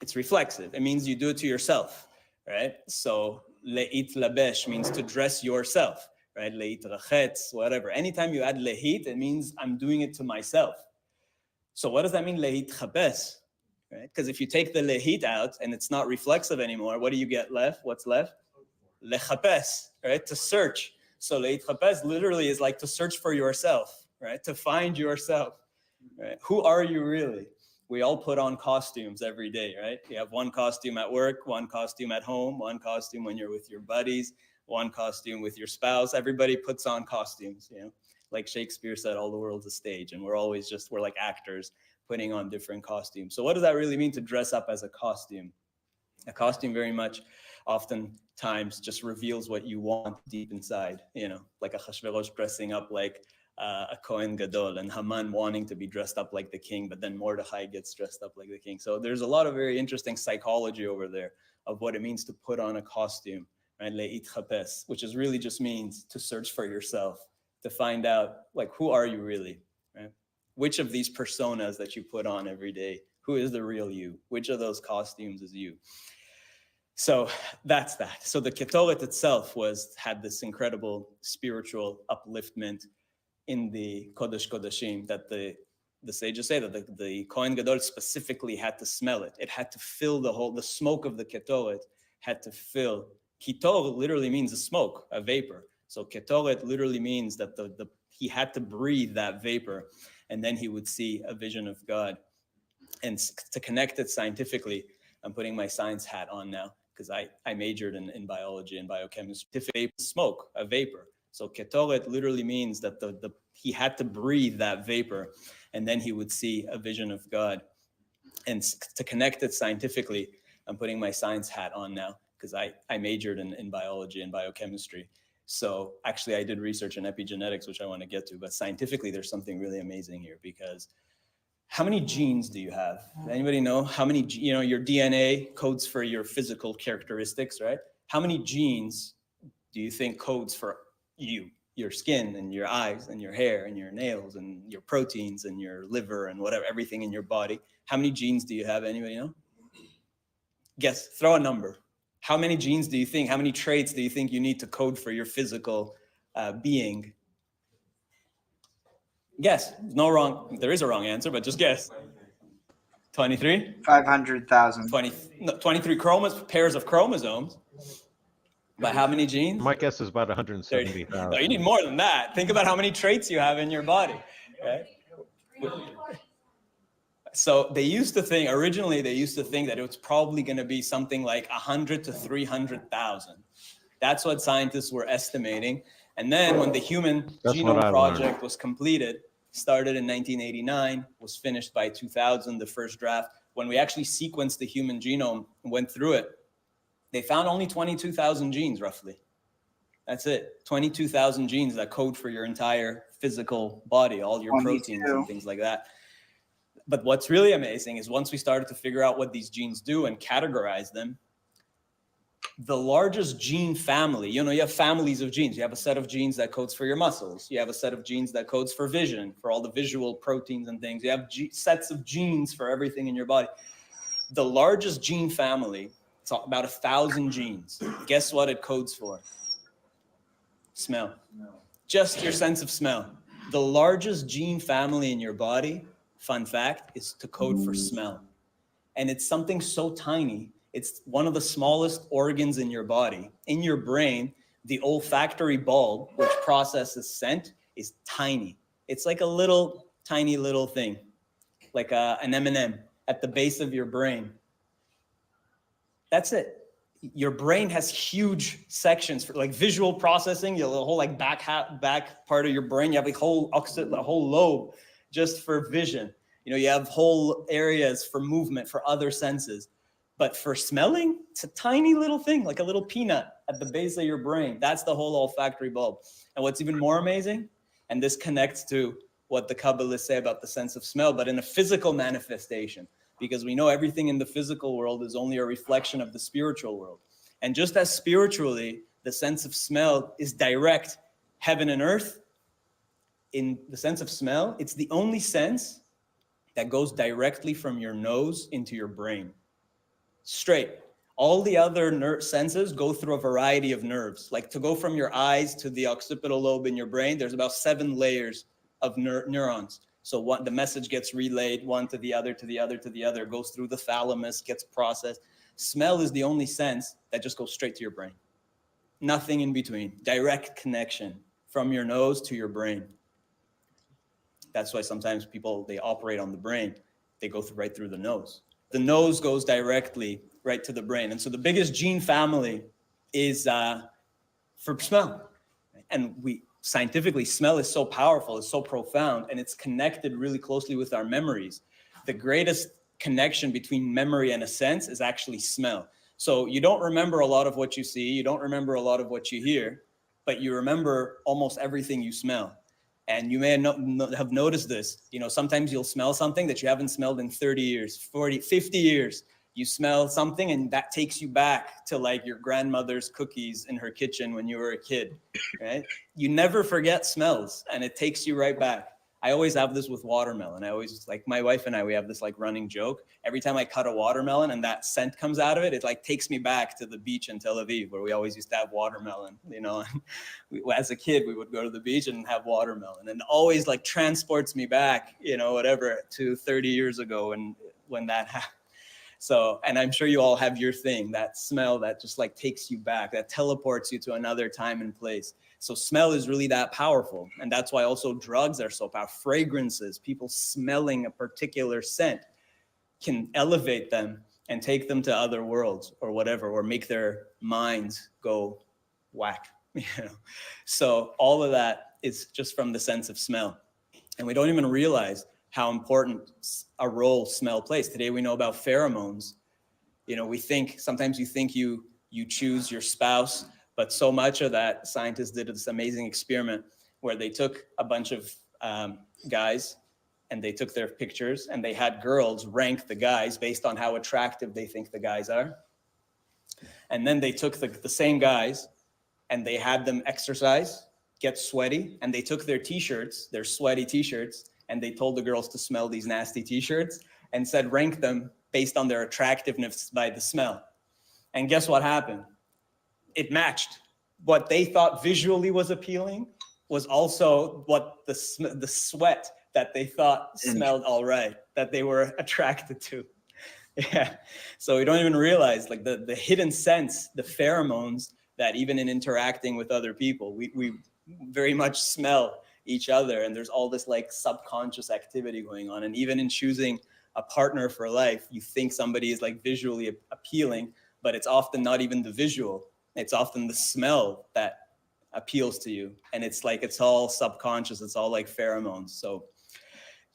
It's reflexive. It means you do it to yourself, right? So le'it labesh means to dress yourself, right? Le'it rachetz, whatever. Anytime you add lehit, it means I'm doing it to myself. So what does that mean, le'it chapes? Right? Because if you take the lehit out and it's not reflexive anymore, what do you get left? What's left? Lechapes, right? To search. So le'itchapes literally is like to search for yourself, right? To find yourself, right? Who are you really? we all put on costumes every day, right? You have one costume at work, one costume at home, one costume when you're with your buddies, one costume with your spouse. Everybody puts on costumes, you know? Like Shakespeare said, all the world's a stage, and we're like actors putting on different costumes. So what does that really mean to dress up as a costume? A costume very much oftentimes just reveals what you want deep inside, you know, like Achashverosh dressing up like a Kohen Gadol, and Haman wanting to be dressed up like the king, but then Mordechai gets dressed up like the king. So there's a lot of very interesting psychology over there of what it means to put on a costume, right? Le'itchapes, which is really just means to search for yourself, to find out, like, who are you really, right? Which of these personas that you put on every day, who is the real you? Which of those costumes is you? So that's that. So the Ketoret itself had this incredible spiritual upliftment in the Kodesh Kodashim, that the sages say that the Kohen Gadol specifically had to smell it. It had to fill the smoke of the Ketoret had to fill. Kitor literally means a smoke, a vapor. So Ketoret literally means that he had to breathe that vapor, and then he would see a vision of God. And to connect it scientifically, I'm putting my science hat on now, because I majored in biology and biochemistry. Smoke, a vapor. So Ketoret literally means that he had to breathe that vapor, and then he would see a vision of God. And to connect it scientifically, I'm putting my science hat on now, because I majored in biology and biochemistry. So actually I did research in epigenetics, which I want to get to, but scientifically there's something really amazing here, because how many genes do you have? Anybody know how many, your DNA codes for your physical characteristics, right? How many genes do you think codes for you, your skin and your eyes and your hair and your nails and your proteins and your liver and whatever, everything in your body? How many genes do you have? Anybody know? Guess, throw a number. How many genes do you think, how many traits do you think you need to code for your physical being? Guess. There is a wrong answer, but just guess. 23? 500,000. 23 pairs of chromosomes. But how many genes? My guess is about 170,000. No, you need more than that. Think about how many traits you have in your body, right? So originally they used to think that it was probably going to be something like 100 to 300,000. That's what scientists were estimating. And then when the Human Genome Project was completed, started in 1989, was finished by 2000, the first draft. When we actually sequenced the human genome and went through it, they found only 22,000 genes, roughly. That's it. 22,000 genes that code for your entire physical body, all your proteins and things like that. But what's really amazing is once we started to figure out what these genes do and categorize them, the largest gene family, you have families of genes. You have a set of genes that codes for your muscles. You have a set of genes that codes for vision, for all the visual proteins and things. You have sets of genes for everything in your body. The largest gene family, it's about 1,000 genes. Guess what it codes for? Smell. Just your sense of smell. The largest gene family in your body, fun fact, is to code for smell. And it's something so tiny. It's one of the smallest organs in your body. In your brain, the olfactory bulb, which processes scent, is tiny. It's like a tiny little thing, like an M&M at the base of your brain. That's it. Your brain has huge sections for like visual processing. You have a whole back part of your brain. You have a whole lobe just for vision. You have whole areas for movement, for other senses. But for smelling, it's a tiny little thing, like a little peanut at the base of your brain. That's the whole olfactory bulb. And what's even more amazing, and this connects to what the Kabbalists say about the sense of smell, but in a physical manifestation, because we know everything in the physical world is only a reflection of the spiritual world. And just as spiritually, the sense of smell is direct heaven and earth, in the sense of smell, it's the only sense that goes directly from your nose into your brain. Straight. All the other senses go through a variety of nerves. Like to go from your eyes to the occipital lobe in your brain, there's about 7 layers of neurons. So the message gets relayed one to the other, to the other, to the other, goes through the thalamus, gets processed. Smell is the only sense that just goes straight to your brain. Nothing in between. Direct connection from your nose to your brain. That's why sometimes people, they operate on the brain. They go right through the nose. The nose goes directly right to the brain. And so the biggest gene family is for smell. And scientifically, smell is so powerful, it's so profound, and it's connected really closely with our memories. The greatest connection between memory and a sense is actually smell. So you don't remember a lot of what you see, you don't remember a lot of what you hear, but you remember almost everything you smell. And you may have noticed this, sometimes you'll smell something that you haven't smelled in 30 years, 40, 50 years. You smell something and that takes you back to like your grandmother's cookies in her kitchen when you were a kid, right? You never forget smells and it takes you right back. I always have this with watermelon. I always, like my wife and I, we have this like running joke. Every time I cut a watermelon and that scent comes out of it, it like takes me back to the beach in Tel Aviv where we always used to have watermelon, as a kid, we would go to the beach and have watermelon and always like transports me back, whatever, to 30 years ago when that happened. So, and I'm sure you all have your thing, that smell that just like takes you back, that teleports you to another time and place. So smell is really that powerful. And that's why also drugs are so powerful. Fragrances, people smelling a particular scent can elevate them and take them to other worlds or whatever, or make their minds go whack. So all of that is just from the sense of smell. And we don't even realize how important a role smell plays. Today we know about pheromones. Sometimes you think you choose your spouse, but so much of that, scientists did this amazing experiment where they took a bunch of guys and they took their pictures and they had girls rank the guys based on how attractive they think the guys are. And then they took the same guys and they had them exercise, get sweaty, and they took their t-shirts, their sweaty t-shirts, and they told the girls to smell these nasty t-shirts and said rank them based on their attractiveness by the smell. And guess what happened? It matched. What they thought visually was appealing was also what the sweat that they thought smelled all right, that they were attracted to. Yeah. So we don't even realize like the hidden sense, the pheromones that even in interacting with other people, we very much smell each other, and there's all this like subconscious activity going on. And even in choosing a partner for life, you think somebody is like visually appealing, but it's often not even the visual. It's often the smell that appeals to you. And it's like, it's all subconscious. It's all like pheromones. So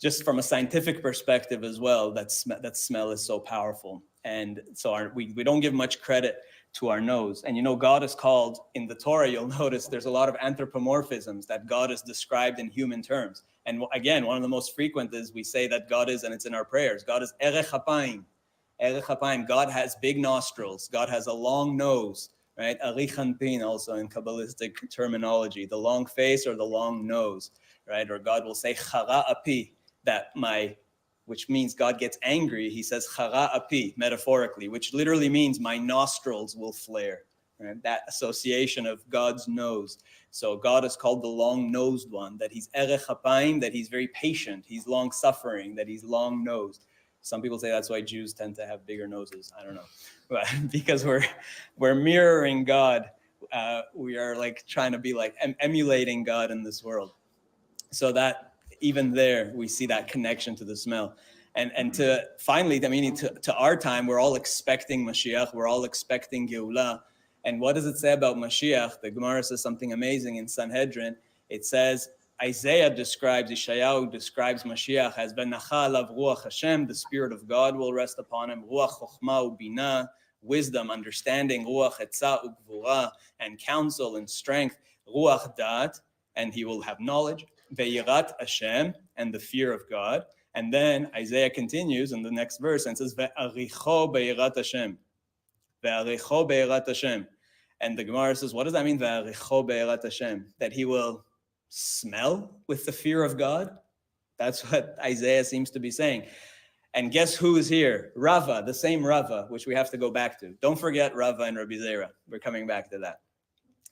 just from a scientific perspective as well, that smell is so powerful. And so we don't give much credit to our nose. And God is called, in the Torah, you'll notice there's a lot of anthropomorphisms that God is described in human terms. And again, one of the most frequent is we say that God is, and it's in our prayers, God is erects. Erects, God has big nostrils. God has a long nose, right? Arichanpin also in Kabbalistic terminology, the long face or the long nose, right? Or God will say chara api, which means God gets angry. He says chara api, metaphorically, which literally means my nostrils will flare. Right? That association of God's nose. So God is called the long-nosed one, that he's erects, that he's very patient, he's long-suffering, that he's long-nosed. Some people say that's why Jews tend to have bigger noses. I don't know, but because we're mirroring God. We are like trying to be like emulating God in this world. So that even there we see that connection to the smell. And to finally, to our time, we're all expecting Mashiach. We're all expecting Geulah. And what does it say about Mashiach? The Gemara says something amazing in Sanhedrin. It says, Isaiah describes Mashiach as V'nacha alav ruach Hashem, the Spirit of God will rest upon him, ruach chokhmah ubina, wisdom, understanding, ruach etzah ugvura, and counsel and strength, ruach da'at, and he will have knowledge, ve'irat Hashem, and the fear of God. And then Isaiah continues in the next verse and says, ve'aricho be'irat Hashem. Ve'aricho be'irat Hashem. And the Gemara says, what does that mean, ve'aricho be'irat Hashem? That he will smell with the fear of God? That's what Isaiah seems to be saying. And guess who is here? Rava, the same Rava, which we have to go back to. Don't forget Rava and Rabbi Zera. We're coming back to that.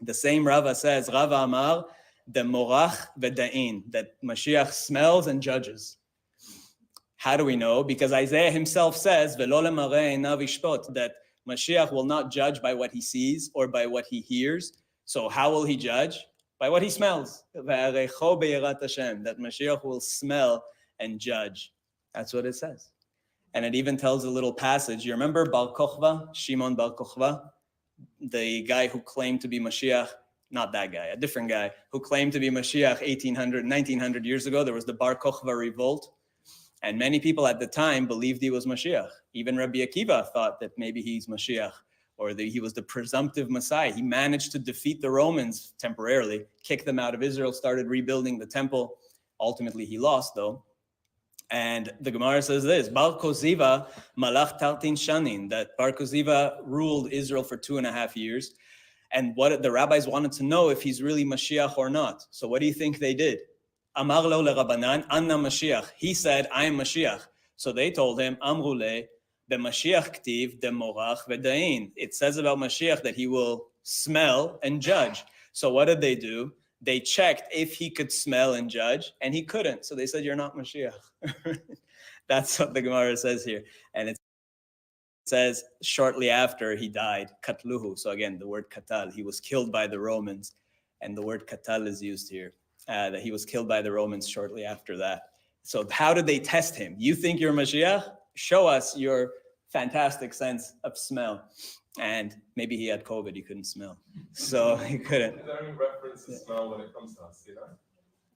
The same Rava says, Rava Amar, the morach v'da'in, that Mashiach smells and judges. How do we know? Because Isaiah himself says, V'lo lemareh einav yishpot, that Mashiach will not judge by what he sees or by what he hears. So how will he judge? By what he smells. That Mashiach will smell and judge. That's what it says. And it even tells a little passage. You remember Bar Kokhba, Shimon Bar Kokhba, the guy who claimed to be Mashiach? Not that guy, a different guy who claimed to be Mashiach 1900 years ago. There was the Bar Kokhba revolt. And many people at the time believed he was Mashiach. Even Rabbi Akiva thought that maybe he's Mashiach, or that he was the presumptive Messiah. He managed to defeat the Romans temporarily, kick them out of Israel, started rebuilding the temple. Ultimately, he lost, though. And the Gemara says this, Bar Koziva malach tartin shanin, that Bar Koziva ruled Israel for 2.5 years. And what the rabbis wanted to know if he's really Mashiach or not. So what do you think they did? Amar lo leRabbanan, Anna Mashiach. He said, I am Mashiach. So they told him, Amru le, b'Mashiach ktiv demorach v'dain. It says about Mashiach that he will smell and judge. So what did they do? They checked if he could smell and judge, and he couldn't. So they said, you're not Mashiach. That's what the Gemara says here. And it says shortly after he died, katluhu. So again, the word katal, he was killed by the Romans. And the word katal is used here. That he was killed by the Romans shortly after that. So how did they test him? You think you're Mashiach? Show us your fantastic sense of smell. And maybe he had COVID, he couldn't smell. So he couldn't. Is there any reference to smell when it comes to us, you know?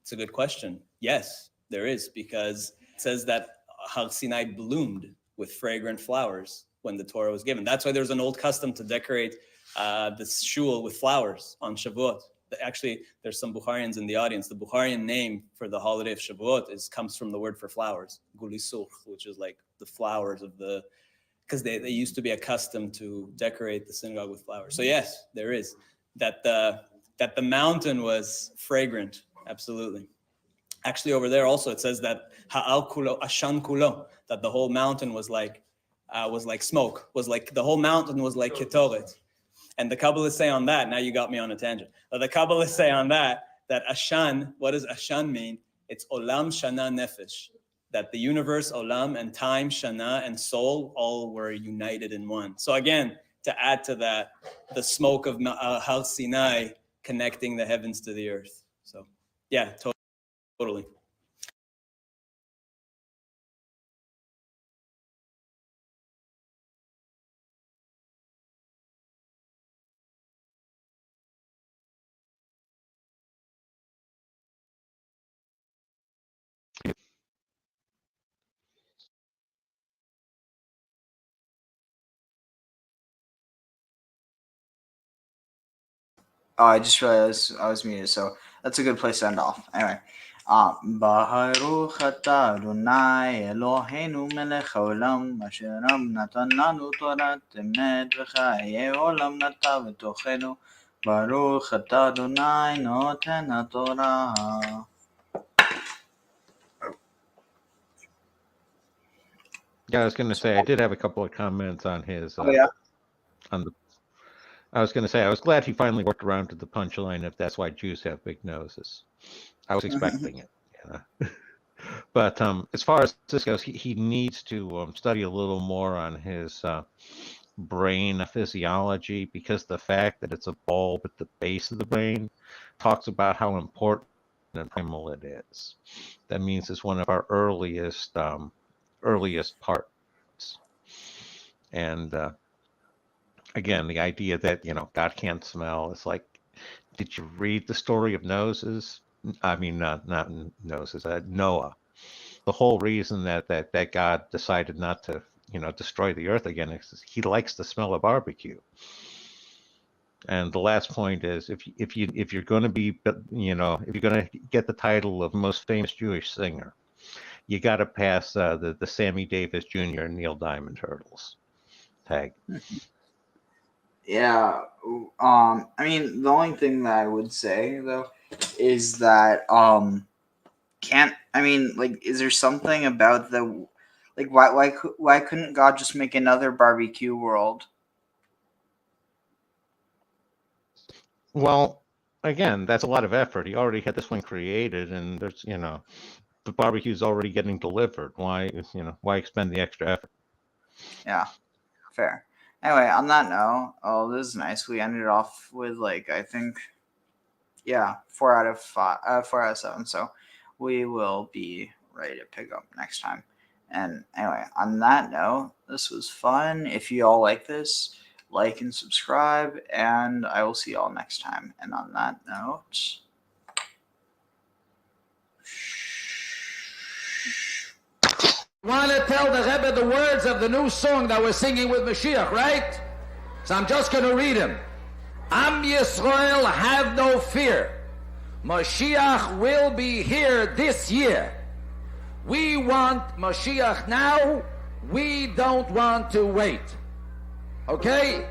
It's a good question. Yes, there is, because it says that Har Sinai bloomed with fragrant flowers when the Torah was given. That's why there's an old custom to decorate the shul with flowers on Shavuot. Actually, there's some Bukharians in the audience. The Bukharian name for the holiday of Shavuot comes from the word for flowers, gulisuch, which is like the flowers of the, because they used to be accustomed to decorate the synagogue with flowers. So yes, there is that the mountain was fragrant. Absolutely. Actually, over there also it says that ha'al kulo ashan kulo, that the whole mountain was like smoke, was like the whole mountain was like ketoret. And the Kabbalists say on that, now you got me on a tangent, but the Kabbalists say on that Ashan, what does Ashan mean? It's Olam, Shana, Nefesh, that the universe, Olam, and time, Shana, and soul all were united in one. So again, to add to that, the smoke of Har Sinai connecting the heavens to the earth. So yeah, totally. Oh, I just realized I was muted, so that's a good place to end off. Anyway, Baruch atah Adonai Eloheinu melech haolam asher natan lanu Torat emet v'chayei olam nata v'tochenu Baruch atah Adonai noten haTorah. Yeah, I was going to say I did have a couple of comments on his. Oh yeah. I was going to say I was glad he finally worked around to the punchline. If that's why Jews have big noses, I was expecting it. You know? But as far as this goes, he needs to study a little more on his brain physiology, because the fact that it's a bulb at the base of the brain talks about how important and primal it is. That means it's one of our earliest parts. And again, the idea that, God can't smell is like, did you read the story of noses? I mean, not noses, Noah. The whole reason that God decided not to, destroy the earth again is he likes the smell of barbecue. And the last point is, if you're going to be, if you're going to get the title of most famous Jewish singer, you got to pass the Sammy Davis Jr. and Neil Diamond hurdles tag. Yeah. I mean, the only thing that I would say though is that is there something about the, like, why couldn't God just make another barbecue world? Well, again, that's a lot of effort. He already had this one created, and there's, the barbecue's already getting delivered. Why expend the extra effort? Yeah, fair. Anyway, on that note, this is nice. We ended off with 4 out of 7. So we will be ready to pick up next time. And anyway, on that note, this was fun. If you all like this, like and subscribe, and I will see you all next time. And on that note, want to tell the Rebbe the words of the new song that we're singing with Mashiach, right? So I'm just going to read him. Am Yisrael, have no fear. Mashiach will be here this year. We want Mashiach now. We don't want to wait. Okay?